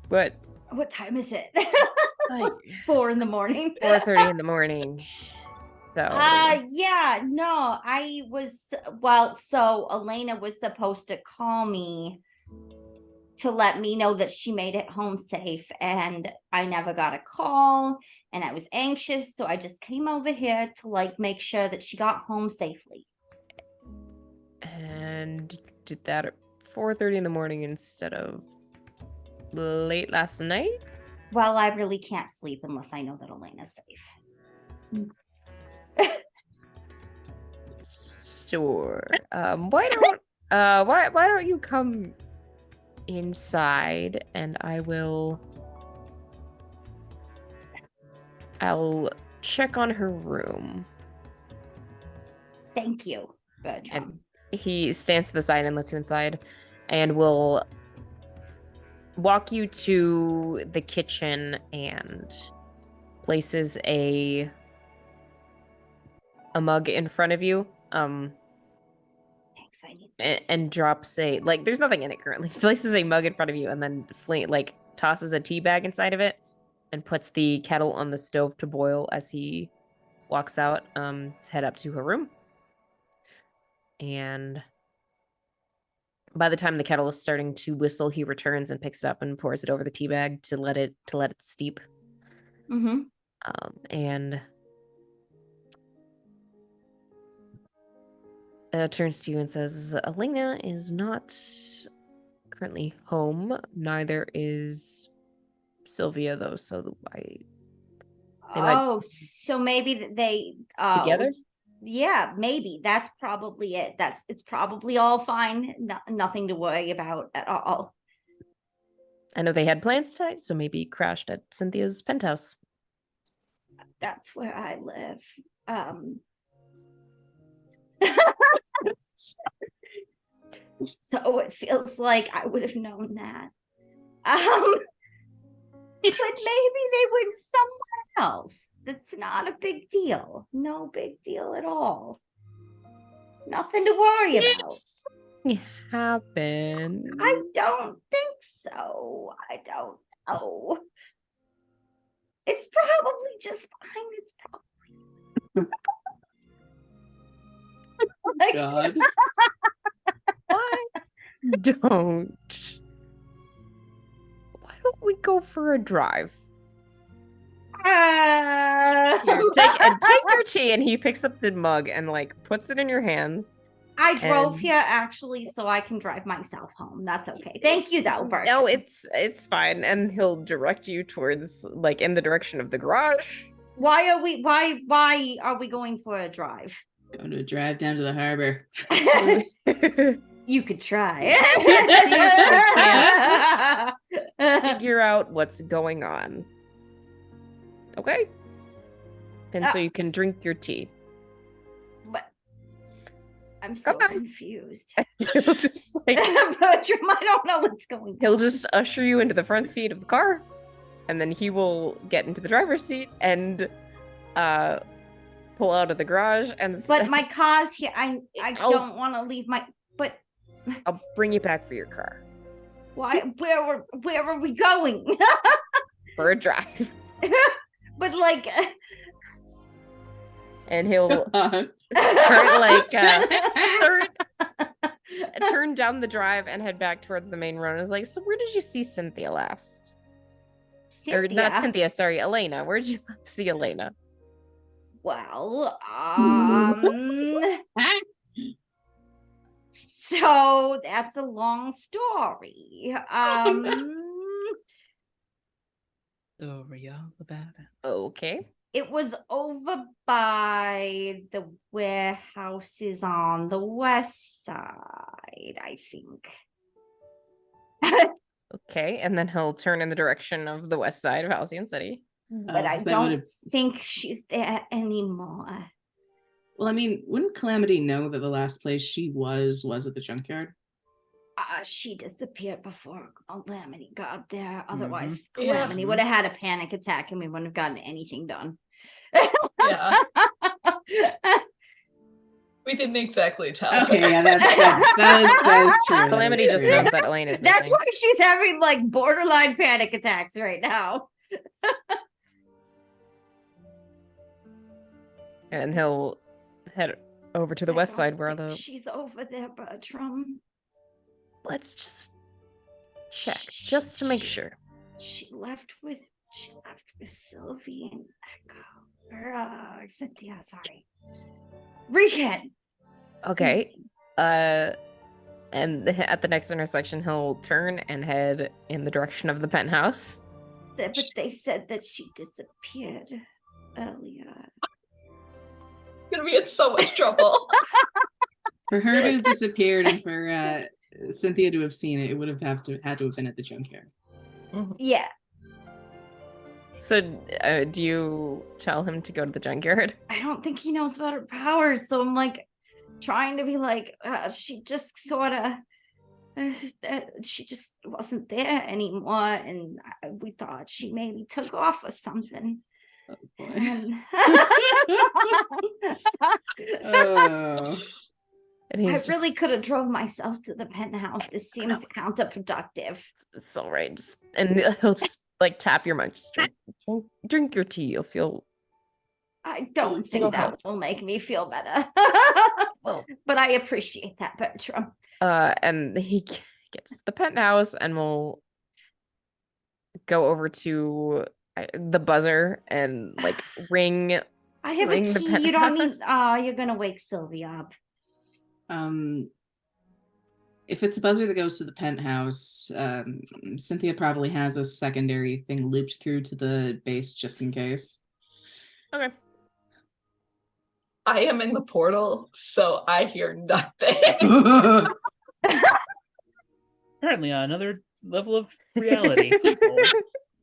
A: What
B: time is it?
A: like
B: 4 in the morning.
A: 4:30 in the morning." So
B: yeah, no, so Elena was supposed to call me to let me know that she made it home safe, and I never got a call, and I was anxious, so I just came over here to like make sure that she got home safely.
A: And did that at 4:30 in the morning instead of late last night?
B: Well, I really can't sleep unless I know that Elena's safe.
A: Sure. Why don't you come inside, and I'll check on her room.
B: Thank you, Bertram.
A: And he stands to the side and lets you inside, and will walk you to the kitchen and places a mug in front of you.
B: Thanks, I need this.
A: And drops there's nothing in it currently. Places a mug in front of you and then tosses a tea bag inside of it and puts the kettle on the stove to boil as he walks out to head up to her room. And by the time the kettle is starting to whistle, he returns and picks it up and pours it over the tea bag to let it steep.
B: Mm-hmm.
A: And turns to you and says, "Elena is not currently home. Neither is Sylvia, though. So
B: So maybe they
A: together.
B: Yeah, maybe that's probably it. It's probably all fine. Nothing to worry about at all.
A: I know they had plans tonight, so maybe crashed at Cynthia's penthouse.
B: That's where I live. So it feels like I would have known that. But maybe they went somewhere else. That's not a big deal. No big deal at all. Nothing to worry about.
A: It happened.
B: I don't think so. I don't know. It's probably just fine. It's probably
E: God.
A: Why don't we go for a drive? Here, take your tea. And he picks up the mug and puts it in your hands.
B: I drove here actually, so I can drive myself home. That's okay. Thank you, though, Bert.
A: No, it's fine. And he'll direct you towards in the direction of the garage.
B: Why are we going for a drive?
E: Going to drive down to the harbor.
B: You could try.
A: Figure out what's going on. Okay? And so you can drink your tea.
B: But I'm so confused.
A: He'll just
B: Bertram, I don't know what's going on.
A: He'll just usher you into the front seat of the car, and then he will get into the driver's seat and pull out of the garage
B: But my car's here. I don't want to leave my. But
A: I'll bring you back for your car.
B: Why? Where are we going?
A: For a drive.
B: But
A: and he'll turn down the drive and head back towards the main road. And is so where did you see Cynthia last? Or not Cynthia, sorry, Elena. Where did you see Elena?
B: Well, so that's a long story.
C: Story all about it.
A: Okay.
B: It was over by the warehouses on the west side, I think.
A: Okay, and then he'll turn in the direction of the west side of Halcyon City.
B: But I
E: 'cause that
B: don't
E: would've-
B: think she's there anymore.
E: Well, I mean, wouldn't Calamity know that the last place she was at the junkyard?
B: She disappeared before Calamity got there. Otherwise,
D: Yeah.
B: Calamity would have had a panic attack and we wouldn't have gotten anything done.
D: Yeah. We didn't exactly tell.
E: Okay, yeah, that is true.
A: Calamity just knows that Elaine is
B: That's
A: missing.
B: why she's having like borderline panic attacks right now.
A: And he'll head over to the
B: I
A: west
B: don't
A: side where
B: think
A: the.
B: she's over there, Bertram.
A: Let's just check, just to make sure.
B: She left with Sylvie and Echo. Or Cynthia, sorry. Recant.
A: Okay. And at the next intersection, he'll turn and head in the direction of the penthouse.
B: But they said that she disappeared earlier.
D: Gonna be in so much trouble.
E: For her to have disappeared and for Cynthia to have seen it, it would have had to have been at the junkyard.
B: Yeah.
A: So, do you tell him to go to the junkyard?
B: I don't think he knows about her powers, so I'm like trying to be like, she just sort of, she just wasn't there anymore, and we thought she maybe took off or something.
E: Oh boy.
B: And
E: Oh.
A: And
B: I
A: he's
B: really
A: just,
B: could have drove myself to the penthouse. This seems counterproductive.
A: it's all right. And he'll just like tap your mug. Just drink your tea. You'll feel
B: I don't
E: It'll
B: think that
A: help.
B: will make me feel better.
A: well.
B: But I appreciate that, Bertram.
A: And he gets the penthouse, and we'll go over to the buzzer and like ring.
B: I have
A: Ring
B: a
A: the
B: key. You don't need.
A: penthouse.
B: Oh, you're gonna wake Sylvia up.
E: If it's a buzzer that goes to the penthouse, Cynthia probably has a secondary thing looped through to the base just in case.
A: Okay.
D: I am in the portal, so I hear nothing.
C: Currently on another level of reality.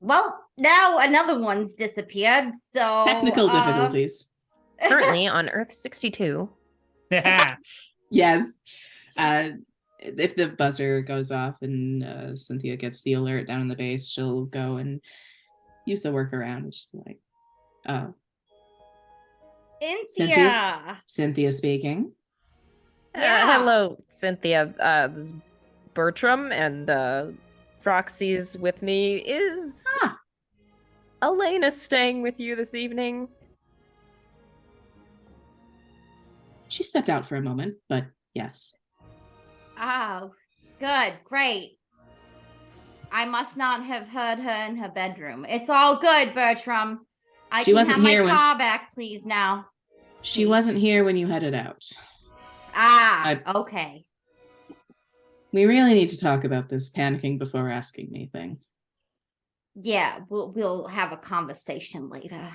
B: Well, now another one's disappeared. So
E: Technical difficulties.
A: Currently on Earth 62.
E: Yes. If the buzzer goes off and Cynthia gets the alert down in the base, she'll go and use the workaround. Just like, oh,
B: Cynthia.
E: Cynthia speaking.
B: Yeah.
A: Hello, Cynthia. This is Bertram, and Roxy's with me. Is Elena staying with you this evening?
E: She stepped out for a moment, but yes.
B: Oh, good, great. I must not have heard her in her bedroom. It's all good, Bertram. I
E: She
B: can
E: wasn't
B: have my
E: here when-
B: car back, please, now.
E: She
B: Please.
E: wasn't here when you headed out.
B: Okay.
E: We really need to talk about this panicking before asking me thing.
B: Yeah, we'll have a conversation later.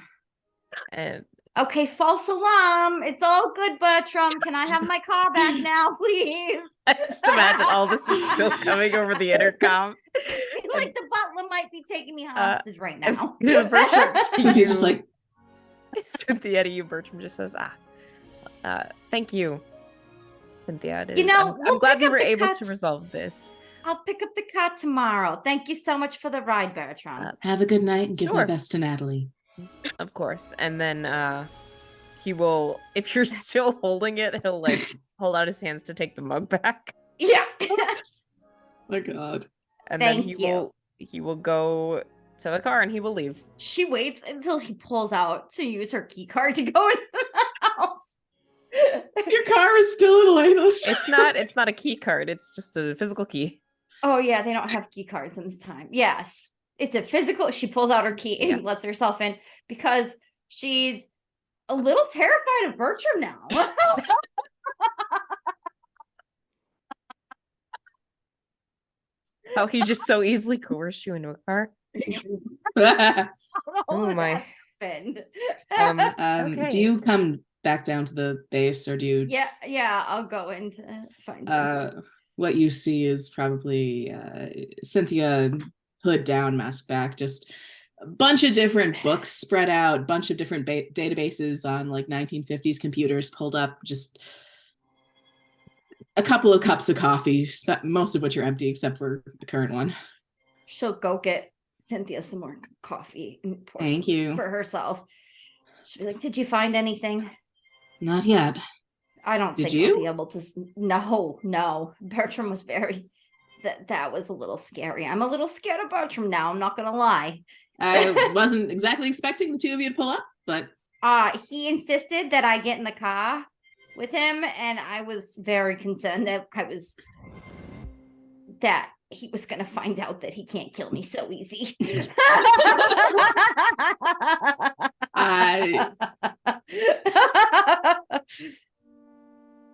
A: And
B: Okay, false alarm. It's all good, Bertram. Can I have my car back now, please?
A: I just imagine all this is still coming over the intercom.
B: I feel like the butler might be taking me hostage right now.
A: Bertram, to
E: Cynthia's just
A: you-
E: like,
A: Cynthia to you, Bertram just says, thank you, Cynthia. It
B: You
A: is-
B: know,
A: I'm
B: we'll
A: glad
B: pick
A: we
B: up
A: were
B: the
A: able to
B: cuts.
A: resolve this.
B: I'll pick up the car tomorrow. Thank you so much for the ride, Bertram.
E: have a good night and give my
A: Sure.
E: best to Natalie.
A: Of course. And then he will, if you're still holding it, he'll like hold out his hands to take the mug back.
B: Yeah.
E: My God.
A: And then
B: Thank
A: he will go to the car and he will leave.
B: She waits until he pulls out to use her key card to go into the house.
E: Your car is still in Elena's.
A: It's not a key card, it's just a physical key.
B: Oh yeah, they don't have key cards in this time. Yes. It's a physical. She pulls out her key and lets herself in because she's a little terrified of Bertram now.
A: How he just so easily coerced you into a car. Oh my.
B: happened.
A: Okay.
E: Do you come back down to the base, or do you?
B: Yeah, I'll go in to find something.
E: What you see is probably Cynthia, hood down, mask back, just a bunch of different books spread out, bunch of different databases on like 1950s computers pulled up, just a couple of cups of coffee, most of which are empty except for the current one.
B: She'll go get Cynthia some more coffee and pour
E: Thank
B: some
E: you.
B: for herself. She'll be like, "Did you find anything?"
E: Not yet.
B: I don't
E: Did
B: think
E: you?
B: I'll be able to. No. Bertram was very. That was a little scary. I'm a little scared of Bertram now. I'm not gonna lie.
E: I wasn't exactly expecting the two of you to pull up, but
B: he insisted that I get in the car with him, and I was very concerned that he was going to find out that he can't kill me so easy.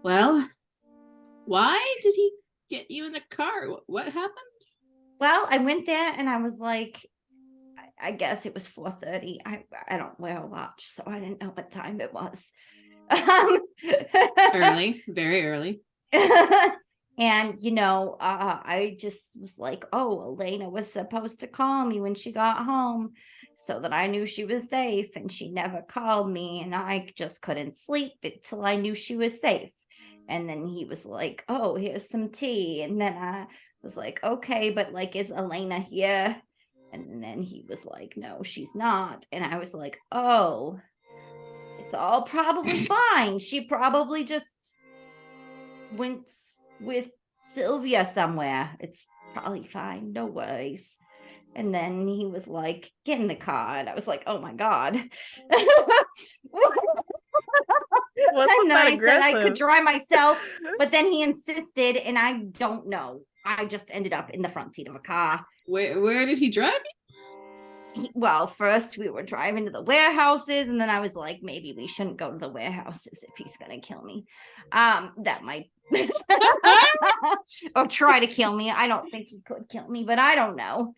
E: Well, why did he get you in the car? What happened?
B: Well, I went there and I was like, I guess it was 4:30. I don't wear a watch, so I didn't know what time it was.
E: Early, very early.
B: And I just was like, oh, Elena was supposed to call me when she got home so that I knew she was safe, and she never called me, and I just couldn't sleep until I knew she was safe. And then he was like, oh, here's some tea. And then I was like, okay, but like, is Elena here? And then he was like, no, she's not. And I was like, oh, it's all probably fine. She probably just went with Sylvia somewhere. It's probably fine. No worries. And then he was like, get in the car. And I was like, oh my God.
A: Wasn't
B: And
A: that
B: I said I could
A: aggressive?
B: drive myself, but then he insisted, and I don't know. I just ended up in the front seat of a car.
E: Where did he drive you?
B: Well, first we were driving to the warehouses, and then I was like, maybe we shouldn't go to the warehouses if he's gonna kill me. That might or try to kill me. I don't think he could kill me, but I don't know.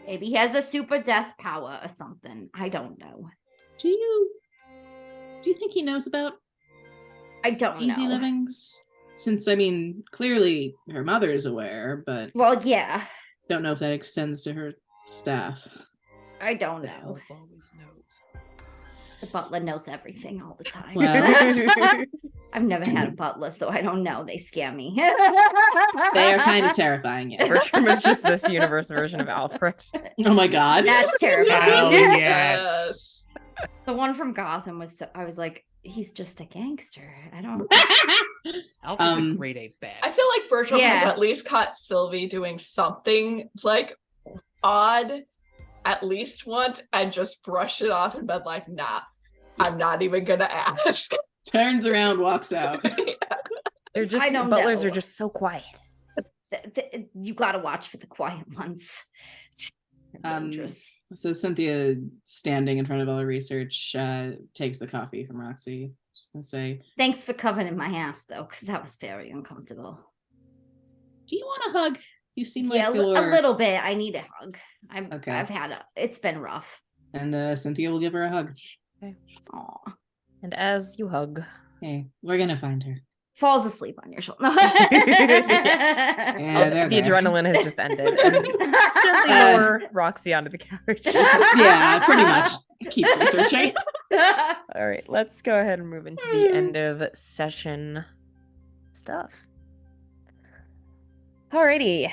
B: Maybe he has a super death power or something. I don't know.
E: Do you think he knows about
B: I don't
E: easy
B: know.
E: livings? Since, I mean, clearly her mother is aware, but
B: Well, yeah,
E: don't know if that extends to her staff.
B: I don't
C: The
B: know.
C: elf always knows.
B: The butler knows everything all the time.
E: Well,
B: I've never had a butler, so I don't know. They scare me.
E: they are kind of terrifying, yes.
A: Bertram is just this universe version of Alfred.
E: Oh my God.
B: That's terrifying.
C: Oh, yes.
B: The one from Gotham was. I was like, he's just a gangster. I don't.
C: Alfred's a grade A bad.
D: I feel like Bertram
B: Yeah.
D: has at least caught Sylvie doing something like odd at least once and just brushed it off and been like, nah, I'm not even gonna ask.
E: Turns around, walks out.
A: They're just
B: I don't
A: butlers
B: know.
A: are just so quiet.
B: You got to watch for the quiet ones. They're dangerous.
E: So Cynthia, standing in front of all her research, takes the coffee from Roxy. Just gonna say,
B: Thanks for covering my ass, though, because that was very uncomfortable.
E: do you want a hug? You seem like
B: Yeah,
E: you're...
B: a little bit. I need a hug.
E: Okay.
B: I've had it's been rough.
E: And Cynthia will give her a hug.
B: Aw.
A: And as you hug,
E: Hey, we're gonna find her.
B: Falls asleep on your shoulder.
E: Yeah, they're
A: the
E: there.
A: adrenaline has just ended. And gently lower Roxy onto the couch.
E: Yeah, pretty much. Keep researching.
A: All right, let's go ahead and move into the end of session stuff. Alrighty.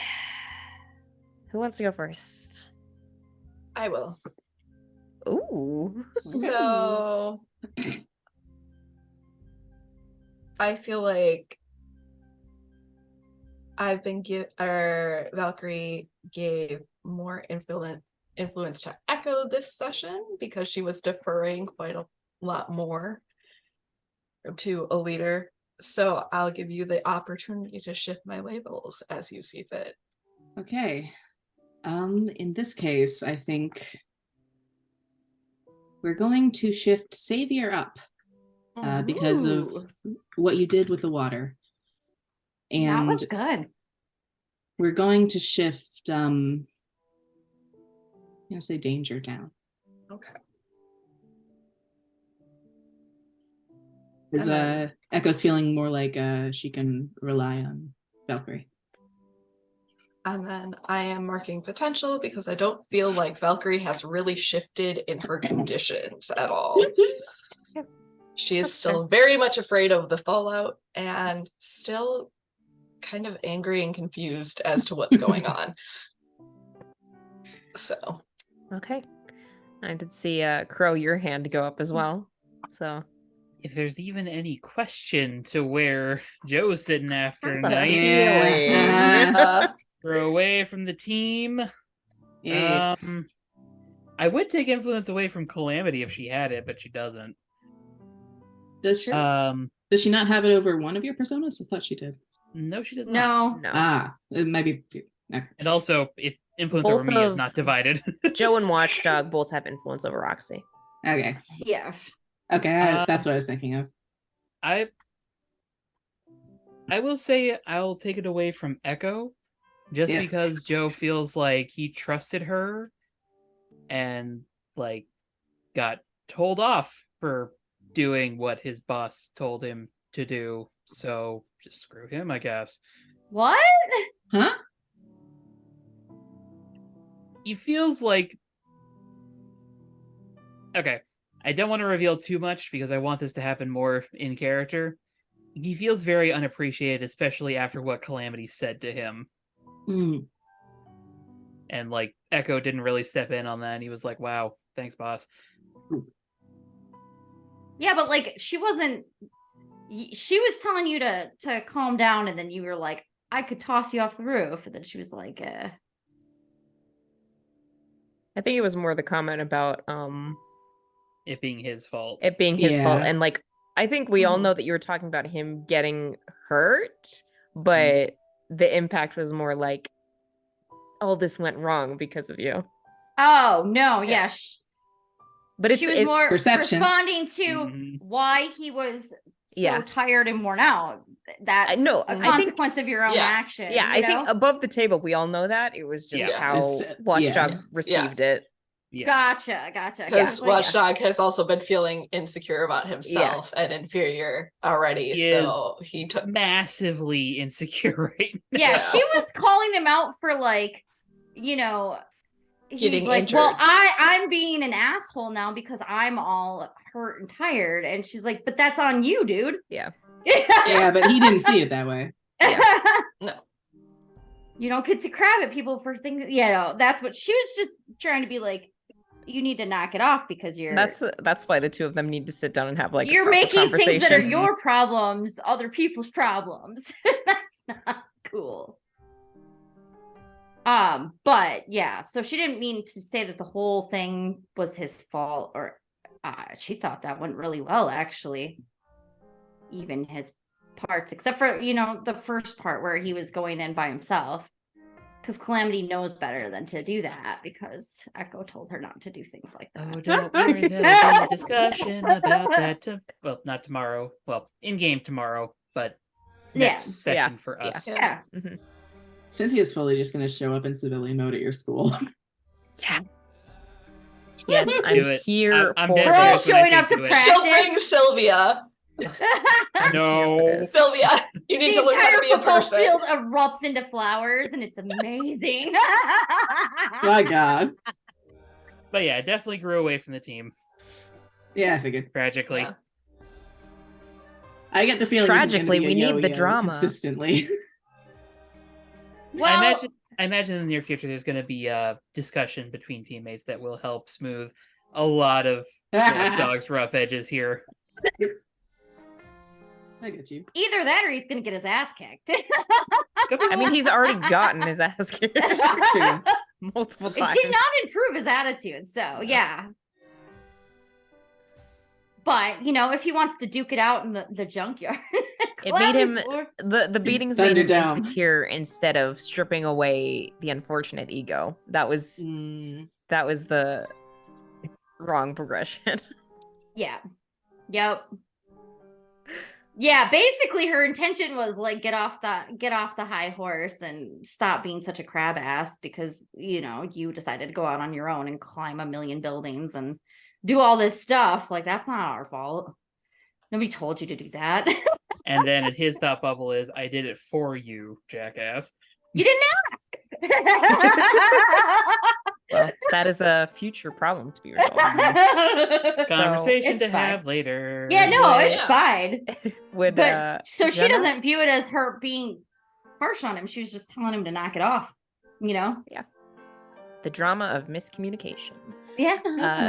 A: Who wants to go first?
D: I will.
A: Ooh.
D: So I feel like Valkyrie gave more influence to Echo this session because she was deferring quite a lot more to a leader. So I'll give you the opportunity to shift my labels as you see fit.
E: Okay. In this case, I think we're going to shift Savior up because of
B: Ooh.
E: what you did with the water. And
B: That was good.
E: we're going to shift I'm gonna say danger down.
D: Okay.
E: Is
D: And then-
E: Echo's feeling more like she can rely on Valkyrie.
D: And then I am marking potential because I don't feel like Valkyrie has really shifted in her conditions at all. She is
A: That's
D: still very much afraid of the fallout and still kind of angry and confused as to what's going on. So,
A: Okay. I did see Crow, your hand go up as well. So
C: If there's even any question to where Joe's sitting after
A: Have a
C: tonight,
A: feeling.
C: throw away from the team.
E: Yeah.
C: I would take influence away from Calamity if she had it, but she doesn't.
E: Does she not have it over one of your personas? I thought she did.
C: No, she does not.
B: No.
A: no.
E: It might be.
C: And also, if influence
A: Both
C: over me is
A: of-
C: not divided.
A: Joe and Watchdog both have influence over Roxy.
E: Okay.
B: Yeah.
E: Okay, that's what I was thinking of.
C: I will say I'll take it away from Echo, just
E: Yeah.
C: because Joe feels like he trusted her and like got told off for doing what his boss told him to do. So just screw him, I guess.
B: What?
E: Huh?
C: He feels like okay. I don't want to reveal too much because I want this to happen more in character. He feels very unappreciated, especially after what Calamity said to him.
E: Mm.
C: And like Echo didn't really step in on that. And he was like, wow, thanks, boss.
B: Yeah, but like she wasn't. She was telling you to calm down, and then you were like, "I could toss you off the roof," and then she was like,
A: I think it was more the comment about
C: It being his fault.
A: it being his fault.
E: Yeah.
A: And like I think we all
B: Mhm.
A: know that you were talking about him getting hurt, but the impact was more like all this went wrong because of you.
B: "Oh no,
D: Yeah.
B: yeah."
A: But
B: She was more
E: Perception.
B: responding to
C: Mhm.
B: why he was so
A: Yeah.
B: tired and worn out. That's
A: know,
B: a
A: I think-
B: consequence of your own
D: Yeah.
B: action.
A: yeah,
B: you
A: I think
B: know?
A: above the table we all know that. It was just
C: Yeah.
A: how
E: It's,
A: Watchdog
E: yeah.
A: received it.
C: Yeah.
B: Gotcha.
D: because
B: Like,
D: Watchdog has also been feeling insecure about himself and inferior already.
C: He
D: so he took
C: Massively insecure right now.
B: yeah,
D: Yeah.
B: she was calling him out for like, you know, he's
D: Getting
B: like,
D: injured.
B: well, I'm being an asshole now because I'm all hurt and tired, and she's like, but that's on you, dude.
A: Yeah.
E: Yeah, but he didn't see it that way.
D: no.
B: You don't get to crab at people for things, you know. That's what she was just trying to be like. You need to knock it off because you're
A: That's why the two of them need to sit down and have like
B: you're
A: a proper
B: making things that are
A: conversation.
B: your problems other people's problems. That's not cool. But yeah, so she didn't mean to say that the whole thing was his fault, or she thought that went really well, actually. Even his parts, except for, you know, the first part where he was going in by himself. Because Calamity knows better than to do that, because Echo told her not to do things like that.
C: Oh, don't worry, there'll be a discussion about that. Well, not tomorrow. Well, in game tomorrow, but next session for us.
B: Yeah.
A: Mhm.
E: Cynthia's fully just going to show up in civilian mode at your school.
A: Yes. Yes, I'm
C: Do it.
A: here
C: I'm
A: for
C: dead
B: We're all
C: serious when I
B: showing
C: say
B: up to
C: do it.
B: practice.
D: She'll bring Sylvia.
A: I'm here for
C: No.
A: this.
D: Sylvia, you need
B: The
D: to learn how
B: entire
D: to be a
B: football
D: person.
B: field erupts into flowers, and it's amazing.
E: My God.
C: But yeah, definitely grew away from the team,
E: Yeah, I figured.
C: tragically.
D: Yeah.
E: I get the feeling
A: Tragically,
E: this is
A: we
E: gonna be a
A: need the
E: yo-yo
A: drama.
E: consistently.
B: Well,
C: I imagine in the near future there's going to be a discussion between teammates that will help smooth a lot of Watchdog's rough edges here.
E: I get you.
B: either that or he's gonna get his ass kicked.
A: I mean, he's already gotten his ass kicked
E: That's true.
A: multiple
B: It
A: times.
B: did not improve his attitude, so yeah. But you know, if he wants to duke it out in the junkyard,
A: It made him
B: Calamity's
A: the beatings made him
E: Thunder down.
A: insecure instead of stripping away the unfortunate ego. That was the wrong progression.
B: yeah, yep. Yeah, basically her intention was like get off the high horse and stop being such a crab ass because you decided to go out on your own and climb a million buildings and do all this stuff. Like that's not our fault. Nobody told you to do that.
C: And then his thought bubble is, I did it for you, jackass.
B: You didn't ask.
A: Well, that is a future problem to be resolved.
C: Conversation
B: it's
C: to
B: fine.
C: have later.
B: Yeah, no, it's
D: Yeah.
B: fine.
A: Would
B: So she
A: Jenna?
B: doesn't view it as her being harsh on him. She was just telling him to knock it off.
A: The drama of miscommunication.
B: Yeah, that's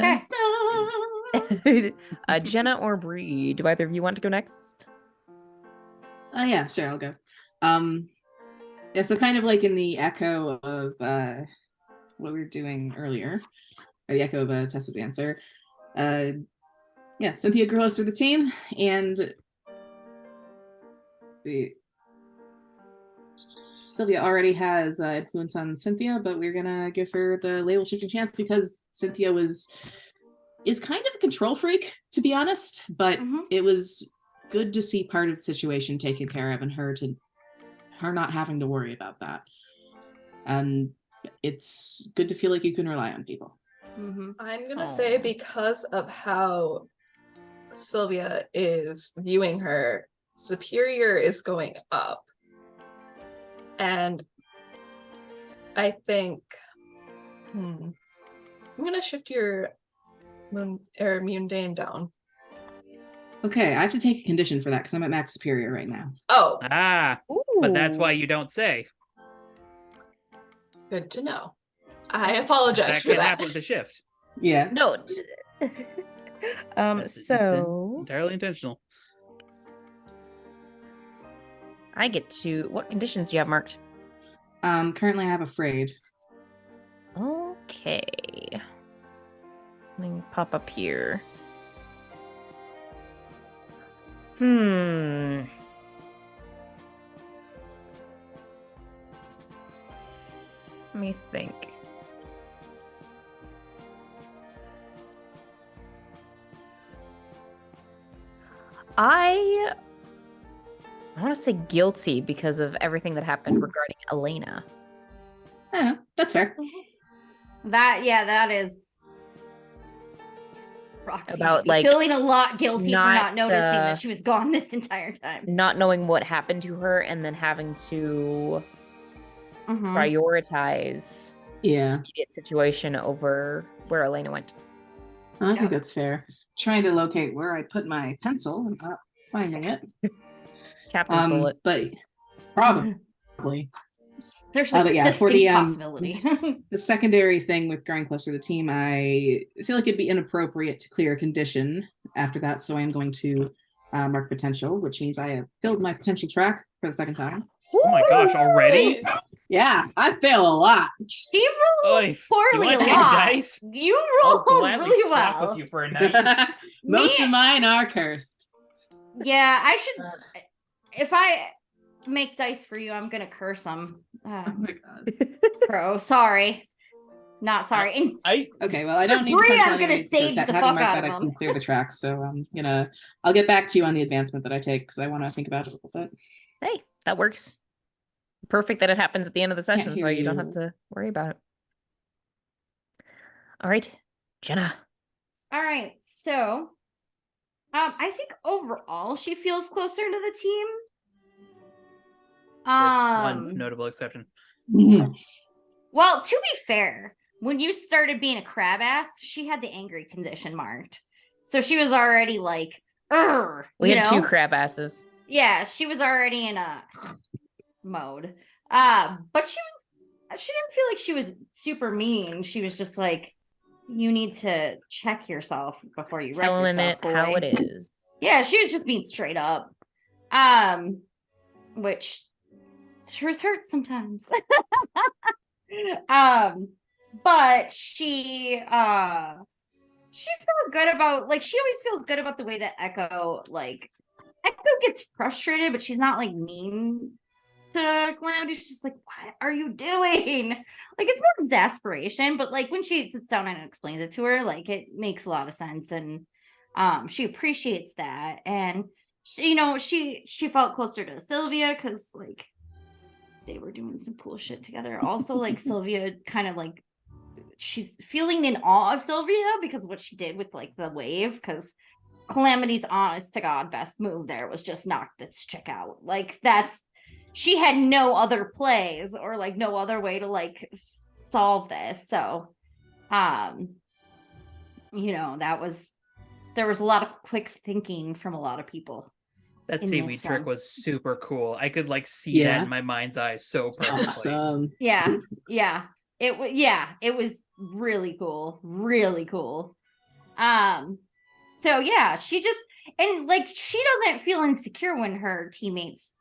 B: okay.
A: Jenna or Bree, do either of you want to go next?
E: Yeah, sure, I'll go. Yeah, so kind of like in the echo of what we were doing earlier, or the echo of Tessa's answer. Yeah, Cynthia grew closer to the team, and Sylvia already has influence on Cynthia, but we're gonna give her the label shifting chance because Cynthia is kind of a control freak, to be honest. But it was good to see part of the situation taken care of, and her not having to worry about that. And it's good to feel like you can rely on people.
D: I'm gonna say because of how Sylvia is viewing her, Superior is going up. And I think I'm gonna shift your mundane down.
E: Okay, I have to take a condition for that because I'm at max superior right now.
D: Oh,
C: But that's why you don't say.
D: good to know. I apologize
C: That
D: for
C: can't
D: that.
C: happen with the shift.
E: Yeah.
A: No.
C: That's
A: So
C: entirely intentional.
A: I get to. What conditions do you have marked?
E: Currently I have afraid.
A: Okay. Let me pop up here. Let me think. I want to say guilty because of everything that happened regarding Elena.
E: That's fair.
B: That is Roxy.
A: About,
B: You're
A: like,
B: feeling a lot guilty for
A: not,
B: not noticing that she was gone this entire time.
A: Not knowing what happened to her and then having to prioritize the immediate situation over where Elena went.
E: I think that's fair. Trying to locate where I put my pencil and not finding it.
A: Captain stole it.
E: But probably.
B: There's a
E: but yeah,
B: distinct
E: for the
B: possibility.
E: the secondary thing with growing closer to the team, I feel like it'd be inappropriate to clear a condition after that, so I am going to mark potential, which means I have filled my potential track for the second time.
C: Oh my gosh, already?
E: Yeah, I fail a lot.
B: She rolls poorly a
C: change
B: lot.
C: dice?
B: You
C: I'll
B: roll
C: gladly
B: really
C: swap
B: well.
C: with you for a night.
E: Most of mine are cursed.
B: Yeah, I should. If I make dice for you, I'm gonna curse them.
E: Oh my god.
B: Bro, sorry. Not sorry. And
E: Okay, well, I don't need
B: Bree,
E: pencil
B: I'm gonna
E: anyways,
B: sage
E: because
B: the
E: having
B: fuck
E: marked
B: out
E: that,
B: of
E: I can
B: them.
E: clear the track. So I'll get back to you on the advancement that I take because I want to think about it a little bit.
A: Hey, that works. Perfect that it happens at the end of the session, so
E: hear
A: you don't
E: you.
A: have to worry about it. All right, Jenna.
B: all right, so I think overall she feels closer to the team.
C: One notable exception.
B: Well, to be fair, when you started being a crab ass, she had the angry condition marked. So she was already like,
A: We had two crab asses.
B: Yeah, she was already in a mode. But she didn't feel like she was super mean. She was just like, you need to check yourself before you wreck
A: Telling
B: yourself,
A: it how
B: boy.
A: it is.
B: Yeah, she was just being straight up. Which truth hurts sometimes. But she felt good about, like, she always feels good about the way that Echo gets frustrated, but she's not like mean to Calamity. She's just like, what are you doing? Like, it's more exasperation, but like when she sits down and explains it to her, like, it makes a lot of sense, and she appreciates that, and she felt closer to Sylvia because like they were doing some cool shit together. Also, like Sylvia kind of like she's feeling in awe of Sylvia because of what she did with like the wave. Because Calamity's honest to God best move there was just knock this chick out. Like she had no other plays or like no other way to like solve this. So, there was a lot of quick thinking from a lot of people.
C: That
B: in
C: seaweed
B: this
C: trick
B: one.
C: was super cool. I could like see that
E: Yeah.
C: in my mind's eye so perfectly.
E: Awesome.
B: Yeah. It was really cool. Really cool. So yeah, she doesn't feel insecure when her teammates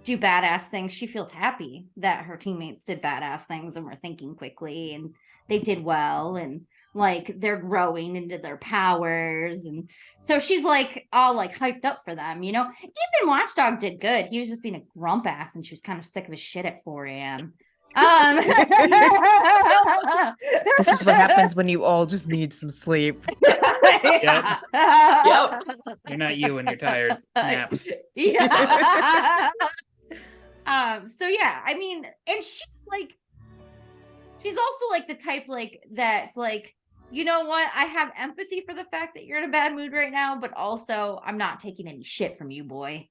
B: do badass things. She feels happy that her teammates did badass things and were thinking quickly and they did well and like they're growing into their powers. And so she's like all like hyped up for them, Even Watchdog did good. He was just being a grump ass and she was kind of sick of his shit at 4 a.m.
A: This is what happens when you all just need some sleep.
C: Yep.
D: Yep.
C: You're not you when you're tired. Naps.
B: Yeah. So yeah, I mean, and she's also like the type like that's like, you know what? I have empathy for the fact that you're in a bad mood right now, but also I'm not taking any shit from you, boy.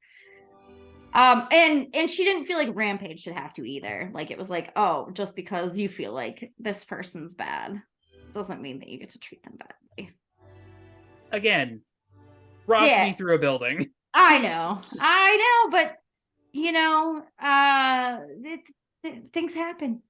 B: And she didn't feel like Rampage should have to either. Like it was like, oh, just because you feel like this person's bad doesn't mean that you get to treat them badly.
C: Again, rocked me through a building.
B: I know, but things happen.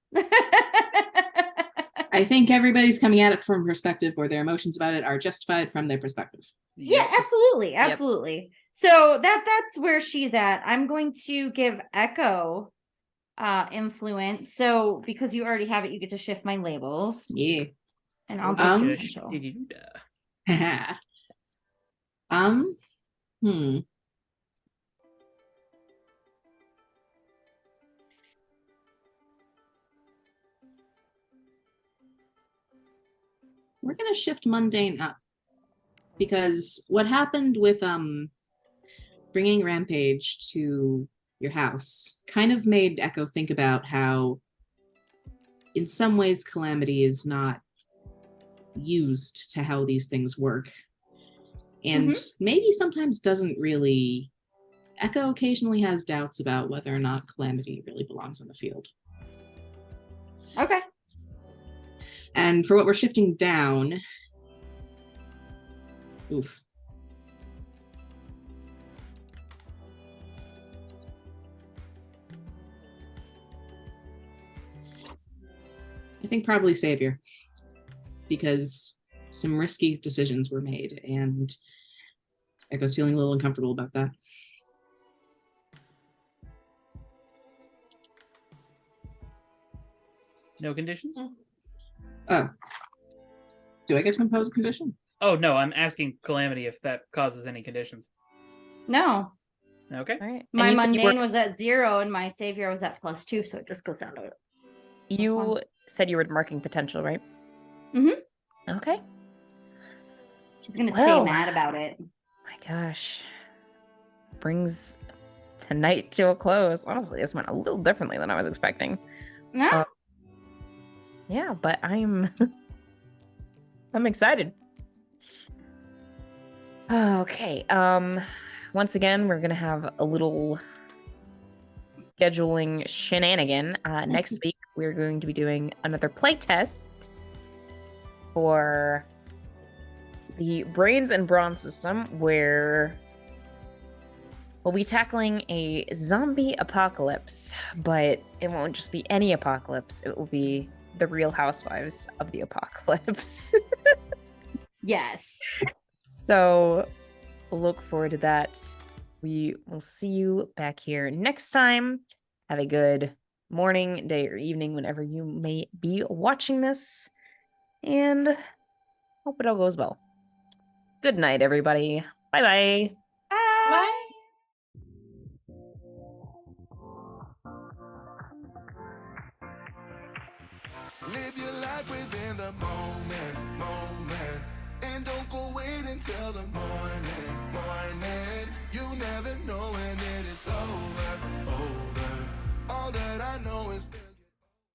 E: I think everybody's coming at it from a perspective where their emotions about it are justified from their perspective.
B: Yeah, absolutely. So that's where she's at. I'm going to give Echo influence. So because you already have it, you get to shift my labels.
E: Yeah.
B: And I'll do
C: Just
B: potential.
E: We're gonna shift mundane up because what happened with bringing Rampage to your house kind of made Echo think about how in some ways Calamity is not used to how these things work and maybe sometimes doesn't really. Echo occasionally has doubts about whether or not Calamity really belongs on the field.
B: Okay.
E: And for what we're shifting down, oof. I think probably Savior, because some risky decisions were made, and Echo's feeling a little uncomfortable about that.
C: No conditions?
E: Oh. Do I get to impose a condition?
C: Oh, no, I'm asking Calamity if that causes any conditions.
B: No.
C: Okay.
A: All right.
B: My mundane was at 0 and my savior was at +2, so it just goes down to it.
A: You said you were marking potential, right?
B: Mm-hmm.
A: Okay.
B: She's gonna stay mad about it.
A: My gosh. Brings tonight to a close. Honestly, this went a little differently than I was expecting.
B: No.
A: Yeah, but I'm excited. Okay. Once again, we're gonna have a little scheduling shenanigan. Next week, we're going to be doing another play test for the Brains and Brawn system, where we'll be tackling a zombie apocalypse, but it won't just be any apocalypse. It will be the Real Housewives of the Apocalypse.
B: Yes.
A: So look forward to that. We will see you back here next time. Have a good morning, day, or evening, whenever you may be watching this. And hope it all goes well. Good night, everybody. Bye-bye.
B: Bye.
G: Live your life within the moment, and don't go wait until the moment.